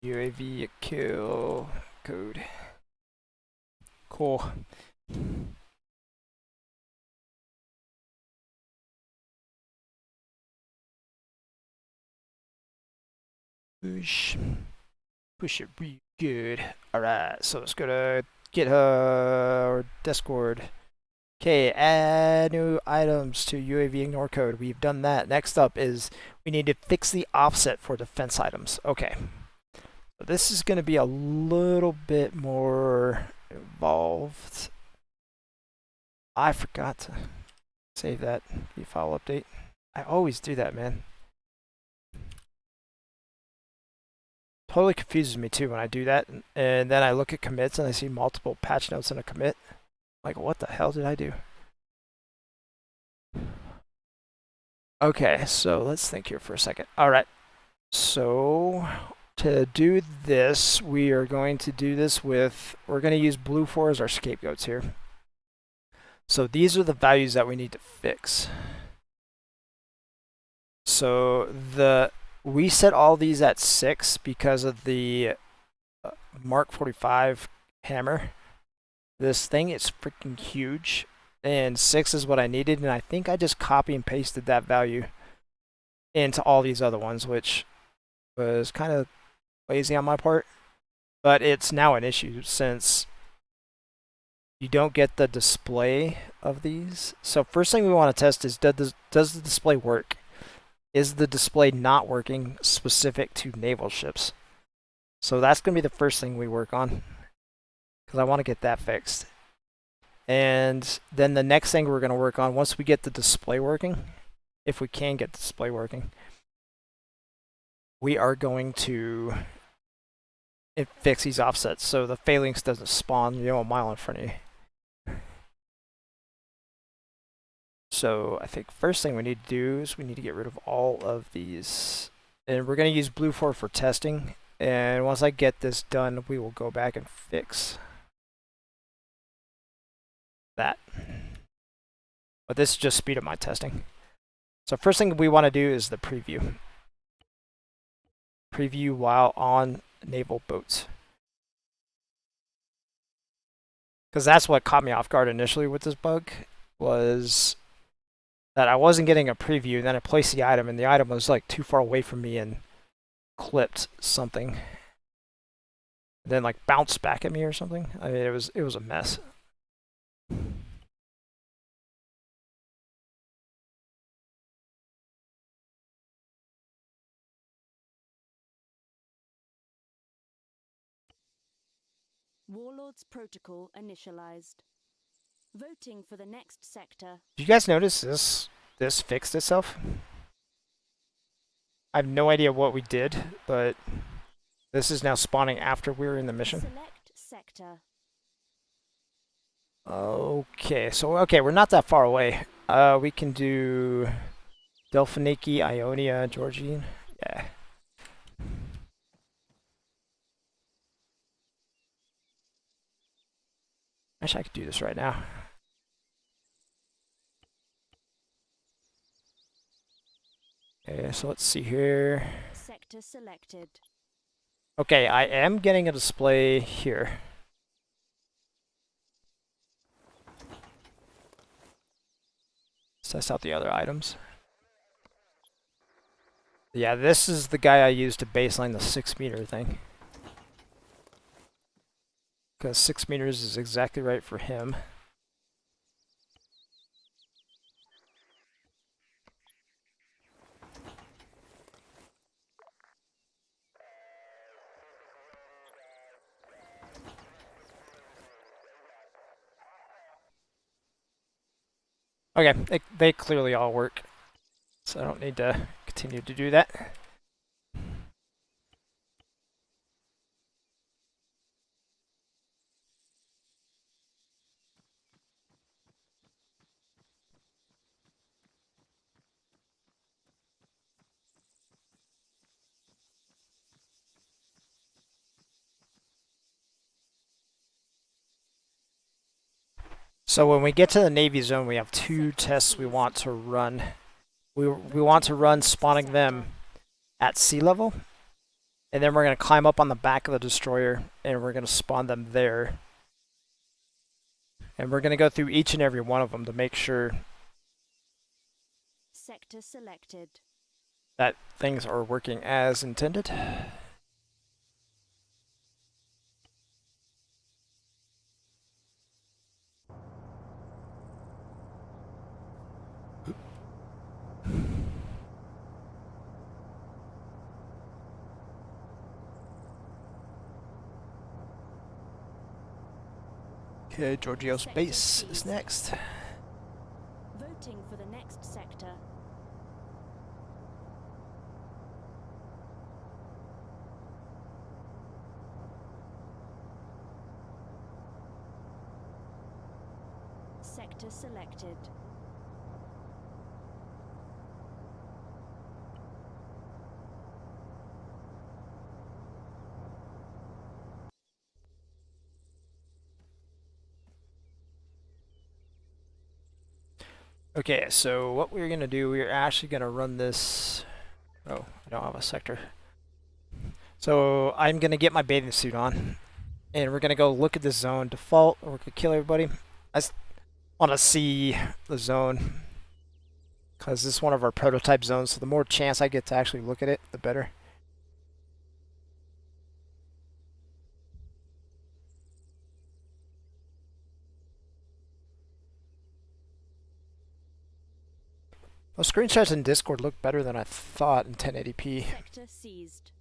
UAV kill code. Cool. Push it real good. Alright, so let's go to GitHub or Discord. Okay, add new items to UAV ignore code. We've done that. Next up is we need to fix the offset for defense items. Okay. So this is going to be a little bit more involved. I forgot to save that file update. I always do that, man. Totally confuses me too when I do that, and then I look at commits and I see multiple patch notes in a commit. Like, what the hell did I do? Okay, so let's think here for a second. All right, so to do this, we are going to do this with, we're going to use Blue4 as our scapegoats here. So these are the values that we need to fix. So we set all these at 6 because of the Mark 45 hammer. This thing is freaking huge, and 6 is what I needed, and I think I just copy and pasted that value into all these other ones, which was kind of lazy on my part, but it's now an issue since you don't get the display of these. So first thing we want to test is does the display work? Is the display not working specific to naval ships? So that's going to be the first thing we work on, because I want to get that fixed. And then the next thing we're going to work on, once we get the display working, if we can get the display working, we are going to fix these offsets so the phalanx doesn't spawn, a mile in front of you. So I think first thing we need to do is we need to get rid of all of these. And we're going to use Blue4 for testing. And once I get this done, we will go back and fix that. But this is just speed up my testing. So first thing we want to do is the preview. Preview while on naval boats. Because that's what caught me off guard initially with this bug, was that I wasn't getting a preview, and then I placed the item, and the item was like too far away from me and clipped something. And then like bounced back at me or something. I mean, it was a mess. Warlords protocol initialized. Voting for the next sector. Did you guys notice this fixed itself? I have no idea what we did, but this is now spawning after we were in the mission. Select sector. Okay, so we're not that far away. We can do Delphiniki, Ionia, Georgian. Yeah. Actually, I could do this right now. Okay, so let's see here. Sector selected. Okay, I am getting a display here. Let's test out the other items. Yeah, this is the guy I used to baseline the 6 meter thing. Because 6 meters is exactly right for him. Okay, they clearly all work, so I don't need to continue to do that. So when we get to the Navy zone, we have two tests we want to run. We want to run spawning them at sea level, and then we're going to climb up on the back of the destroyer, and we're going to spawn them there. And we're going to go through each and every one of them to make sure Sector selected. that things are working as intended. Okay, Giorgio's base is next. Voting for the next sector. Sector selected. Okay, so what we're going to do, we're actually going to run this... Oh, I don't have a sector. So I'm going to get my bathing suit on, and we're going to go look at the zone default, or we could kill everybody. I just want to see the zone, because this is one of our prototype zones, so the more chance I get to actually look at it, the better. Those screenshots in Discord look better than I thought in 1080p. Sector seized.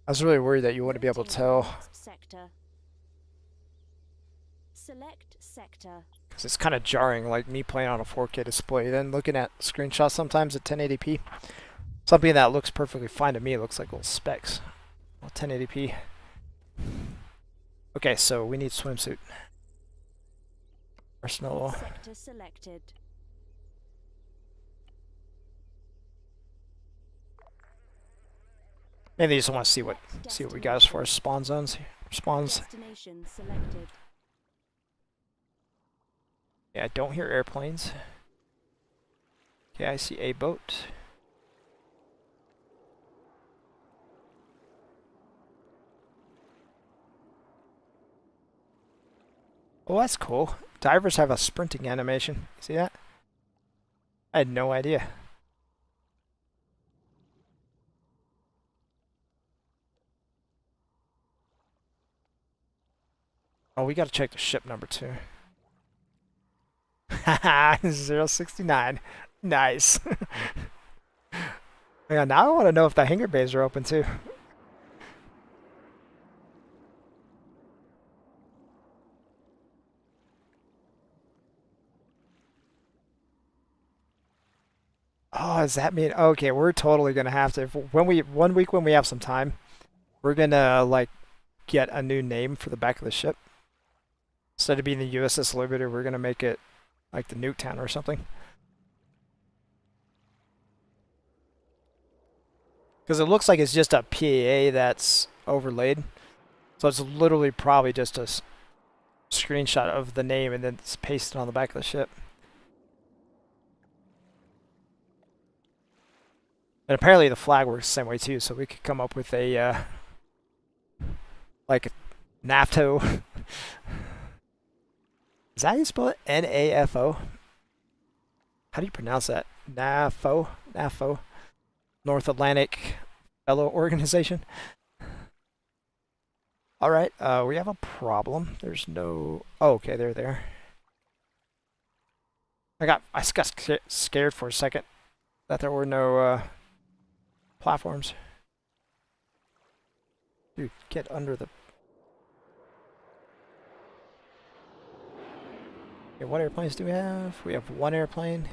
I was really worried that you wouldn't be able to Voting for the tell, next sector. Select sector. because it's kind of jarring, like me playing on a 4K display, then looking at screenshots sometimes at 1080p. Something that looks perfectly fine to me looks like little specks. Well, 1080p. Okay, so we need swimsuit. Arsenal. Sector selected. Maybe you just want to see what we got as far as spawn zones, spawns. Destination selected. Yeah, I don't hear airplanes. Okay, I see a boat. Oh, that's cool. Divers have a sprinting animation. See that? I had no idea. Oh, we gotta check the ship number too. Haha, 069. Nice. Yeah, now I want to know if the hangar bays are open too. Oh, does that mean okay? We're totally gonna have to when we 1 week when we have some time, we're gonna like get a new name for the back of the ship. Instead of being the USS Liberty, we're gonna make it like the Nuketown or something. Because it looks like it's just a PAA that's overlaid. So it's literally probably just a screenshot of the name and then it's pasted on the back of the ship. And apparently the flag works the same way too, so we could come up with a like NAFTO. Is that how you spell it? NAFO? How do you pronounce that? NAFO? NAFO? North Atlantic Fellow Organization? Alright, we have a problem. There's no... Oh, okay, they're there. I got scared for a second that there were no platforms. Dude, get under the... Okay, what airplanes do we have? We have one airplane.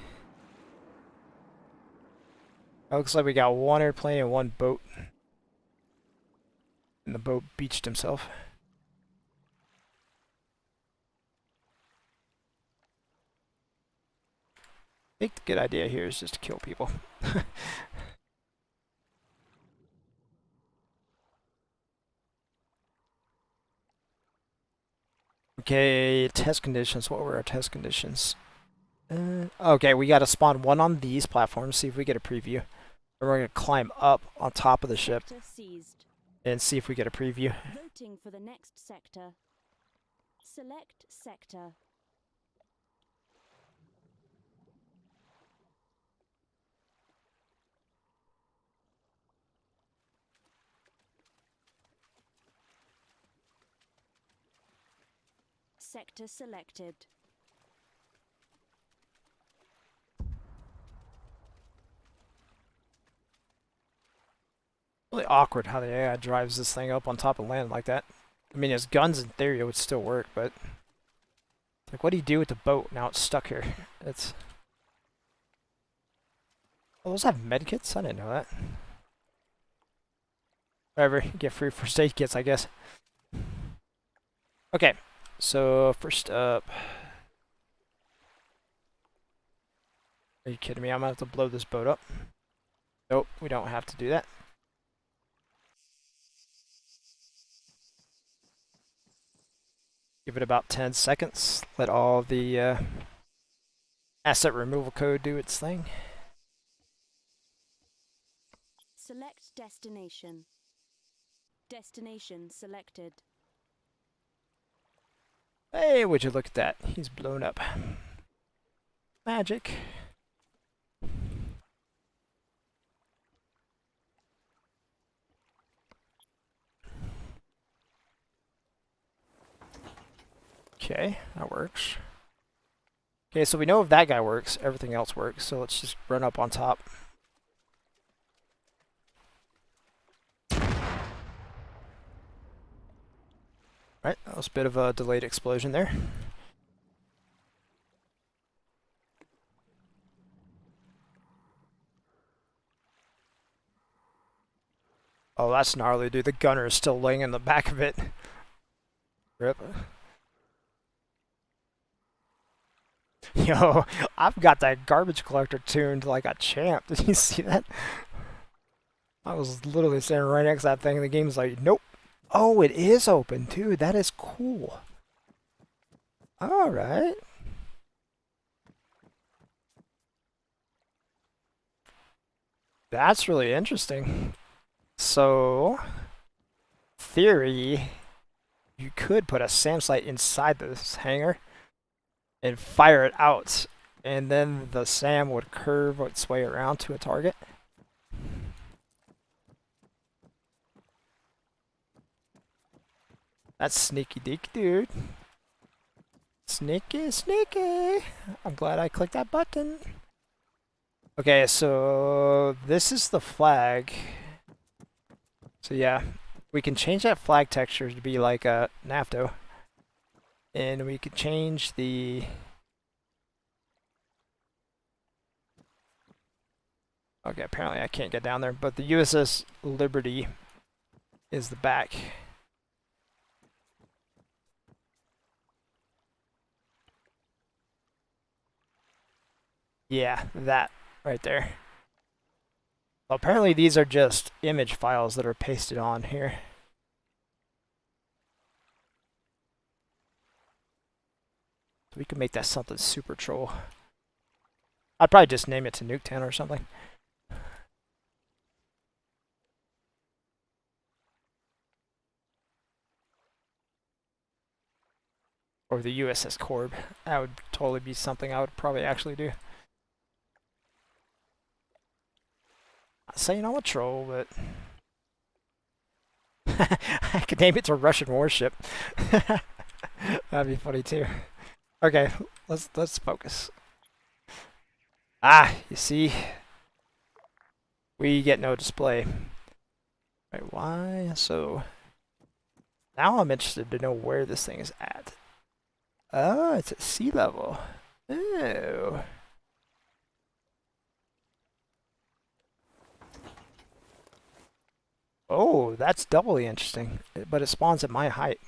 It looks like we got one airplane and one boat. And the boat beached himself. I think the good idea here is just to kill people. Okay, test conditions. What were our test conditions? Okay, we got to spawn one on these platforms, see if we get a preview. And we're going to climb up on top of the ship Sector seized. and see if we get a preview. Voting for the next sector. Select sector. Sector selected. Really awkward how the AI drives this thing up on top of land like that. I mean, his guns in theory would still work, but like, what do you do with the boat now it's stuck here? It's. Oh, those have medkits? I didn't know that. Whatever, you get free first aid kits, I guess. Okay, so first up. Are you kidding me? I'm gonna have to blow this boat up. Nope, we don't have to do that. Give it about 10 seconds. Let all the asset removal code do its thing. Select destination. Destination selected. Hey, would you look at that? He's blown up. Magic. Okay, that works. Okay, so we know if that guy works, everything else works. So let's just run up on top. Right, that was a bit of a delayed explosion there. Oh, that's gnarly, dude. The gunner is still laying in the back of it. Rip. Yo, I've got that garbage collector tuned like a champ. Did you see that? I was literally standing right next to that thing, and the game's like, nope. Oh, it is open, dude. That is cool. Alright. That's really interesting. So, theory, you could put a SAM sight inside this hangar and fire it out, and then the SAM would curve its way around to a target. That's sneaky deaky, dude. Sneaky, sneaky. I'm glad I clicked that button. Okay, so this is the flag. So yeah, we can change that flag texture to be like a NAFTO. And we could change the... Okay, apparently I can't get down there, but the USS Liberty is the back. Yeah, that right there. Well, apparently these are just image files that are pasted on here. We could make that something super troll. I'd probably just name it to Nuketown or something. Or the USS Korb. That would totally be something I would probably actually do. Not saying I'm a troll, but I could name it to Russian warship. That'd be funny too. Okay, let's focus. Ah, you see, we get no display. Right, why? So now I'm interested to know where this thing is at. Oh, it's at sea level. Oh. Oh, that's doubly interesting. But it spawns at my height.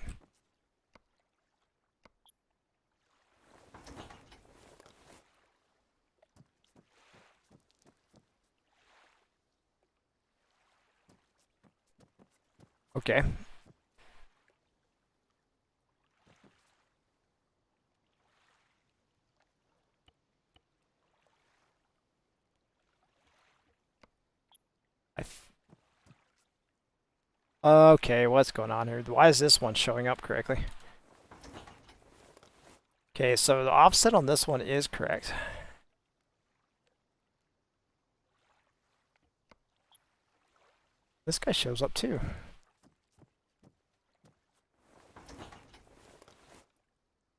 Okay. Okay, what's going on here? Why is this one showing up correctly? Okay, so the offset on this one is correct. This guy shows up too.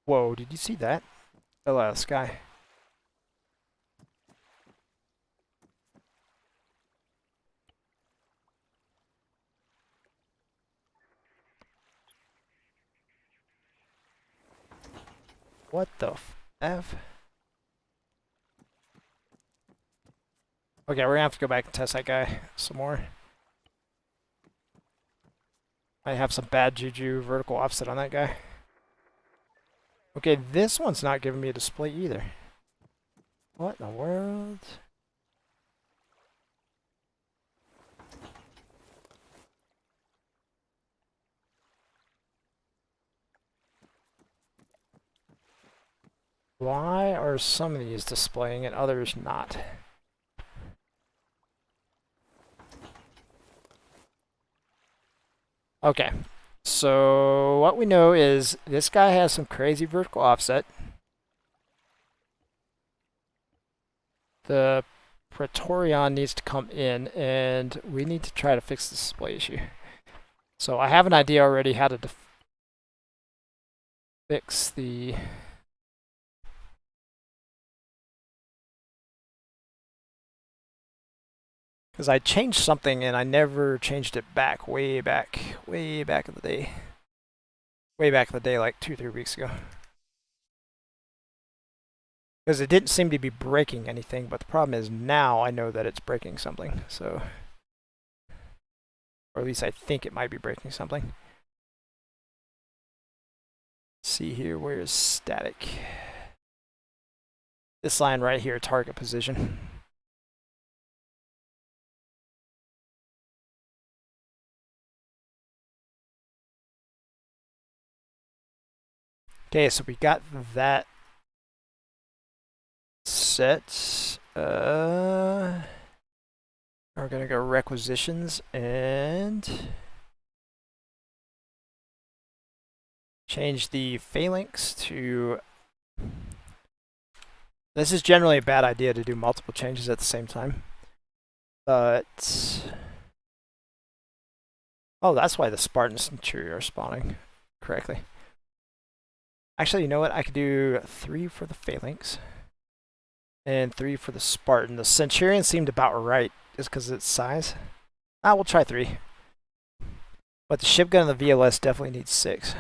Whoa, did you see that? Fell out of the sky. What the F? Okay, we're gonna have to go back and test that guy some more. I have some bad juju vertical offset on that guy. Okay, this one's not giving me a display either. What in the world? Why are some of these displaying and others not? Okay, so what we know is this guy has some crazy vertical offset. The Praetorian needs to come in, and we need to try to fix the display issue. So I have an idea already how to fix the... Because I changed something and I never changed it back, way back in the day. Way back in the day, like 2-3 weeks ago. Because it didn't seem to be breaking anything, but the problem is now I know that it's breaking something, so... Or at least I think it might be breaking something. Let's see here, where is static? This line right here, target position. Okay, so we got that set. We're gonna go requisitions and change the phalanx to... This is generally a bad idea to do multiple changes at the same time. But... Oh, that's why the Spartans and Centurion are spawning correctly. Actually, you know what? I could do 3 for the phalanx and 3 for the Spartan. The Centurion seemed about right just because of its size. We'll try 3. But the ship gun and the VLS definitely needs 6.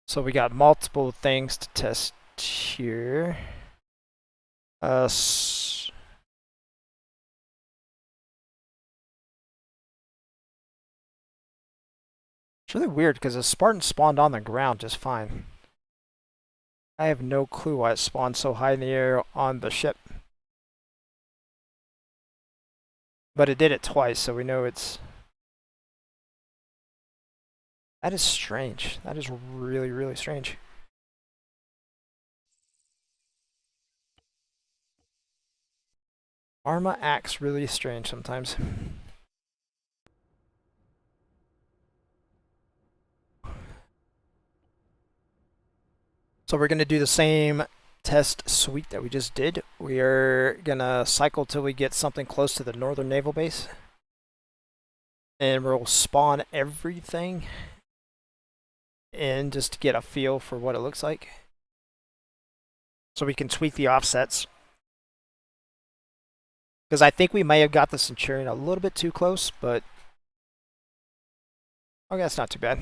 So we got multiple things to test here. It's really weird because the Spartan spawned on the ground just fine. I have no clue why it spawned so high in the air on the ship. But it did it twice, so we know it's... That is strange. That is really, really strange. Arma acts really strange sometimes. So we're going to do the same test suite that we just did. We are going to cycle till we get something close to the northern naval base. And we'll spawn everything in just to get a feel for what it looks like. So we can tweak the offsets. Because I think we may have got the Centurion a little bit too close, but okay, that's not too bad.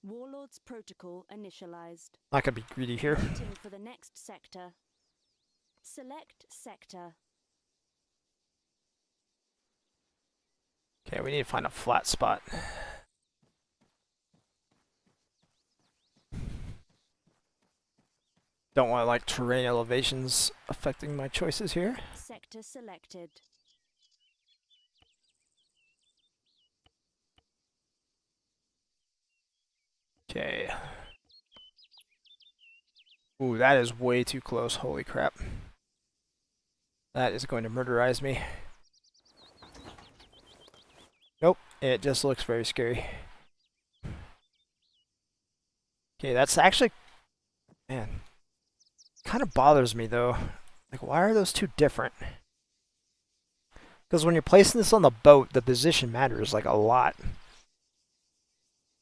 Warlords protocol initialized. Not gonna be greedy here. Voting for the next sector. Select sector. Okay, we need to find a flat spot. Don't want like terrain elevations affecting my choices here. Sector selected. Okay. Ooh, that is way too close. Holy crap. That is going to murderize me. Nope, it just looks very scary. Okay, that's actually... Man. Kind of bothers me though. Like, why are those two different? Because when you're placing this on the boat, the position matters like a lot.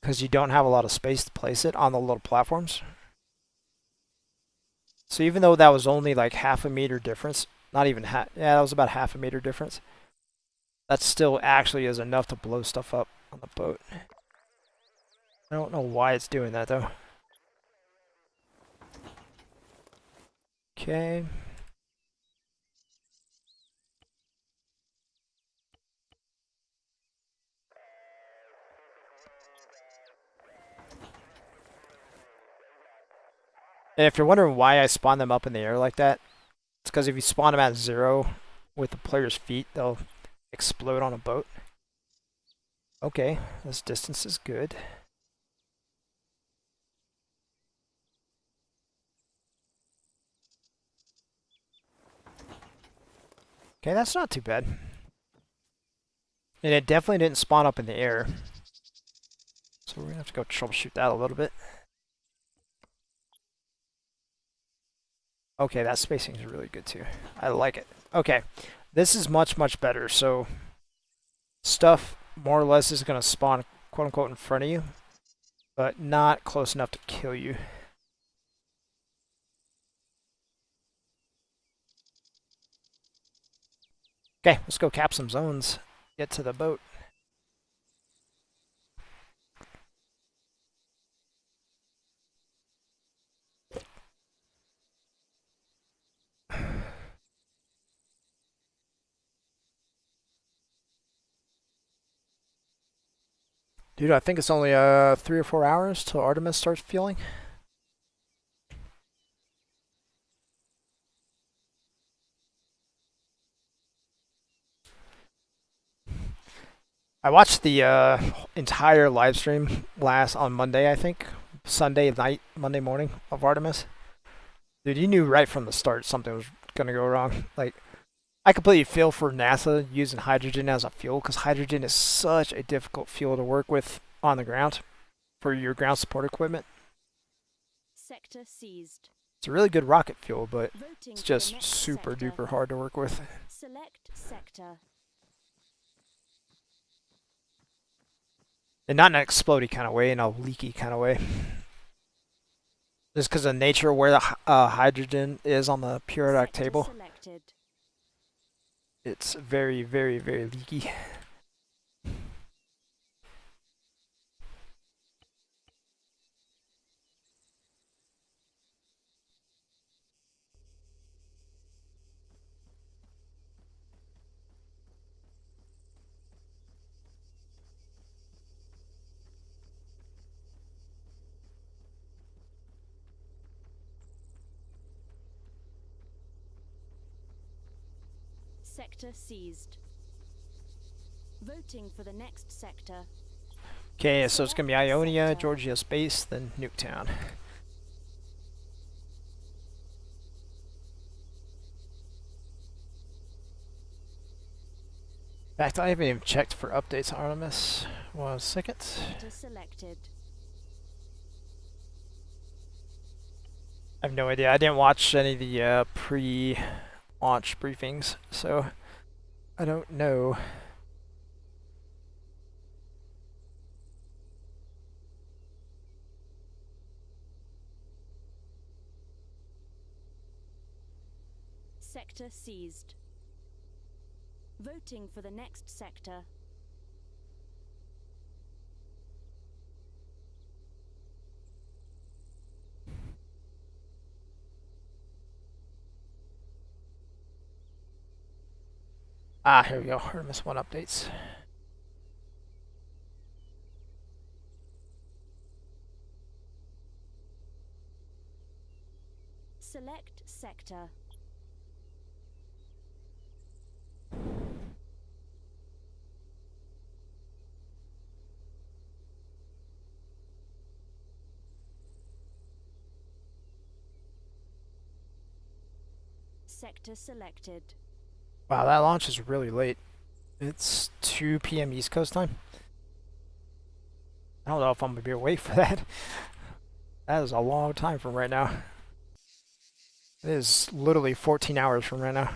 Because you don't have a lot of space to place it on the little platforms. So even though that was only like half a meter difference, not even half, yeah, that was about half a meter difference. That still actually is enough to blow stuff up on the boat. I don't know why it's doing that though. Okay. And if you're wondering why I spawn them up in the air like that, it's because if you spawn them at 0 with the player's feet, they'll explode on a boat. Okay, this distance is good. Okay, that's not too bad. And it definitely didn't spawn up in the air. So we're going to have to go troubleshoot that a little bit. Okay, that spacing is really good too. I like it. Okay, this is much, much better. So stuff more or less is going to spawn quote unquote in front of you, but not close enough to kill you. Okay, let's go cap some zones. Get to the boat. Dude, I think it's only 3 or 4 hours till Artemis starts fueling. I watched the entire live stream last on Monday, I think. Sunday night, Monday morning of Artemis. Dude, you knew right from the start something was going to go wrong. Like, I completely feel for NASA using hydrogen as a fuel because hydrogen is such a difficult fuel to work with on the ground for your ground support equipment. Sector seized. It's a really good rocket fuel, but Voting it's for the just next super sector. duper hard to work with. Select sector. And not in an explodey kind of way, in a leaky kind of way. Just because of nature where the hydrogen is on the periodic Sector table, selected. it's very, very, very leaky. Sector seized. Voting for the next sector. Okay, so it's going to be Ionia, Georgia Space, then Nuketown. In fact, I haven't even checked for updates on Artemis. 1 second. Sector selected. I have no idea. I didn't watch any of the pre-launch briefings, so I don't know. Sector seized. Voting for the next sector. Ah, here we go. Artemis 1 updates. Select sector. Sector selected. Wow, that launch is really late. It's 2 p.m. East Coast time. I don't know if I'm gonna be awake for that. That is a long time from right now. It is literally 14 hours from right now.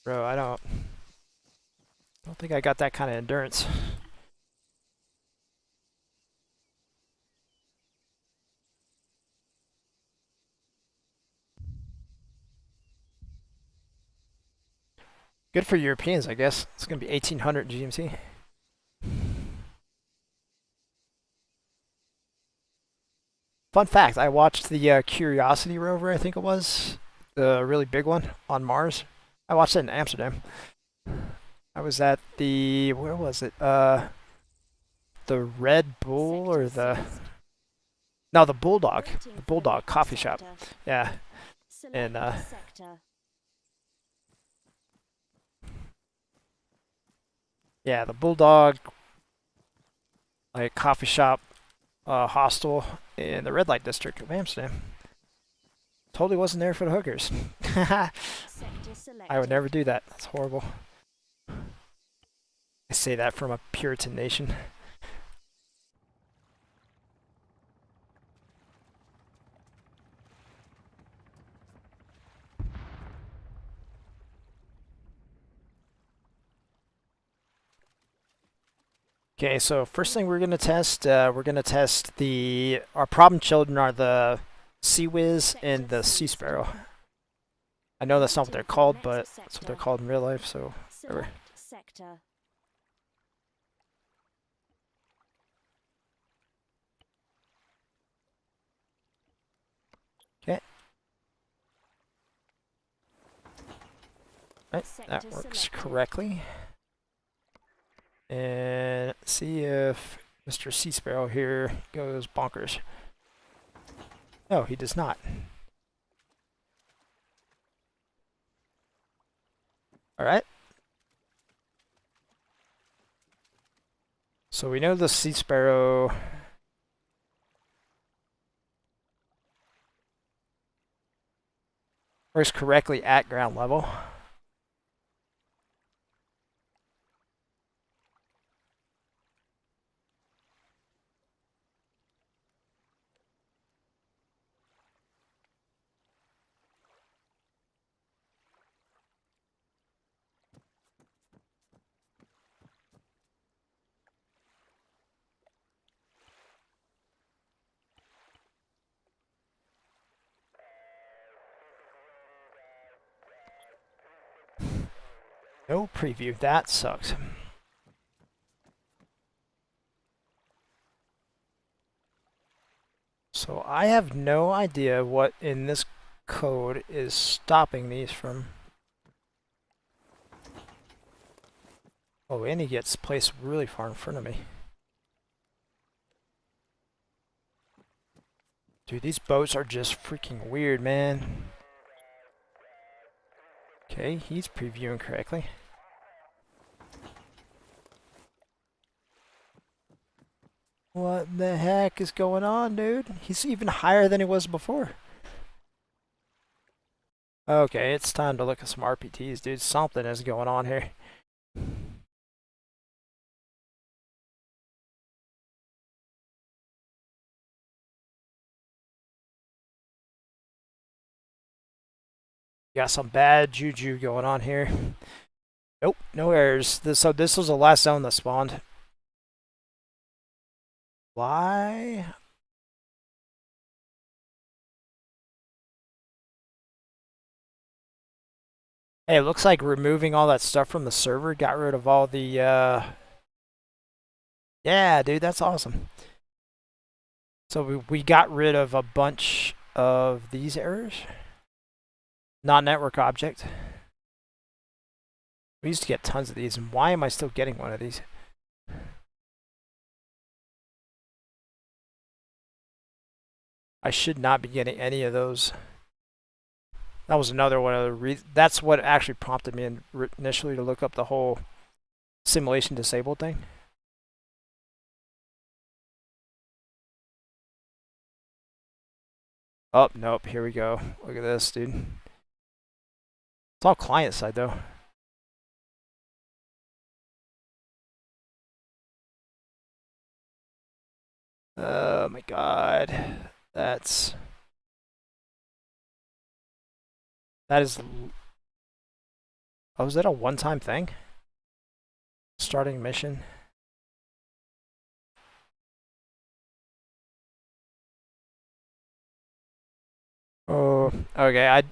Bro, I don't think I got that kind of endurance. Good for Europeans, I guess. It's gonna be 1800 GMT. Fun fact, I watched the Curiosity rover, I think it was, the really big one on Mars. I watched it in Amsterdam. I was at the, where was it? The Red Bull or the, no, the Bulldog. The Bulldog coffee shop. Yeah. And yeah, the Bulldog like coffee shop hostel in the red light district of Amsterdam. Totally wasn't there for the hookers. I would never do that. That's horrible. I say that from a Puritan nation. Okay, so first thing we're gonna test, the our problem children are the CIWS and the Sea Sparrow. I know that's not what they're called, but that's what they're called in real life. So whatever. Sector. Okay. Right, that works correctly. And let's see if Mr. Sea Sparrow here goes bonkers. No, he does not. All right. So we know the Sea Sparrow works correctly at ground level. No preview. That sucks. So I have no idea what in this code is stopping these from... Oh, and he gets placed really far in front of me. Dude, these boats are just freaking weird, man. Okay, he's previewing correctly. What the heck is going on, dude? He's even higher than he was before. Okay, it's time to look at some RPTs, dude. Something is going on here. Got some bad juju going on here. Nope, no errors. So this was the last zone that spawned. Why? Hey, it looks like removing all that stuff from the server got rid of all the, yeah, dude, that's awesome. So we got rid of a bunch of these errors. Not network object. We used to get tons of these, and why am I still getting one of these? I should not be getting any of those. That was another one of the reasons. That's what actually prompted me initially to look up the whole simulation disabled thing. Oh, nope. Here we go. Look at this, dude. It's all client side, though. Oh, my God. That is... Oh, is that a one-time thing? Starting mission. Oh, okay. I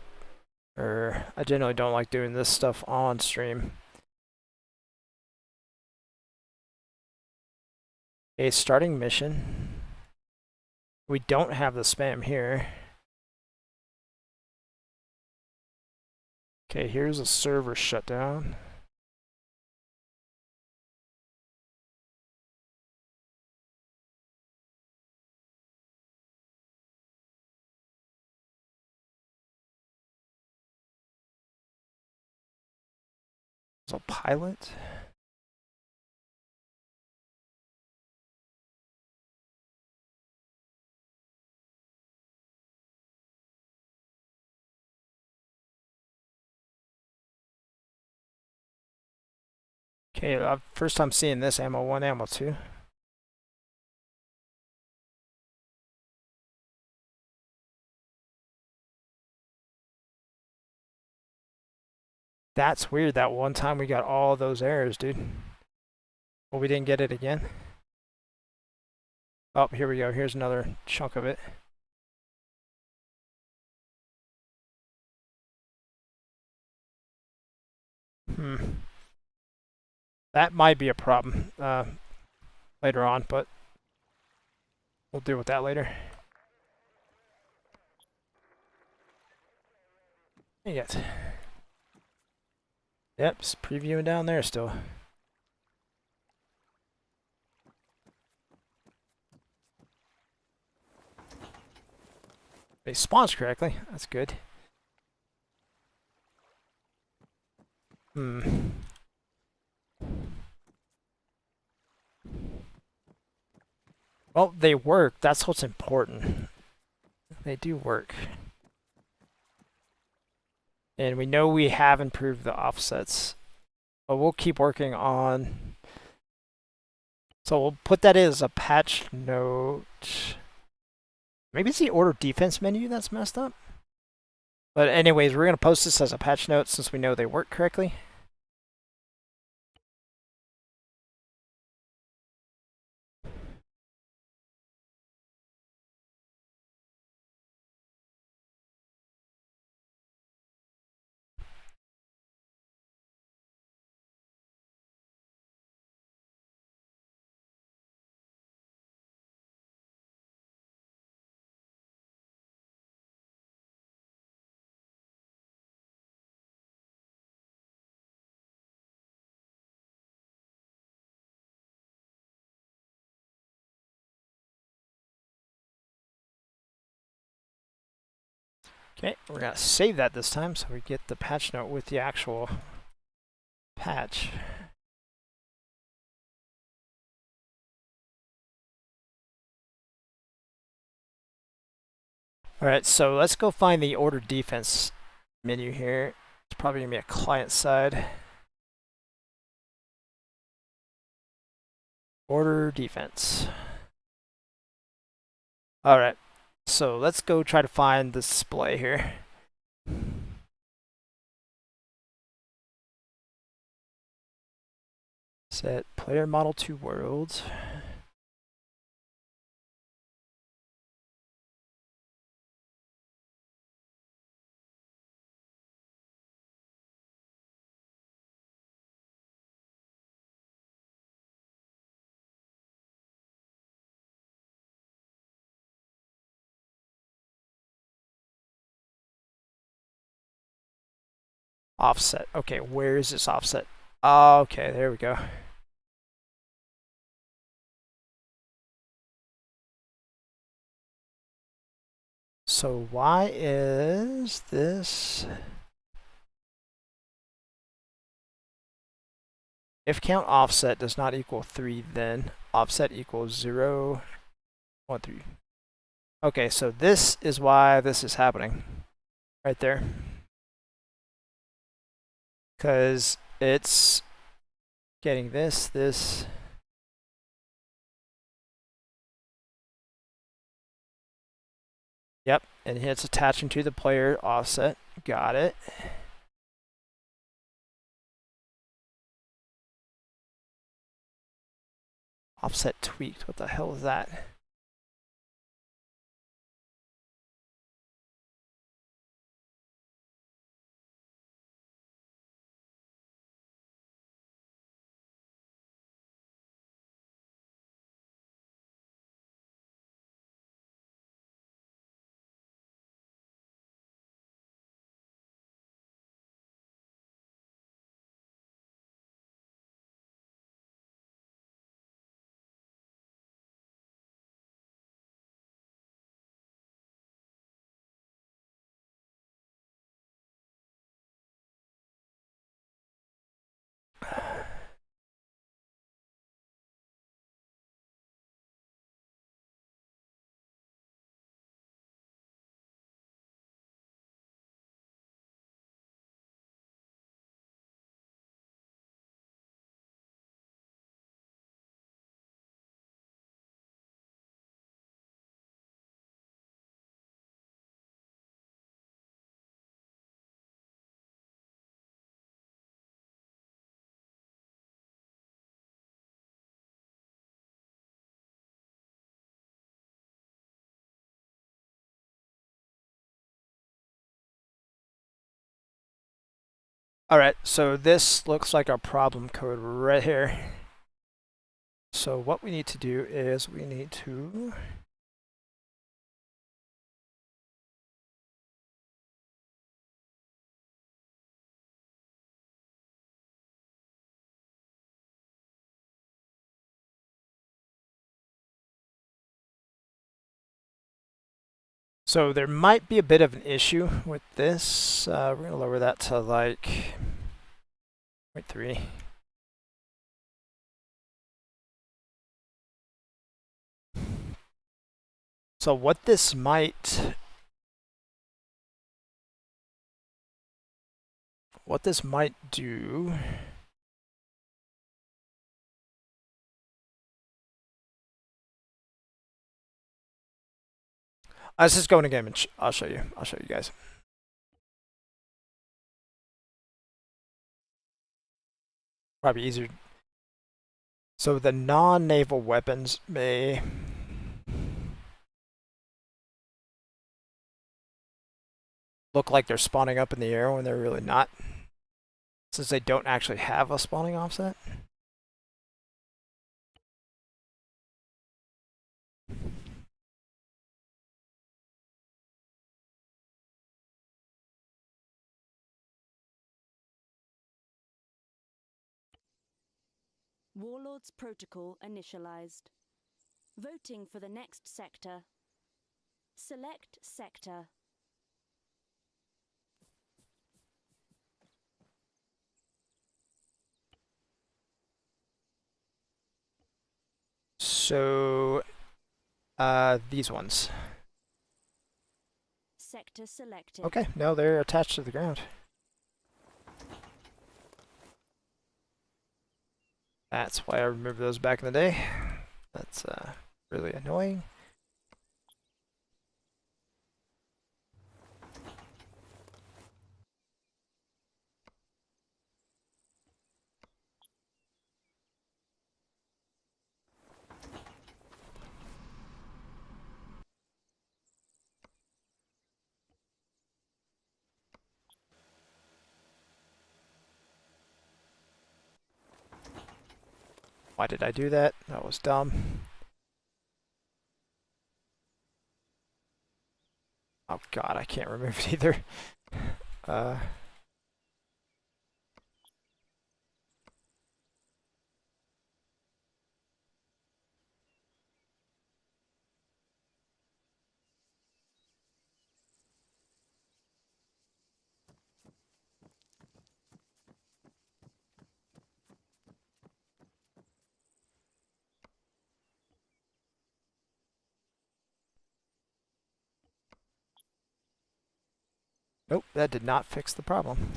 generally don't like doing this stuff on stream. Okay, starting mission. We don't have the spam here. Okay, here's a server shutdown. There's a pilot. Okay, first time seeing this ammo 1, ammo 2. That's weird. That one time we got all those errors, dude. Well, we didn't get it again. Oh, here we go. Here's another chunk of it. That might be a problem later on, but we'll deal with that later. Yet. Yep, just previewing down there still. They spawns correctly. That's good. Well, they work. That's what's important. They do work. And we know we have improved the offsets. But we'll keep working on... So we'll put that as a patch note. Maybe it's the order defense menu that's messed up. But anyways, we're going to post this as a patch note since we know they work correctly. Okay, we're going to save that this time so we get the patch note with the actual patch. Alright, so let's go find the order defense menu here. It's probably going to be a client side. Order defense. Alright, so let's go try to find the display here. Set player model to worlds. Offset. Okay, where is this offset? Okay, there we go. So why is this? If count offset does not equal 3, then offset equals 0, 1, 3. Okay, so this is why this is happening. Right there. Because it's getting this. Yep, and it's attaching to the player offset. Got it. Offset tweaked. What the hell is that? Alright, so this looks like our problem code right here. So what we need to do is we need to so there might be a bit of an issue with this. We're going to lower that to like 0.3. So what this might do let's just go in a game and I'll show you guys. Probably easier. So the non-naval weapons may look like they're spawning up in the air when they're really not, since they don't actually have a spawning offset. Warlords protocol initialized. Voting for the next sector. Select sector. So these ones. Sector selected. Okay, no, they're attached to the ground. That's why I removed those back in the day. That's really annoying. Why did I do that? That was dumb. Oh god, I can't remove it either. Nope, that did not fix the problem.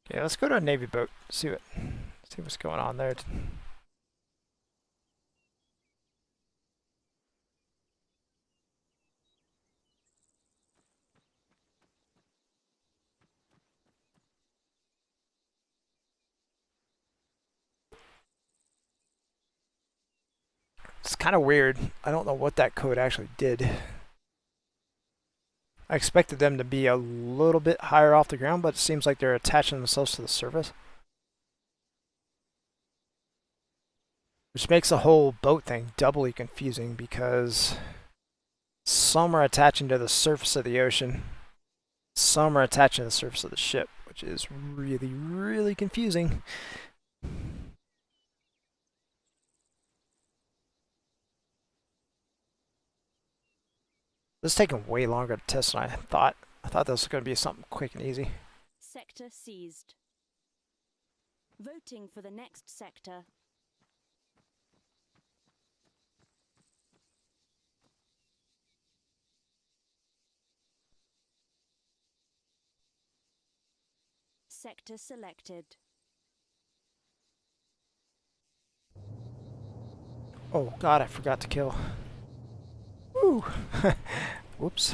Okay, let's go to a Navy boat. See what's going on there. It's kind of weird. I don't know what that code actually did. I expected them to be a little bit higher off the ground, but it seems like they're attaching themselves to the surface. Which makes the whole boat thing doubly confusing because some are attaching to the surface of the ocean, some are attaching to the surface of the ship, which is really, really confusing. This is taking way longer to test than I thought. I thought this was going to be something quick and easy. Sector seized. Voting for the next sector. Sector selected. Oh god, I forgot to kill. Woo! Whoops.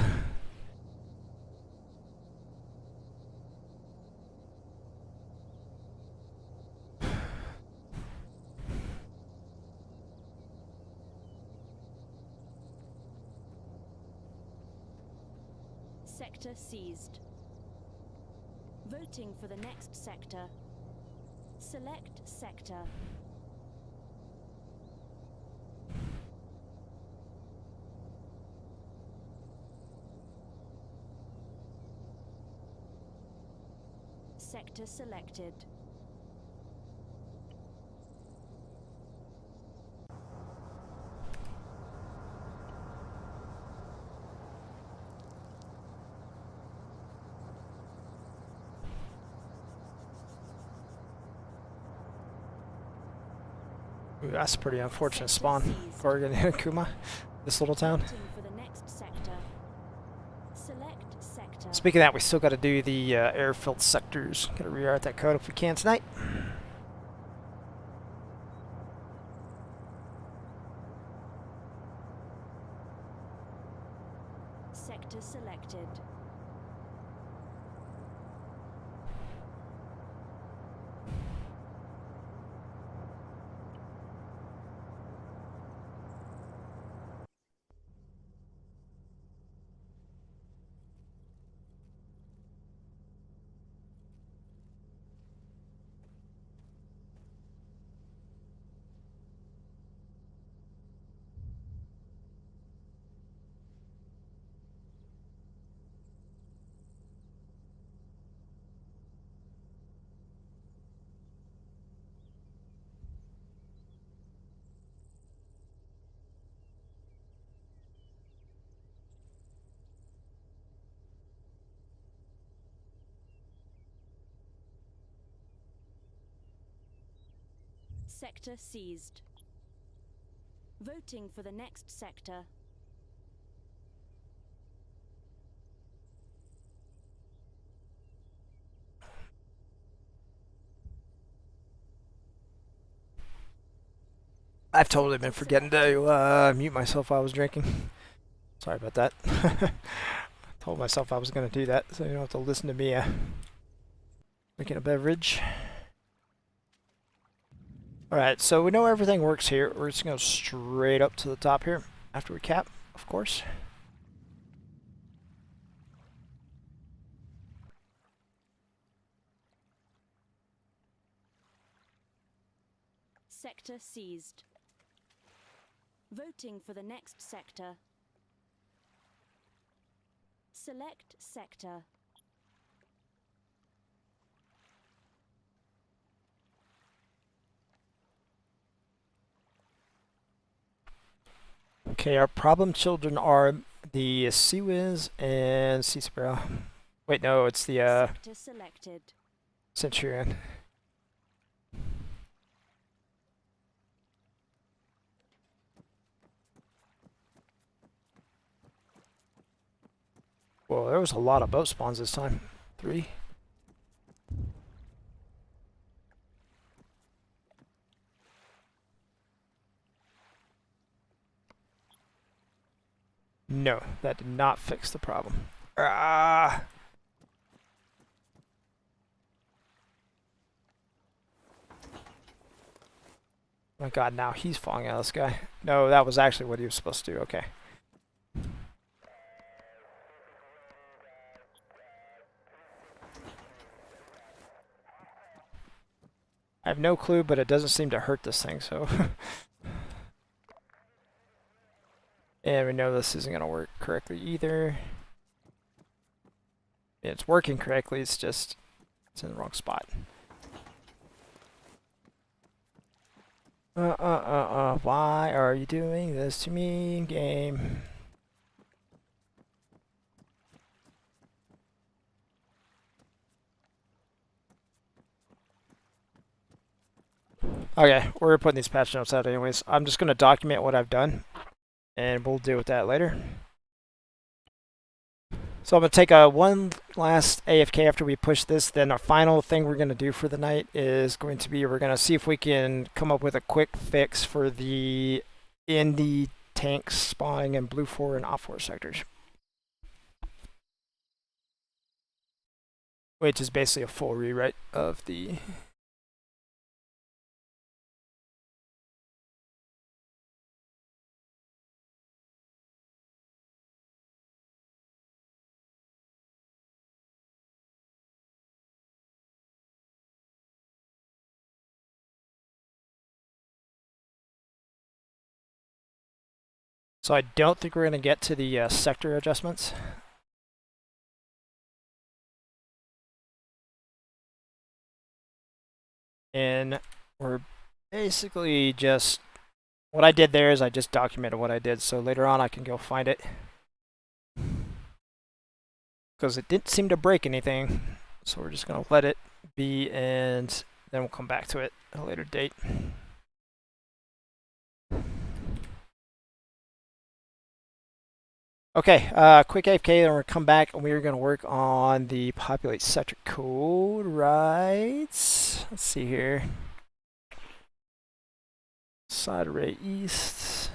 Sector seized. Voting for the next sector. Select sector. Sector selected. Ooh, that's a pretty unfortunate spawn Sector seized. for Kuma, this little town. Voting for the next sector. Select sector. Speaking of that, we still got to do the airfield sectors. Got to rewrite that code if we can tonight. Sector selected. Sector seized. Voting for the next sector. I've totally been forgetting to mute myself while I was drinking. Sorry about that. Told myself I was going to do that, so you don't have to listen to me drinking a beverage. Alright, so we know everything works here. We're just going to go straight up to the top here after we cap, of course. Sector seized. Voting for the next sector. Select sector. Okay, our problem children are the CIWS and C-Sparrow. Wait, no, it's the Sector selected. Centurion. Well, there was a lot of boat spawns this time. 3. No, that did not fix the problem. Ah! Oh my god, now he's falling out of the sky. No, that was actually what he was supposed to do. Okay. I have no clue, but it doesn't seem to hurt this thing, so... And we know this isn't going to work correctly either. It's working correctly, it's just... it's in the wrong spot. Why are you doing this to me, game? Okay, we're putting these patch notes out anyways. I'm just going to document what I've done, and we'll deal with that later. So I'm going to take one last AFK after we push this. Then our final thing we're going to do for the night is going to be, we're going to see if we can come up with a quick fix for the indie tanks spawning in blue 4 and off 4 sectors. Which is basically a full rewrite of the... So I don't think we're going to get to the sector adjustments. And we're basically just... what I did there is I just documented what I did, so later on I can go find it. Because it didn't seem to break anything, so we're just going to let it be, and then we'll come back to it at a later date. Okay, quick AFK, then we're going to come back and we're going to work on the populate sector code, right? Let's see here. Side array east.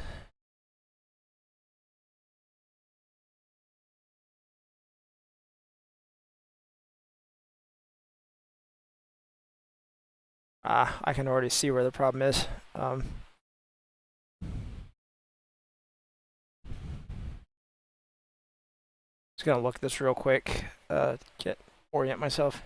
I can already see where the problem is. Just gonna look at this real quick, orient myself.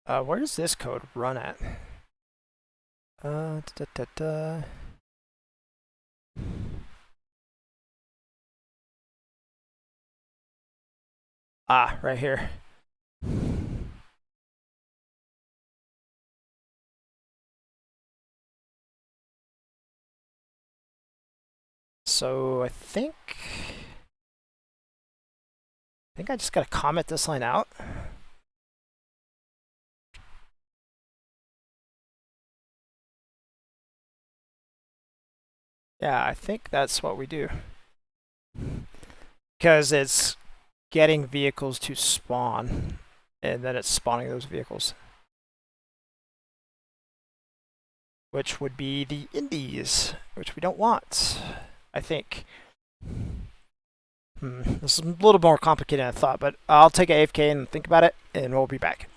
Where does this code run at? Right here. So I think I just gotta comment this line out. Yeah, I think that's what we do. Because it's getting vehicles to spawn, and then it's spawning those vehicles. Which would be the indies, which we don't want, I think. This is a little more complicated than I thought, but I'll take a AFK and think about it, and we'll be back.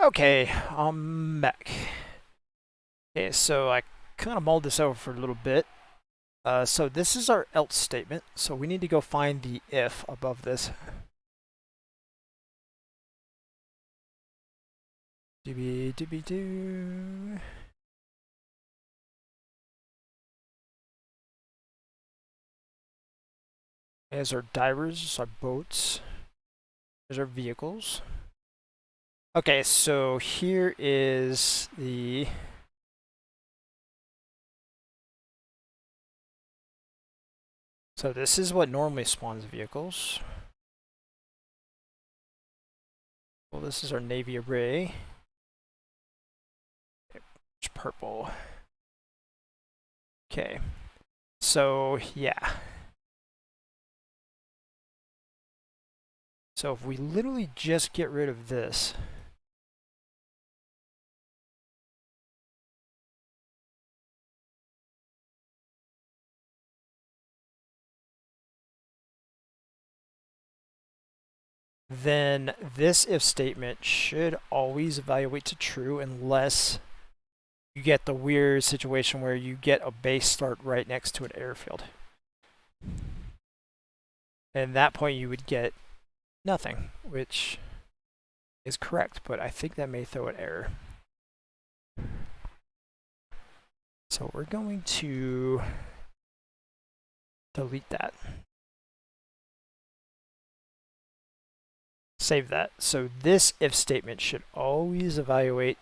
Okay, I'm back. Okay, so I kind of mulled this over for a little bit. So this is our else statement. So we need to go find the if above this. Do. There's our divers, our boats. There's our vehicles. Okay, so here is the... So this is what normally spawns vehicles. Well, this is our Navy array. It's purple. Okay, so yeah. So if we literally just get rid of this, then this if statement should always evaluate to true unless you get the weird situation where you get a base start right next to an airfield. And at that point you would get nothing, which is correct, but I think that may throw an error. So we're going to delete that. Save that. So this if statement should always evaluate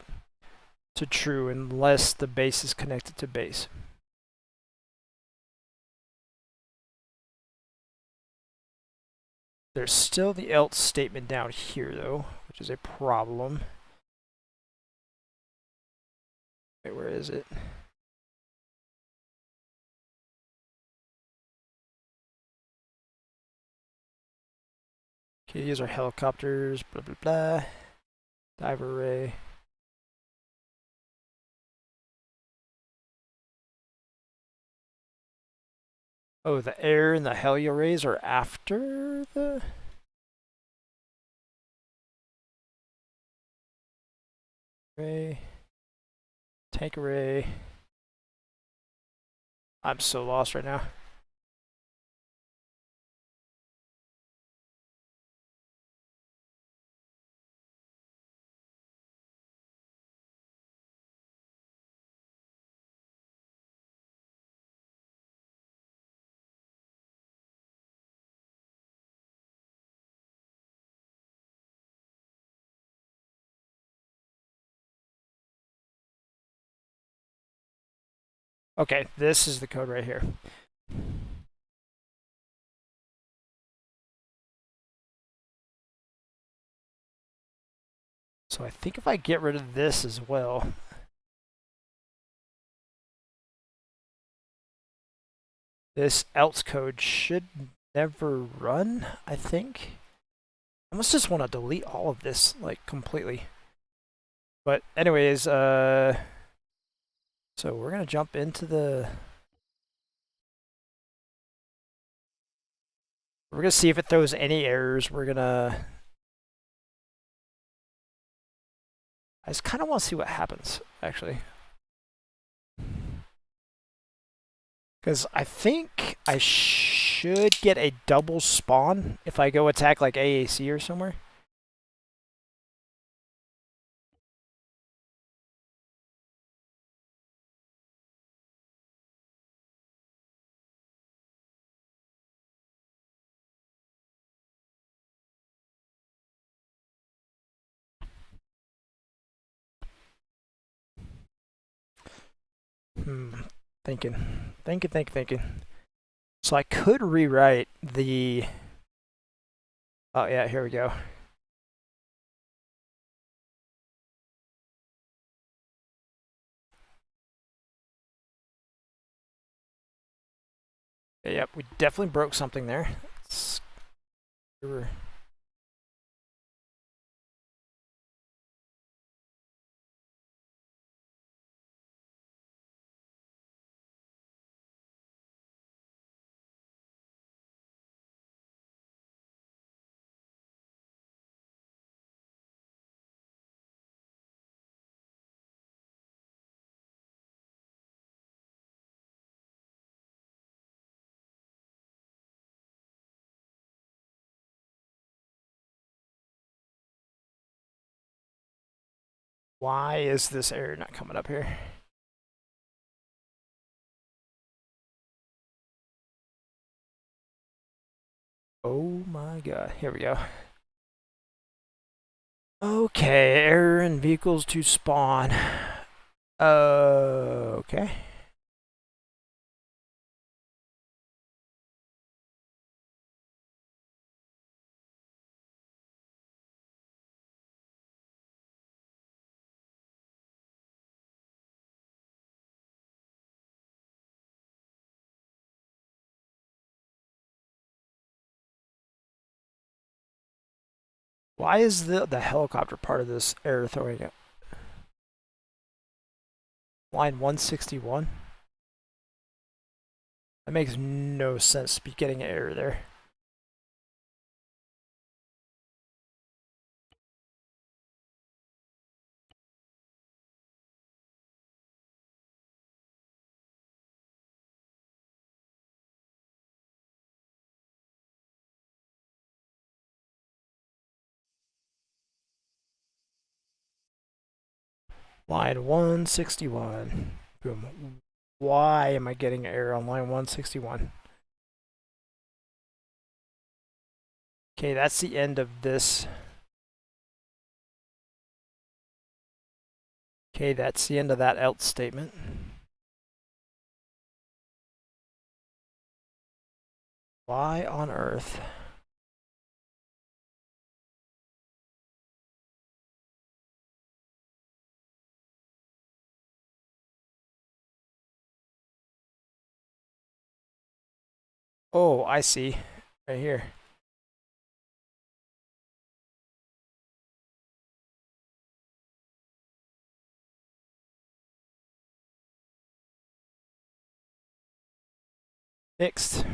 to true unless the base is connected to base. There's still the else statement down here though, which is a problem. Wait, where is it? Okay, these are helicopters, blah blah blah. Diver array. Oh, the air and the heli arrays are after the... array. Tank array. I'm so lost right now. Okay, this is the code right here. So I think if I get rid of this as well, this else code should never run, I think. I must just want to delete all of this, like, completely. But anyways, so we're going to jump into the... We're going to see if it throws any errors. We're going to... I just kind of want to see what happens, actually. Because I think I should get a double spawn if I go attack like AAC or somewhere. Thinking. So I could rewrite the... Oh yeah, here we go. Yep, we definitely broke something there. Why is this error not coming up here? Oh my god, here we go. Okay, error in vehicles to spawn. Okay. Why is the helicopter part of this error throwing it? Line 161? That makes no sense to be getting an error there. Line 161. Boom. Why am I getting an error on line 161? Okay, that's the end of this. Okay, that's the end of that else statement. Why on earth? Oh, I see. Right here. Fixed.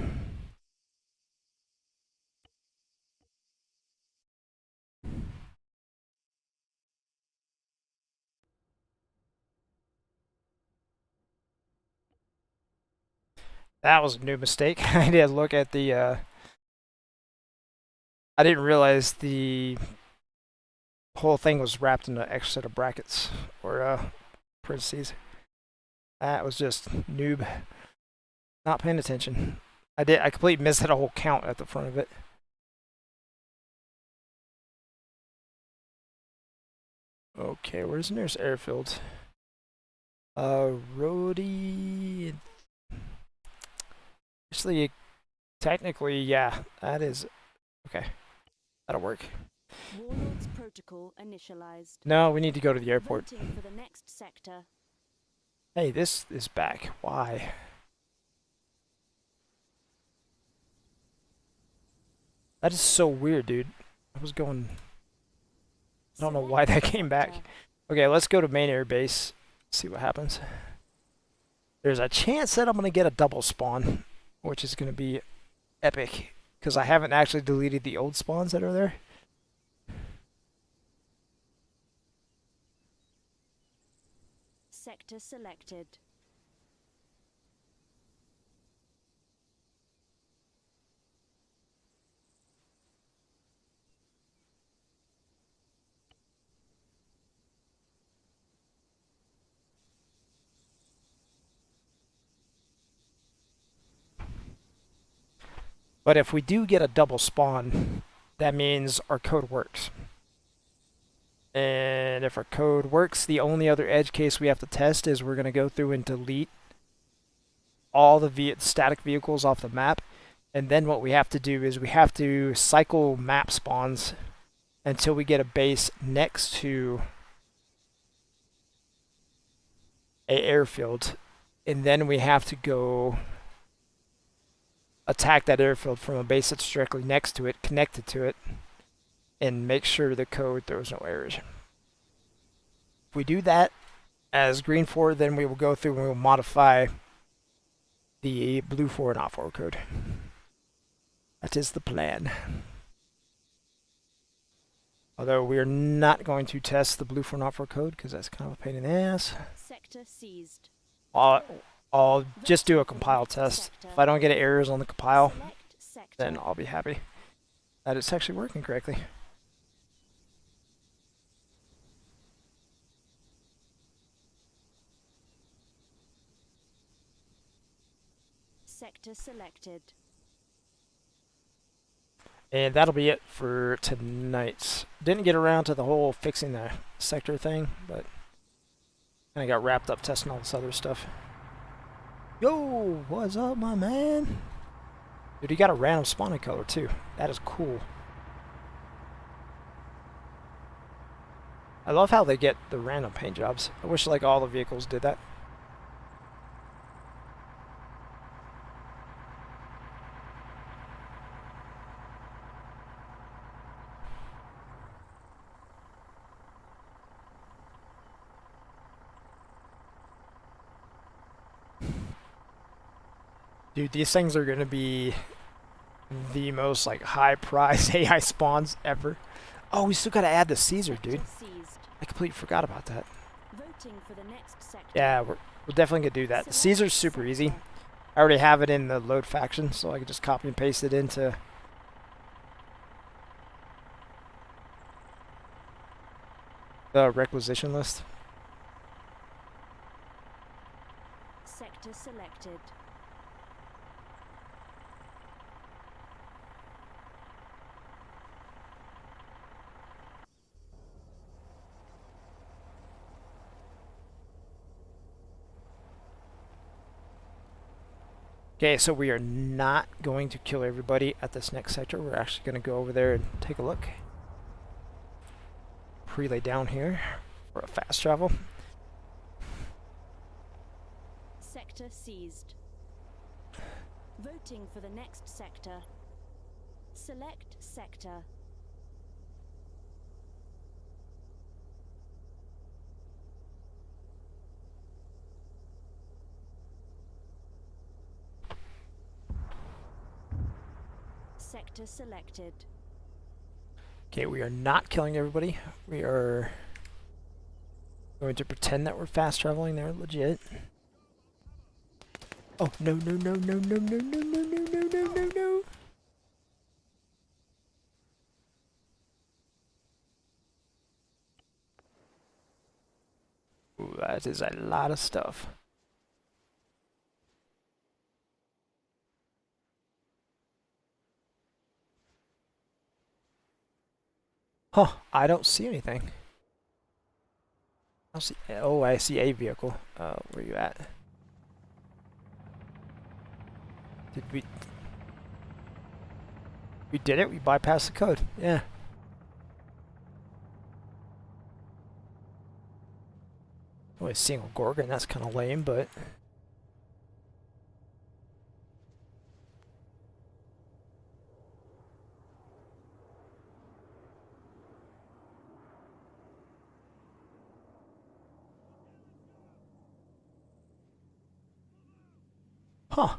That was a new mistake. I didn't look at the, I didn't realize the whole thing was wrapped in an extra set of brackets, or parentheses. That was just noob. Not paying attention. I completely missed that whole count at the front of it. Okay, where's the nearest airfield? Rhodey. Actually, technically, yeah, that is okay. That'll work. Warlords protocol initialized. No, we need to go to the airport. Voting for the next sector. Hey, this is back. Why? That is so weird, dude. I was going. I don't know why that came back. Okay, let's go to main air base. See what happens. There's a chance that I'm gonna get a double spawn, which is gonna be epic because I haven't actually deleted the old spawns that are there. Sector selected. But if we do get a double spawn, that means our code works. And if our code works, the only other edge case we have to test is we're going to go through and delete all the static vehicles off the map. And then what we have to do is we have to cycle map spawns until we get a base next to a airfield. And then we have to go attack that airfield from a base that's directly next to it, connected to it, and make sure the code throws no errors. If we do that as green 4, then we will go through and we will modify the blue 4 and not 4 code. That is the plan. Although we are not going to test the blue 4 not 4 code because that's kind of a pain in the ass. Sector seized. I'll just do a compile test. If I don't get errors on the compile, then I'll be happy that it's actually working correctly. Sector selected. And that'll be it for tonight. Didn't get around to the whole fixing the sector thing, but kind of got wrapped up testing all this other stuff. Yo, what's up, my man? Dude, he got a random spawning color too. That is cool. I love how they get the random paint jobs. I wish like all the vehicles did that. Dude, these things are gonna be the most like high prize AI spawns ever. Oh, we still gotta add the Caesar, dude. I completely forgot about that. Voting for the next sector. Yeah, we're definitely gonna do that. The Caesar's super easy. I already have it in the load faction, so I can just copy and paste it into the requisition list. Sector selected. Okay, so we are not going to kill everybody at this next sector. We're actually going to go over there and take a look. Prelay down here for a fast travel. Sector seized. Voting for the next sector. Select sector. Sector selected. Okay, we are not killing everybody. We are going to pretend that we're fast traveling there, legit. Oh, no, no, no, no, no, no, no, no, no, no, no, no, no. Ooh, that is a lot of stuff. Huh, I don't see anything. I don't see, oh, I see a vehicle. Where you at? Did we did it? We bypassed the code. Yeah. Oh, a single Gorgon, that's kind of lame, but... Huh.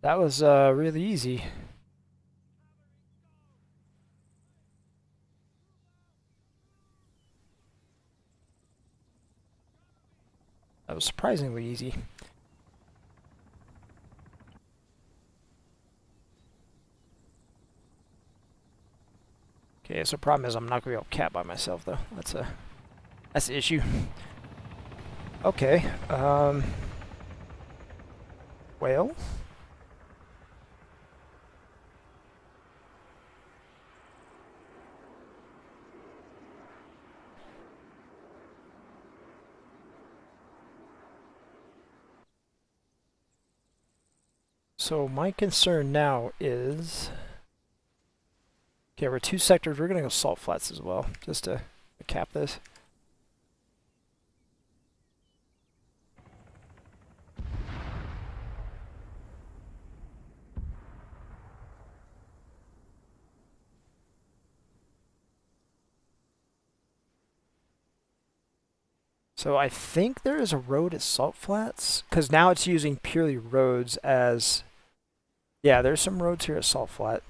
That was really easy. That was surprisingly easy. Okay, so the problem is I'm not gonna be able to cap by myself though. That's the issue. Okay. Well. So my concern now is, okay, we're 2 sectors. We're gonna go salt flats as well, just to cap this. So I think there is a road at Salt Flats, because now it's using purely roads as... Yeah, there's some roads here at Salt Flat.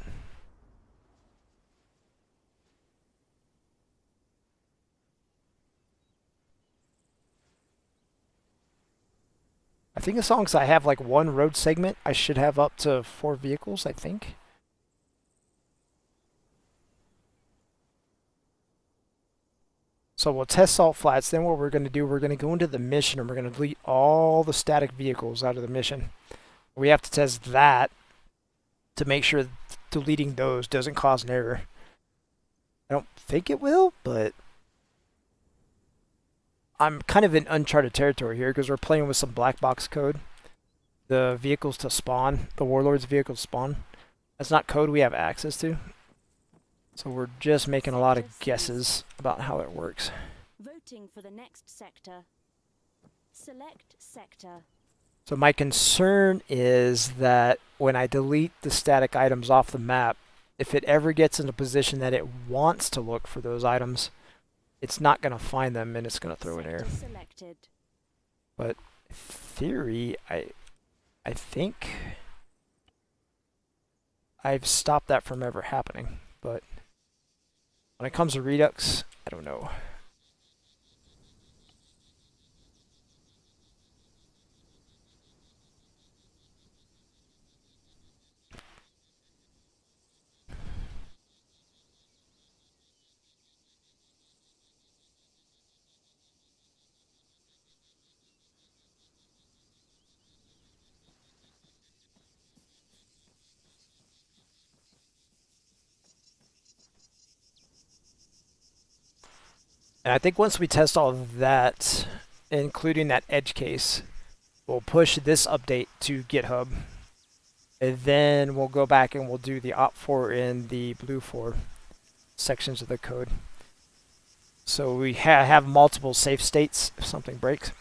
I think as long as I have like 1 road segment, I should have up to 4 vehicles, I think. So we'll test Salt Flats, then what we're going to do, we're going to go into the mission and we're going to delete all the static vehicles out of the mission. We have to test that to make sure deleting those doesn't cause an error. I don't think it will, but I'm kind of in uncharted territory here because we're playing with some black box code. The vehicles to spawn, the Warlords vehicles spawn. That's not code we have access to. So we're just making a lot of guesses about how it works. Voting for the next sector. Select sector. So my concern is that when I delete the static items off the map, if it ever gets in a position that it wants to look for those items, it's not going to find them and it's going to throw an error. Selected. But in theory, I think I've stopped that from ever happening. But when it comes to Redux, I don't know. And I think once we test all of that, including that edge case, we'll push this update to GitHub. And then we'll go back and we'll do the op4 and the blue4 sections of the code. So we have multiple safe states if something breaks.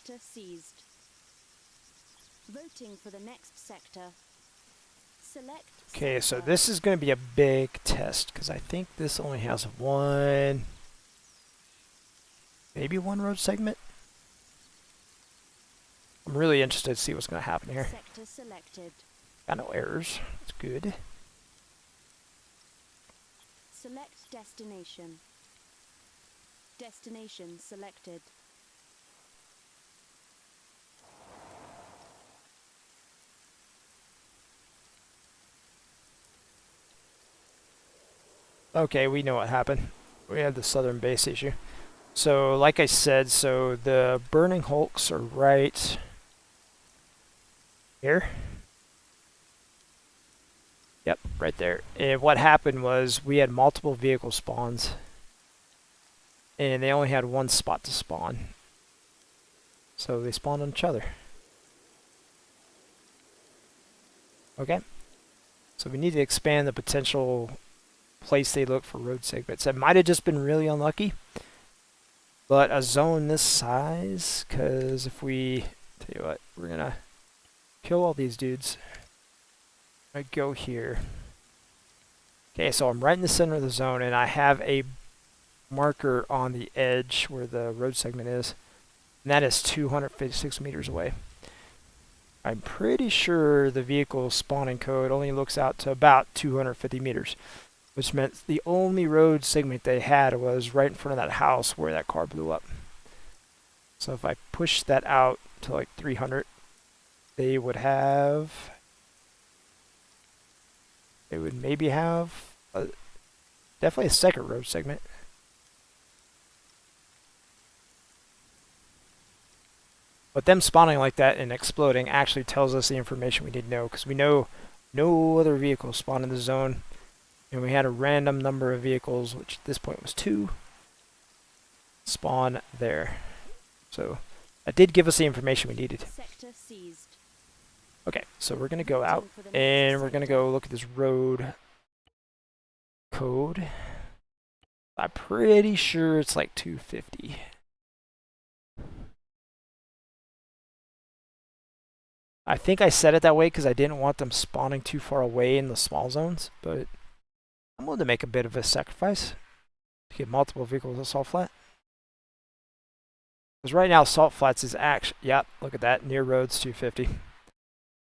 Sector seized. Voting for the next sector. Select. Okay, so sector. this is going to be a big test because I think this only has maybe one road segment. I'm really interested to see what's going to happen here. Sector selected. Got no errors. That's good. Select destination. Destination selected. Okay, we know what happened. We had the southern base issue. So, like I said, so the burning hulks are right here. Yep, right there. And what happened was we had multiple vehicle spawns. And they only had one spot to spawn. So they spawned on each other. Okay. So we need to expand the potential place they look for road segments. It might have just been really unlucky. But a zone this size, because if we, tell you what, we're going to kill all these dudes. I go here. Okay, so I'm right in the center of the zone, and I have a marker on the edge where the road segment is. And that is 256 meters away. I'm pretty sure the vehicle spawning code only looks out to about 250 meters. Which meant the only road segment they had was right in front of that house where that car blew up. So if I push that out to like 300, they would maybe have definitely a second road segment. But them spawning like that and exploding actually tells us the information we need to know, because we know no other vehicles spawn in the zone. And we had a random number of vehicles, which at this point was 2, spawn there. So that did give us the information we needed. Sector seized. Okay, so we're going to go out and we're going to go look at this road code. I'm pretty sure it's like 250. I think I set it that way because I didn't want them spawning too far away in the small zones, but I'm willing to make a bit of a sacrifice to get multiple vehicles to Salt Flat. Because right now, Salt Flats is actually, yep, look at that, near roads 250.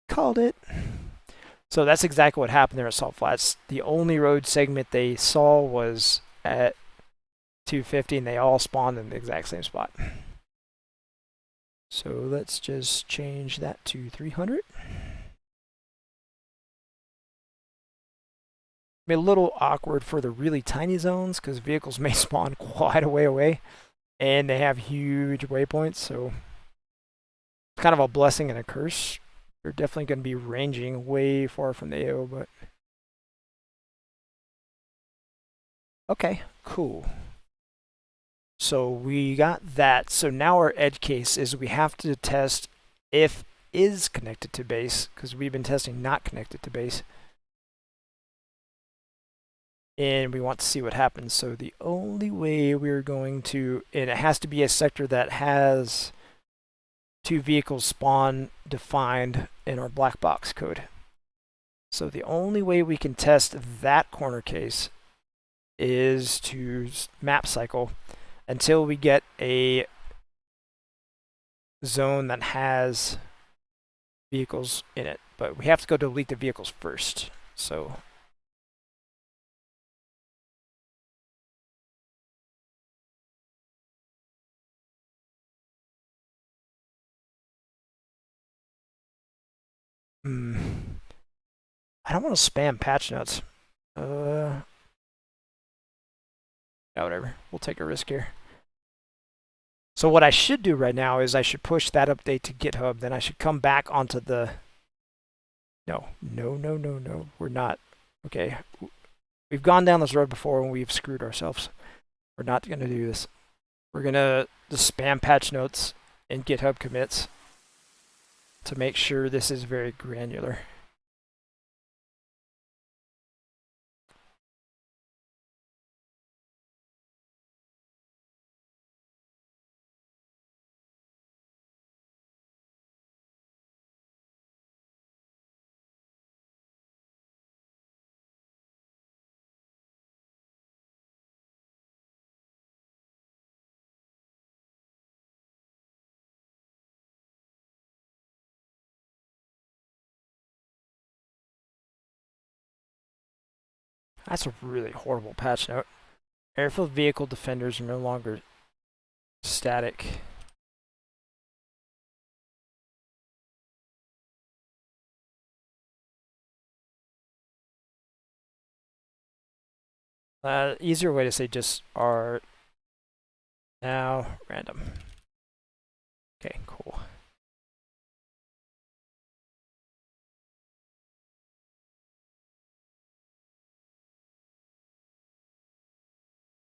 Called it. So that's exactly what happened there at Salt Flats. The only road segment they saw was at 250, and they all spawned in the exact same spot. So let's just change that to 300. Be a little awkward for the really tiny zones because vehicles may spawn quite a way away, and they have huge waypoints, so it's kind of a blessing and a curse. They're definitely going to be ranging way far from the AO, but okay, cool. So we got that. So now our edge case is we have to test if is connected to base, because we've been testing not connected to base. And we want to see what happens. So the only way we're going to, and it has to be a sector that has 2 vehicles spawn defined in our black box code. So the only way we can test that corner case is to map cycle until we get a zone that has vehicles in it. But we have to go delete the vehicles first. So I don't want to spam patch notes. Yeah, whatever. We'll take a risk here. So what I should do right now is I should push that update to GitHub. Then I should come back onto the... No. We're not. Okay. We've gone down this road before and we've screwed ourselves. We're not going to do this. We're going to just spam patch notes and GitHub commits to make sure this is very granular. That's a really horrible patch note. Airfield vehicle defenders are no longer static. Easier way to say just are now random. Okay, cool.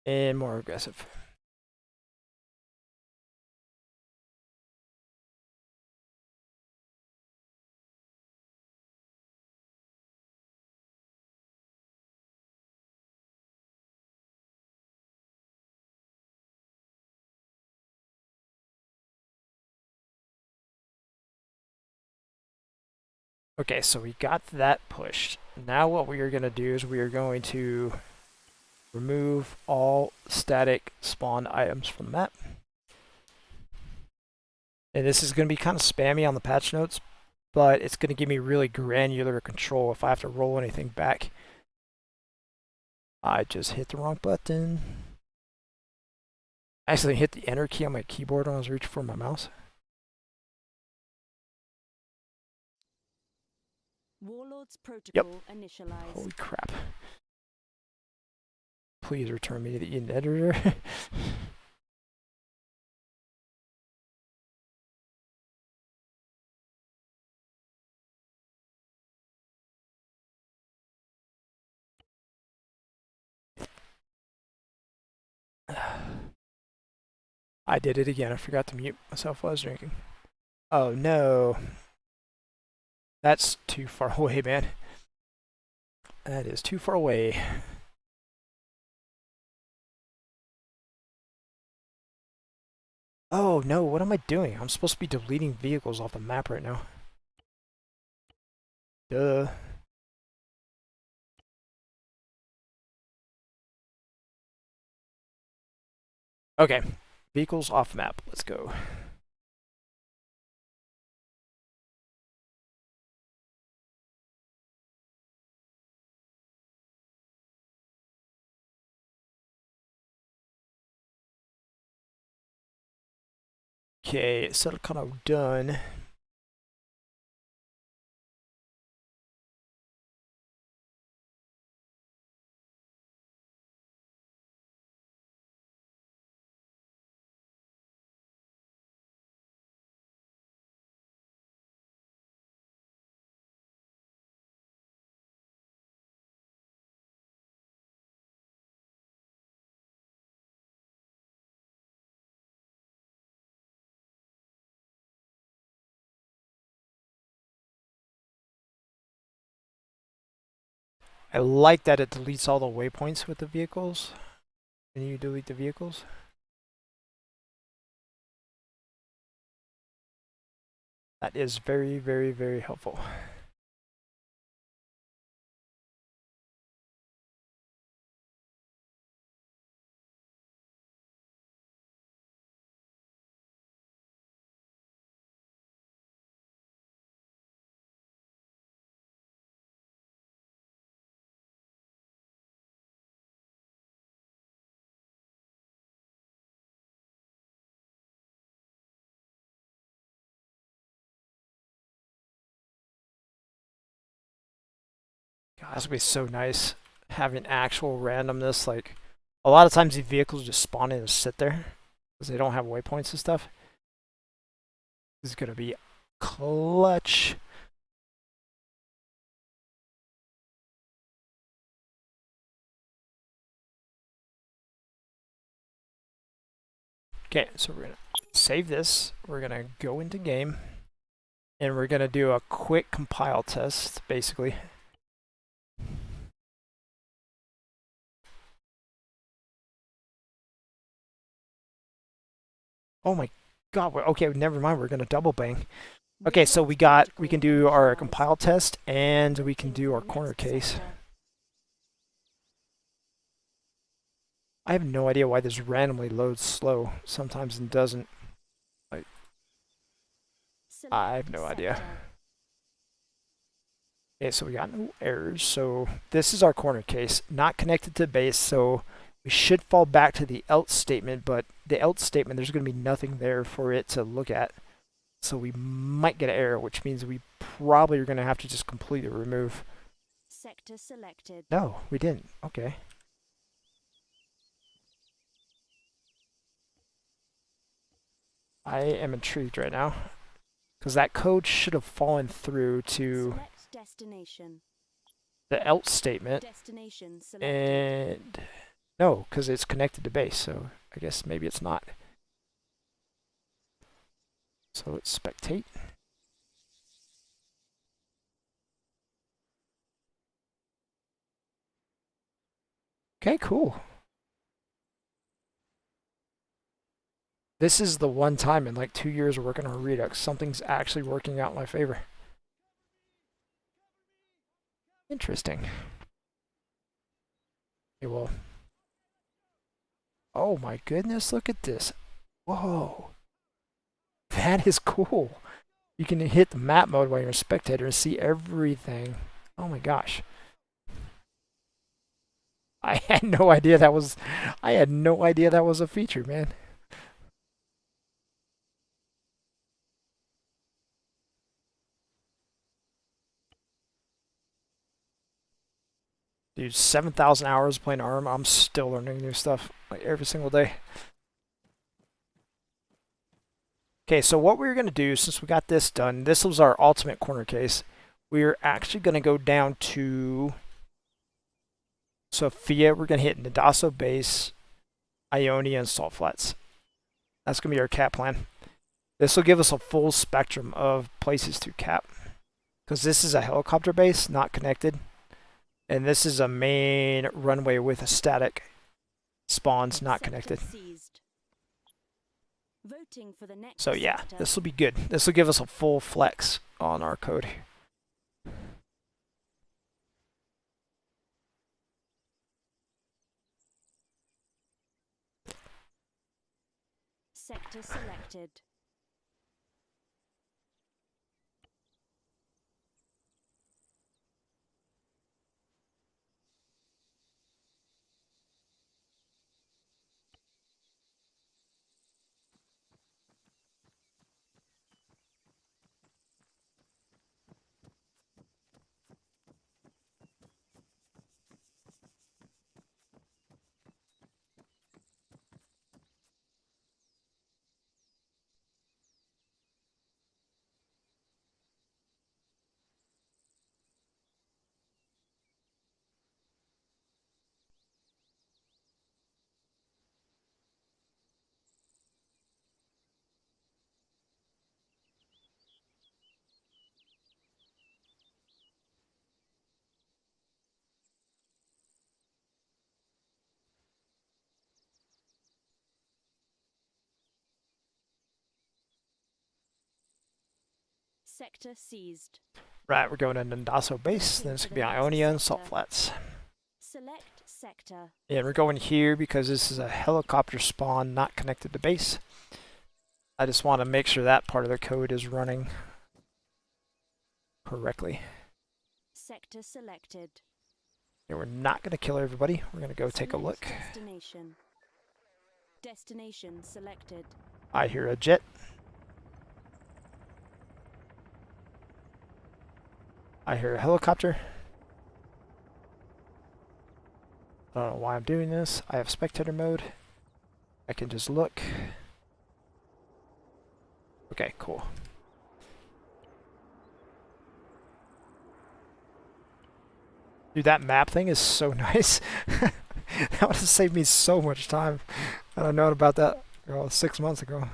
And more aggressive. Okay, so we got that pushed. Now what we are going to do is we are going to remove all static spawn items from the map. And this is going to be kind of spammy on the patch notes, but it's going to give me really granular control if I have to roll anything back. I just hit the wrong button. I actually hit the enter key on my keyboard when I was reaching for my mouse. Warlords protocol initialized. Holy crap. Please return me to the editor. I did it again. I forgot to mute myself while I was drinking. Oh no. That's too far away, man. That is too far away. Oh no, what am I doing? I'm supposed to be deleting vehicles off the map right now. Duh. Okay, vehicles off map. Let's go. Okay, so kind of done. I like that it deletes all the waypoints with the vehicles. When you delete the vehicles. That is very, very, very helpful. God, this would be so nice having actual randomness. Like, a lot of times these vehicles just spawn in and sit there because they don't have waypoints and stuff. This is gonna be clutch. Okay, so we're gonna save this. We're gonna go into game, and we're gonna do a quick compile test, basically. Oh my God! Okay, never mind. We're gonna double bang. Okay, so we can do our compile test and we can do our corner case. I have no idea why this randomly loads slow sometimes and doesn't. Like, I have no idea. Okay, so we got no errors. So this is our corner case, not connected to base. So we should fall back to the else statement, but the else statement, there's going to be nothing there for it to look at. So we might get an error, which means we probably are going to have to just completely remove. Sector selected. No, we didn't. Okay. I am intrigued right now because that code should have fallen through to Select destination. the else statement. Destination selected. And no, because it's connected to base, so I guess maybe it's not. So let's spectate. Okay, cool. This is the one time in like 2 years of working on Redux, something's actually working out in my favor. Interesting. Okay, well. Oh my goodness, look at this. Whoa. That is cool. You can hit the map mode while you're a spectator and see everything. Oh my gosh. I had no idea that was a feature, man. Dude, 7,000 hours playing Arma. I'm still learning new stuff like every single day. Okay, so what we're going to do, since we got this done, this was our ultimate corner case. We're actually going to go down to Sophia. We're going to hit Nadaso Base, Ionia, and Salt Flats. That's going to be our cap plan. This will give us a full spectrum of places to cap. Because this is a helicopter base, not connected. And this is a main runway with a static spawns, not connected. Voting for the next So yeah, sector. this will be good. This will give us a full flex on our code. Sector selected. Sector seized. Right, we're going into Ndaso base, then it's going to be Ionia and Salt Flats. Select sector. And we're going here because this is a helicopter spawn not connected to base. I just want to make sure that part of the code is running correctly. Sector selected. And we're not going to kill everybody. We're going to go take a look. Destination. Destination selected. I hear a jet. I hear a helicopter. I don't know why I'm doing this. I have spectator mode. I can just look. Okay, cool. Dude, that map thing is so nice. That would have saved me so much time. Had I known about that 6 months ago.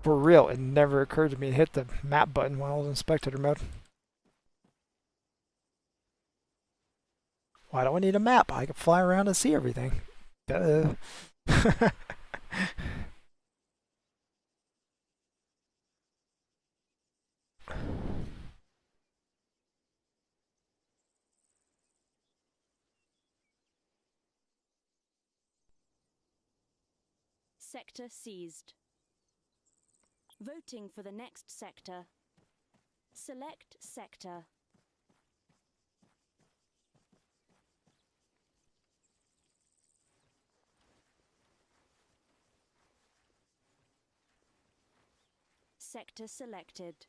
For real, it never occurred to me to hit the map button while I was in spectator mode. Why do I need a map? I can fly around and see everything. Duh. Sector seized. Voting for the next sector. Select sector. Sector selected.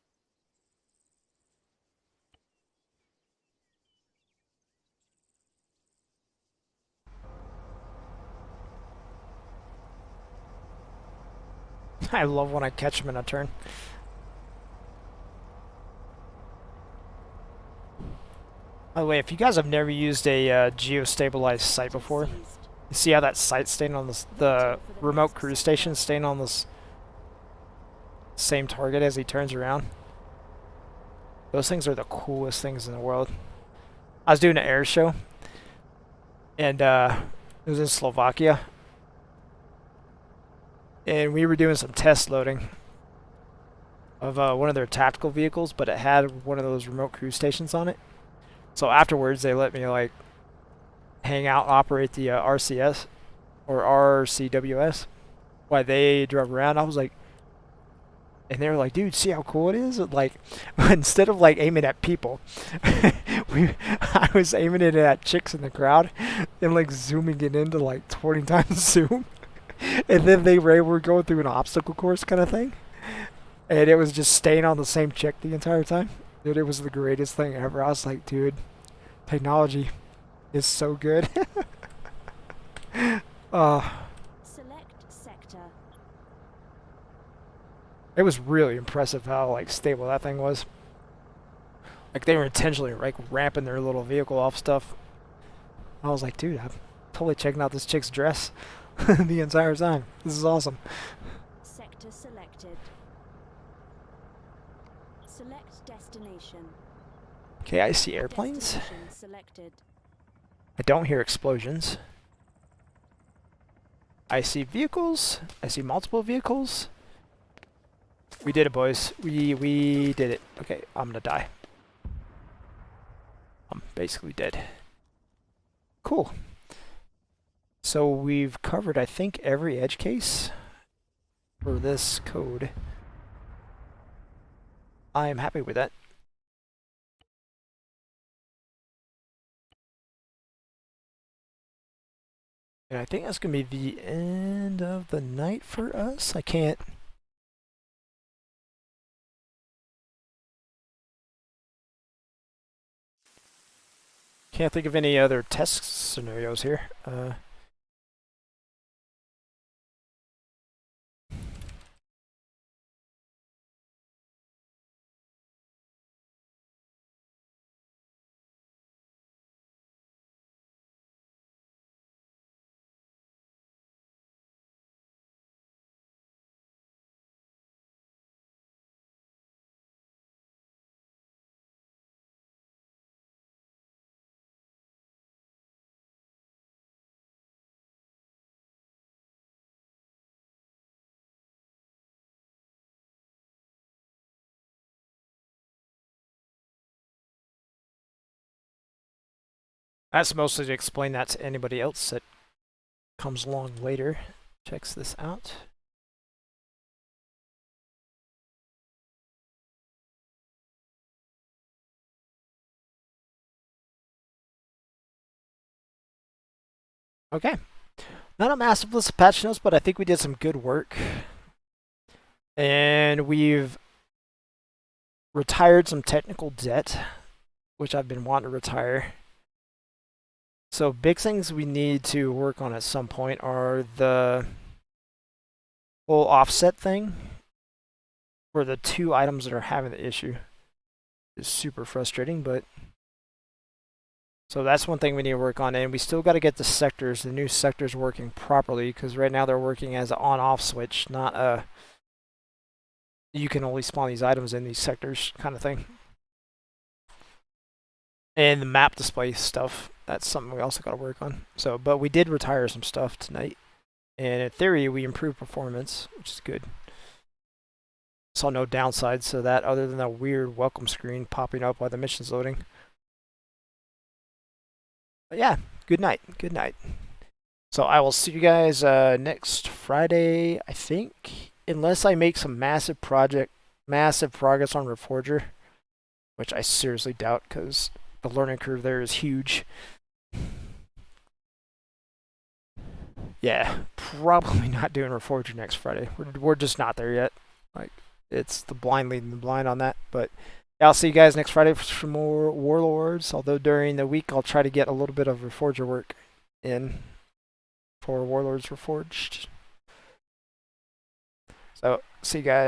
I love when I catch them in a turn. By the way, if you guys have never used a geostabilized site before, you see how that site's staying on the remote cruise station staying on this same target as he turns around? Those things are the coolest things in the world. I was doing an air show, and it was in Slovakia, and we were doing some test loading of one of their tactical vehicles, but it had one of those remote cruise stations on it. So afterwards, they let me like hang out, operate the RCS or RCWS while they drove around. I was like, and they were like, dude, see how cool it is? Like, instead of like aiming at people, I was aiming it at chicks in the crowd and like zooming it into like 20 times zoom. And then they were going through an obstacle course kind of thing. And it was just staying on the same chick the entire time. Dude, it was the greatest thing ever. I was like, dude, technology is so good. Select sector. It was really impressive how like stable that thing was. Like they were intentionally like ramping their little vehicle off stuff. I was like, dude, I'm totally checking out this chick's dress the entire time. This is awesome. Sector selected. Select destination. Okay, I see airplanes. Destination selected. I don't hear explosions. I see vehicles. I see multiple vehicles. We did it, boys. We did it. Okay, I'm gonna die. I'm basically dead. Cool. So we've covered, I think, every edge case for this code. I am happy with that. And I think that's going to be the end of the night for us. I can't think of any other test scenarios here. That's mostly to explain that to anybody else that comes along later, checks this out. Okay. Not a massive list of patch notes, but I think we did some good work. And we've retired some technical debt, which I've been wanting to retire. So big things we need to work on at some point are the whole offset thing for the 2 items that are having the issue. It's super frustrating, but so that's one thing we need to work on, and we still got to get the new sectors working properly, because right now they're working as an on-off switch, not a you can only spawn these items in these sectors kind of thing. And the map display stuff, that's something we also got to work on. So, but we did retire some stuff tonight, and in theory we improved performance, which is good. Saw no downsides to that other than that weird welcome screen popping up while the mission's loading. But yeah, good night. Good night. So I will see you guys next Friday, I think, unless I make some massive progress on Reforger, which I seriously doubt because the learning curve there is huge. Yeah, probably not doing Reforger next Friday. We're just not there yet. Like, it's the blind leading the blind on that, but I'll see you guys next Friday for more Warlords, although during the week I'll try to get a little bit of Reforger work in for Warlords Reforged. So, see you guys.